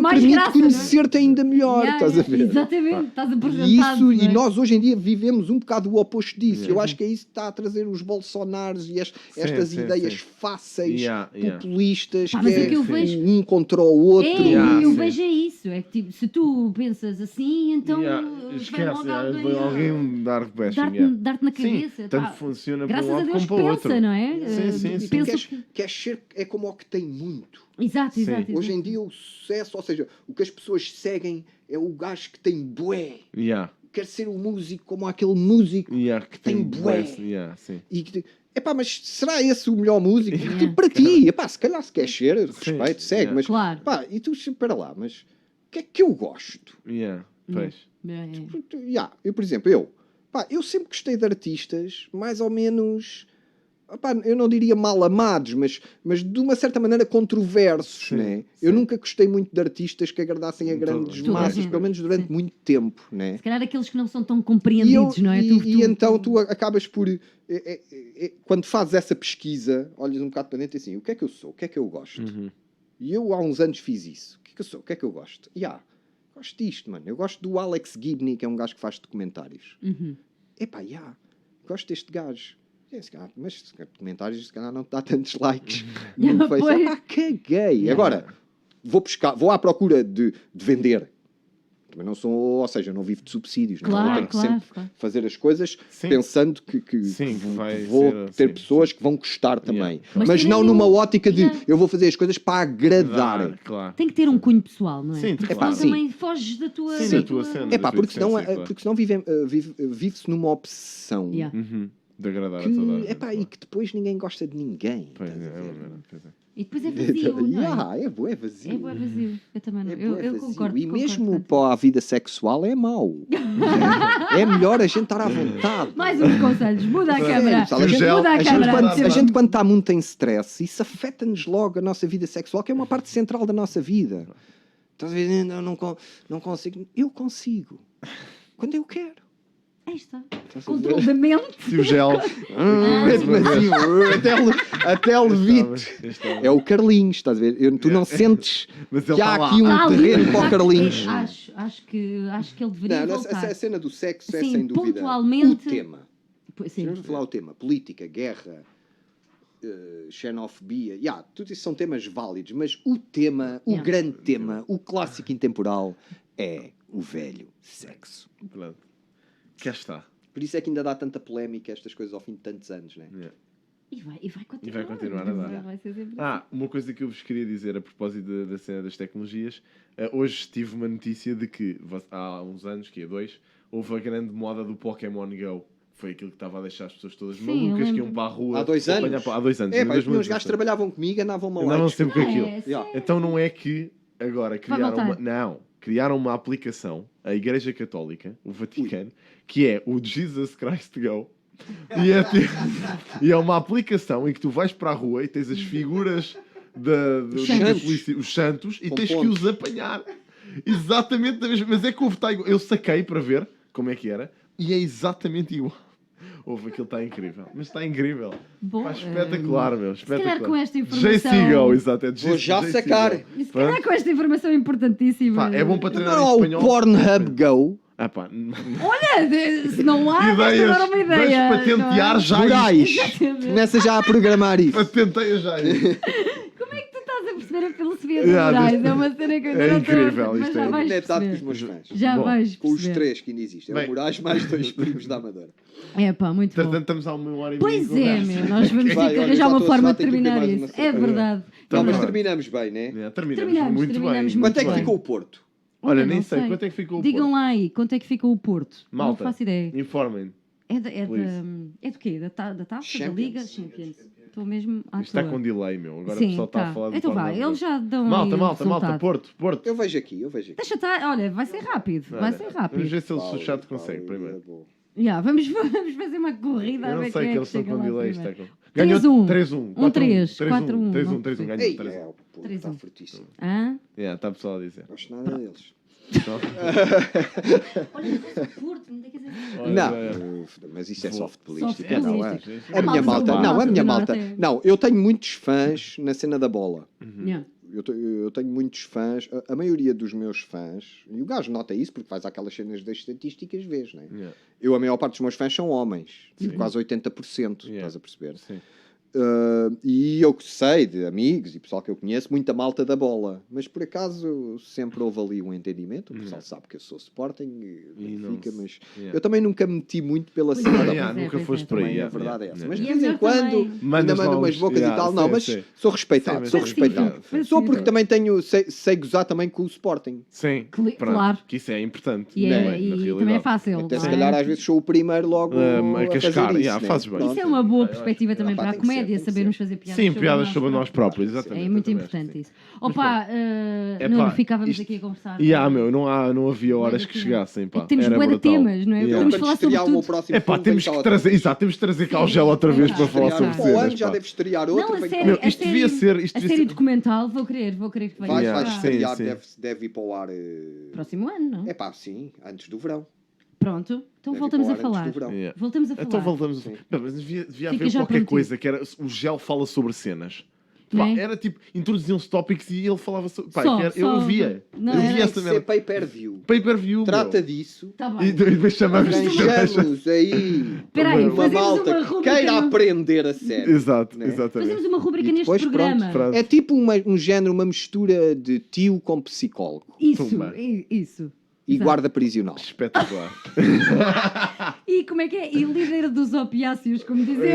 mais permite graça, não é? conhecer-te ainda melhor. Yeah, Estás a yeah, ver? Exatamente, estás E, apresentado. isso, não é? e nós hoje em dia vivemos um bocado o oposto disso. Eu acho que é isso que está a trazer os bolsonaros e estas sim, ideias sim. fáceis, Yeah, yeah. populistas, Pá, que mas é é que eu vejo- um contra o outro. É, Yeah, eu sim. vejo isso. É que tipo, se tu pensas assim, então Yeah, vai esquece, logo yeah, alguém, alguém dar bashing. dar-te yeah. dar-te na cabeça. Sim, pá. tanto funciona Graças para um a lado Deus como para o pensa, outro. não é? Sim, sim. Pensa Queres ser, é como o que tem muito. Exato, Sim. exato. Hoje em exato. dia o sucesso, ou seja, o que as pessoas seguem é o gajo que tem bué. Yeah. Quer ser um músico como aquele músico Yeah, que tem tem bué. yeah, sim. e que mas será esse o melhor músico? Tipo, para ti, se calhar se queres ser, respeito, segue, yeah. mas Claro. e tu, espera lá, mas o que é que eu gosto? Yeah, pois. É. Eu, por exemplo, eu sempre gostei de artistas mais ou menos opá, eu não diria mal amados, mas de uma certa maneira controversos, Sim, né? sim. Eu nunca gostei muito de artistas que agradassem a grandes Toda a massas, gente. pelo menos durante Sim. muito tempo, né? Se calhar aqueles que não são tão compreendidos, não é? Então tu acabas por... quando fazes essa pesquisa, olhas um bocado para dentro e assim, o que é que eu sou? O que é que eu gosto? Uhum. E eu há uns anos fiz isso. O que é que eu sou? O que é que eu gosto? Gosto disto, mano. Eu gosto do Alex Gibney, que é um gajo que faz documentários. Epá, gosto deste gajo. Mas documentários, se calhar não dá tantos likes. Não fez. Pois. Caguei. Agora, vou à procura de vender. Também não sou, ou seja, eu não vivo de subsídios. Não é? Claro, Eu tenho que claro, sempre claro. fazer as coisas Sim. pensando que Sim, que vai vou ser, ter sim, pessoas que vão gostar também. Mas Mas tem não nenhum- numa ótica de Yeah. eu vou fazer as coisas para agradar. Claro. Tem que ter um cunho pessoal, não é? Sim, Porque claro. senão também foges da tua... Sim, da da tua cena. É pá, tua porque senão, essência, claro. porque senão vive-se numa obsessão Yeah. Uhum. De agradar a toda a que, gente, epá, e claro. que depois ninguém gosta de ninguém. Pois é, estás a é ver? uma merda, pois é. E depois é vazio, não é? É bué vazio. É bué vazio. Eu também não. É Eu, bué eu vazio. concordo. E concordo mesmo contigo. para a vida sexual é mau. É melhor a gente estar à vontade. Mais uns conselhos. Muda a É, câmara. pessoal, a gente- Muda a A gente, câmara. a gente, quando está muito em stress, isso afeta-nos logo a nossa vida sexual, que é uma parte central da nossa vida. Estás a ver? Não consigo. Eu consigo. Quando eu quero. Aí está. Estás a ver? Controle da mente. Se o gel. Mete-me assim, até levite. É o Carlinhos, estás a ver? Tu não sentes Mas que ele há tá lá. aqui um Ah, terreno para o Carlinhos. Acho que ele deveria Não, voltar. a cena do sexo é Sim, sem dúvida pontualmente- o tema. Pois, sim. Vamos falar o tema. Política, guerra, xenofobia. Tudo isso são temas válidos, mas o tema, o Yeah. grande tema, o clássico intemporal é o velho sexo. Pronto. Cá está. Por isso é que ainda dá tanta polémica estas coisas ao fim de tantos anos, né? Yeah. E vai continuar. E vai continuar a dar. Vai ser sempre Uma coisa que eu vos queria dizer a propósito da cena das tecnologias. Hoje tive uma notícia de que há uns anos, que é 2, houve a grande moda do Pokémon Go. Foi aquilo que estava a deixar as pessoas todas Sim, malucas, eu que lembro. iam para a rua. Há 2 apanhar anos? Há 2 anos. É, em pá, os meus 2017. gajos trabalhavam comigo, andavam-me Andavam lá. sempre com aquilo. É, Yeah. sério? Então não é que agora criaram voltar. criaram uma aplicação, a Igreja Católica, o Vaticano, que é o Jesus Christ Go. E é uma aplicação em que tu vais para a rua e tens as figuras Os santos. os santos e Com tens que pontos. os apanhar. Exatamente da mesma. Mas é que eu saquei para ver como é que era e é exatamente igual. Aquilo está incrível. Mas está incrível. Bom, Pá, espetacular, meu. Espetacular. calhar com esta informação- JC Go, exato. É Vou já JC sacar. Go. E se calhar com esta informação importantíssima. Pá, é bom para treinar Não em há o espanhol. Pornhub Go. Pá, Olha, se não há, ideias. agora uma ideia. Vamos patentear não é? já Moraes. Exatamente. Começa já a programar isso. Patenteia já isso. Como é que tu estás a perceber a filosofia de Yeah, Moraes? isto- É uma cena que eu ainda é não estou a incrível, mas isto já é vais Conectado com os perceber. meus fãs. Já Bom, vais Com os perceber. 3 que ainda existem. É Bem. o Moraes mais 2 primos da Amadora. É pá, muito bom. Portanto, estamos há uma hora e meia. Pois de é, conversa. meu, nós vamos ter Vai, que olha, arranjar já uma estou a forma suar, de tenho que beber terminar mais isso. uma É cerveja. verdade. Não, mas bem. terminamos bem, né? Terminamos muito terminamos bem. muito Quanto é que bem. ficou o Porto? Olha, Olha, nem não sei. sei. Quanto é que ficou o Digam Porto? lá aí, quanto é que fica o Porto? Malta, Não faço ideia. informem. É do quê? Da taça, da Champions. Liga? Champions. Estou mesmo à Isto está toa. com delay, meu. Agora o Sim, pessoal está tá. a falar de Então vá, eles já dão aí o Malta, resultado. Porto. Eu vejo aqui. Deixa estar, olha, vai ser rápido, vai ser Vamos rápido. ver se Paulo, o chat Paulo, consegue é primeiro. bom. Já, vamos fazer uma corrida a Eu não ver sei quem que é eles estão chega com lá delay. primeiro. Ganhou 3-1. 3-1. 1-3, 4-1. 4-1. 3-1. Ganhou Ei, 3-1. é, o Porto 3-1. está fortíssimo. Hã? Está o pessoal a dizer. Não gosto nada deles. Então, Olha, o Porto, me diga olha, Não, mas isto é soft política. Soft Não, é? política. A minha malta, não, a minha malta. Norte. Não, eu tenho muitos fãs na cena da bola. Yeah. Eu tenho muitos fãs, a maioria dos meus fãs, e o gajo nota isso porque faz aquelas cenas das estatísticas, vês, né? Yeah. A maior parte dos meus fãs são homens, tipo quase 80%, estás a perceber? Sim. E eu sei de amigos e pessoal que eu conheço, muita malta da bola, mas por acaso sempre houve ali um entendimento. O pessoal sabe que eu sou Sporting e não Benfica, se- mas Yeah. eu também nunca me meti muito pela Pois cena é, da Yeah, pois é, nunca pois foste é. por aí. também, a yeah, verdade yeah, é essa. yeah. Mas E de é vez em melhor quando também. ainda Mandas mando lá umas uns- bocas yeah, e tal. sim, Não, mas sim. sou respeitado, Sim, sou mas- respeitado. sim, Só porque também sei gozar também com o Sporting. Sim, pronto, Claro. que isso é importante. E, na é, realidade. também é fácil. Até não se é? calhar às vezes sou o primeiro logo A a cascar, fazer isso. yeah, né? fazes bem. Pronto. Isso é uma boa perspectiva também Pá, para a tem que ser, comédia, tem que sabermos ser. fazer piadas Sim, sobre piadas nós sobre nós próprios, próprios. exatamente. É muito eu também acho que importante sim. isso. Opa, É Nuno, pá, ficávamos isto- aqui a conversar. Meu, não havia horas que chegassem, pá. É que temos Era bué de brutal. temas, não é? Yeah. Podemos Quando falar sobre estrear o meu tudo. próximo É pá, filme, temos vem cá que outra trazer, vez. exato, temos que trazer cá o Sim, gel outra vez é para pá. falar Estrear sobre para o ano, cenas, já pá. deve estrear outro. Não, a vem cá. série, Meu, a isto devia série- ser- isto a devia série ser- documental, vou querer que venha. Vai Yeah, estrear, sim. deve ir para o ar. Próximo ano, não? É pá, sim, antes do verão. Pronto, então Deve ir voltamos para a o ar antes falar. do verão. Yeah. Voltamos a falar. Então voltamos. Sim. Não, mas devia Fica haver já qualquer prometido. coisa que era o gel fala sobre cenas. Pá, Né? era tipo, introduziam-se tópicos e ele falava sobre. Pá, Só, eu só- via. Não, eu era- via Tem essa que ser merda. pay-per-view. Pay-per-view. Trata meu. disso. Tá E bem. depois chamamos. Arranjamos aí Espera aí, uma fazemos malta uma que rubrica queira no- aprender a sério. Exato, Né? exatamente. Fazemos uma rubrica E neste depois, programa. pronto. É tipo um género, uma mistura de tio com psicólogo Isso, Tumba. isso. e Exato. guarda prisional. Espetacular. E como é que é? E líder dos opiáceos, como dizem.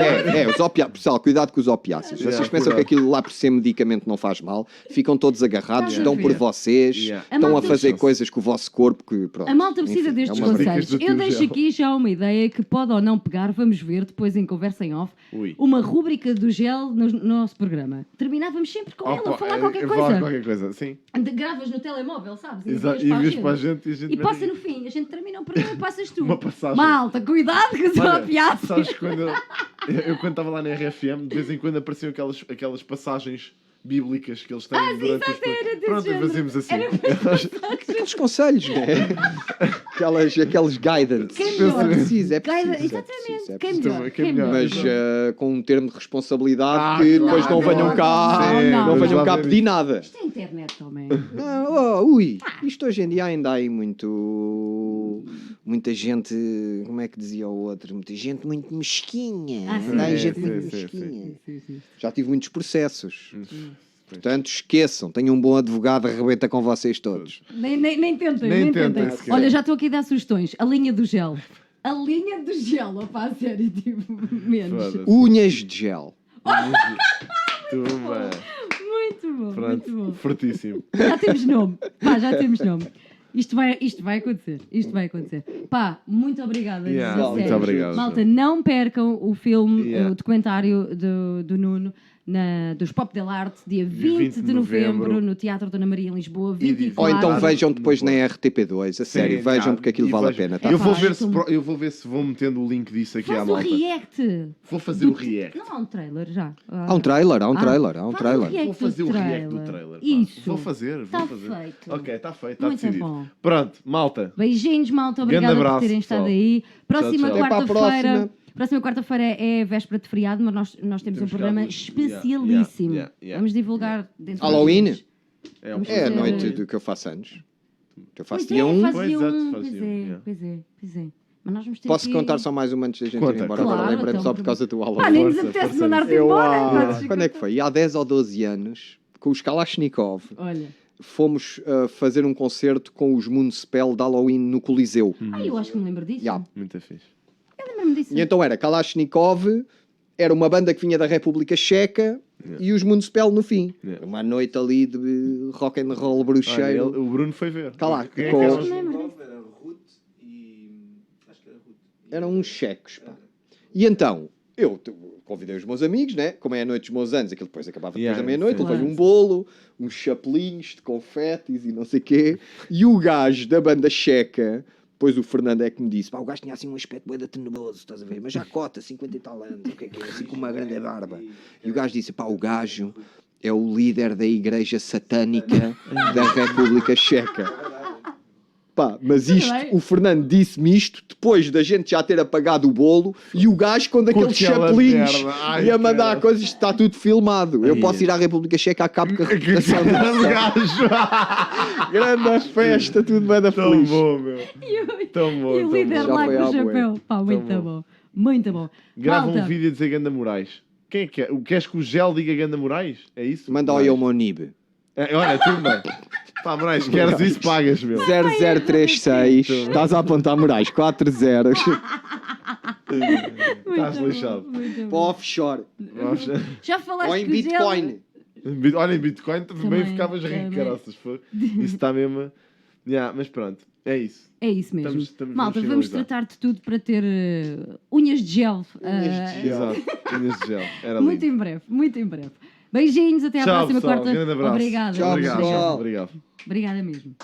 Os opiáceos. Pessoal, cuidado com os opiáceos. Yeah, Vocês pensam cuidado. que aquilo lá por ser medicamento não faz mal, ficam todos agarrados, Estás a dão ver? por vocês, Yeah. A estão a malta- fazer coisas com o vosso corpo que pronto. A malta precisa Enfim, destes é uma briga. conselhos. Dicas do Eu tio deixo Gel. aqui já uma ideia que pode ou não pegar, vamos ver depois em conversa em off, Ui. uma rúbrica do gel no nosso programa. Terminávamos sempre com ela a falar qualquer Falar coisa. qualquer coisa, sim. Gravas no telemóvel, sabes? Exato. envias E vias para a gente e a gente. E passa no fim, a gente termina o programa e passas tu. Uma passagem. Malta, cuidado com os Olha, opiáceos. sabes que quando eu quando estava lá na RFM, de vez em quando apareciam aquelas passagens bíblicas que eles têm durante exato, era desse Pronto, e género. fazíamos assim. Aqueles conselhos, né? aqueles guidance. Quem É melhor? preciso, é Guida- preciso. Exatamente, é quem preciso. melhor? Quem Quem melhor? melhor? Mas com um termo de responsabilidade que depois claro, não venham cá, Sim, não. não vamos venham lá cá ver pedir isso. nada. Isto é internet também. Não, isto hoje em dia ainda há aí muita gente, como é que dizia o outro? Muita gente muito mesquinha. Ah, sim. Ainda há aí Sim, gente sim, muito sim, mesquinha. Sim. Já tive muitos processos. Hum. Portanto, esqueçam, tenham um bom advogado, arrebenta com vocês todos. Nem tentem, Nem nem tentem tentem. sequer. Olha, já estou aqui a dar sugestões. A linha do gel. A linha do gel, opá, a sério, tipo, menos. Foda-se. Unhas de gel. Tumba. Muito bom, muito Pronto, bom. fortíssimo. Já temos nome. Pá, já temos nome. Isto vai acontecer. Isto vai acontecer. Pá, muito obrigada. Yeah, a muito sério. obrigado. Malta, não percam o filme, Yeah. o documentário do Nuno, dos Pop Del Arte, dia 20 de novembro, no Teatro Dona Maria, em Lisboa, E 24. Ou então Claro. vejam depois na RTP2, a sério, Sim, vejam cara, porque aquilo e vale a vejam. pena. Tá? Eu vou, Epá, ver se, então- eu vou ver se vou metendo o link disso aqui à Faz o malta. react. Vou fazer o react. Não há um trailer já. Há um trailer, há um Ah, trailer, há um faz o trailer. react Vou fazer do o react do trailer. trailer. pá. Isso. Vou fazer. Tá fazer. feito. Ok, está feito, está Muito decidido. bom. Pronto, malta. Beijinhos, malta. Obrigada abraço, por terem estado pessoal. aí. Próxima Tchau, tchau. Até para a quarta-feira. próxima. Próxima quarta-feira é véspera de feriado, mas nós temos um programa cá- especialíssimo. yeah. Vamos divulgar dentro Halloween? dos dias. É, Vamos É a fazer- noite do que eu faço anos. Que eu faço Pois dia é, 1. faz Pois, dia exato, 1. faz Pois dia um, é, yeah. pois é. Mas nós vamos ter Posso que... contar só mais uma antes da gente Conta, ir embora? claro, Agora lembrei-me então, só por causa do Pá, Halloween. nem nos Força, apetece força mandar-te Eu, embora. quando é que foi? E há 10 ou 12 anos, com os Kalashnikov, Olha. fomos fazer um concerto com os Municipal de Halloween no Coliseu. Eu acho que me lembro disso. Yeah. Muito fixe. Eu lembro-me disso. E então era Kalashnikov, era uma banda que vinha da República Checa e os Municipal no fim. Yeah. Uma noite ali de rock and roll Olha, bruxeiro. o Bruno foi ver. Tá lá, Quem é com- que Eu eram? me lembro disso. Eram uns checos, pá. E então, eu convidei os meus amigos, né? Como é a noite dos meus anos, aquilo depois acabava depois Yeah, da meia-noite, sim. levei Claro. um bolo, uns chapelinhos de confetes e não sei quê. E o gajo da banda checa, depois o Fernando é que me disse, pá, o gajo tinha assim um aspecto bué de tenebroso, estás a ver? Mas já cota, 50 e tal anos, o que é? Assim com uma grande barba. E o gajo disse, pá, o gajo é o líder da igreja satânica da República Checa. Pá, mas isto, bem. o Fernando disse-me isto depois da gente já ter apagado o bolo e o gajo com daqueles aquela chapelinhos merda. Ai, e a mandar cara. coisas, isto está tudo filmado. Eu Ai, posso ir à República Checa, acabo com a reputação Grande dessa. gajo. Grande festa, tudo bem da Tão feliz. bom, meu. Tão bom, E o tão líder bom. Já lá foi com à o bué. chapéu. Pá, muito Tão bom. Muito bom. Grava Malta, um vídeo a dizer Ganda Moraes. Quem é que é? Queres que o Gel diga Ganda Moraes? É isso? Manda aí ao Monib. Olha, tudo bem. Pá, Moraes, queres isso? Pagas, meu. 0036, estás a apontar Moraes, 4 zeros. muito Estás bom, lixado. muito Para bom. offshore. Já falaste Ou em que o gel- Bitcoin. Olha, em Bitcoin também Também, ficavas rico, também. caraças. Isso está mesmo. Yeah, mas pronto. É isso. É isso mesmo. Estamos Malta, vamos vamos finalizar. tratar de tudo para ter unhas de gel. Unhas de gel. Exato. Unhas de gel. Era Muito lindo. em breve, muito em breve. Beijinhos, até à Tchau, próxima pessoal. quarta. Grande abraço. Obrigada. Tchau, Obrigado. pessoal. Obrigado. Obrigada mesmo.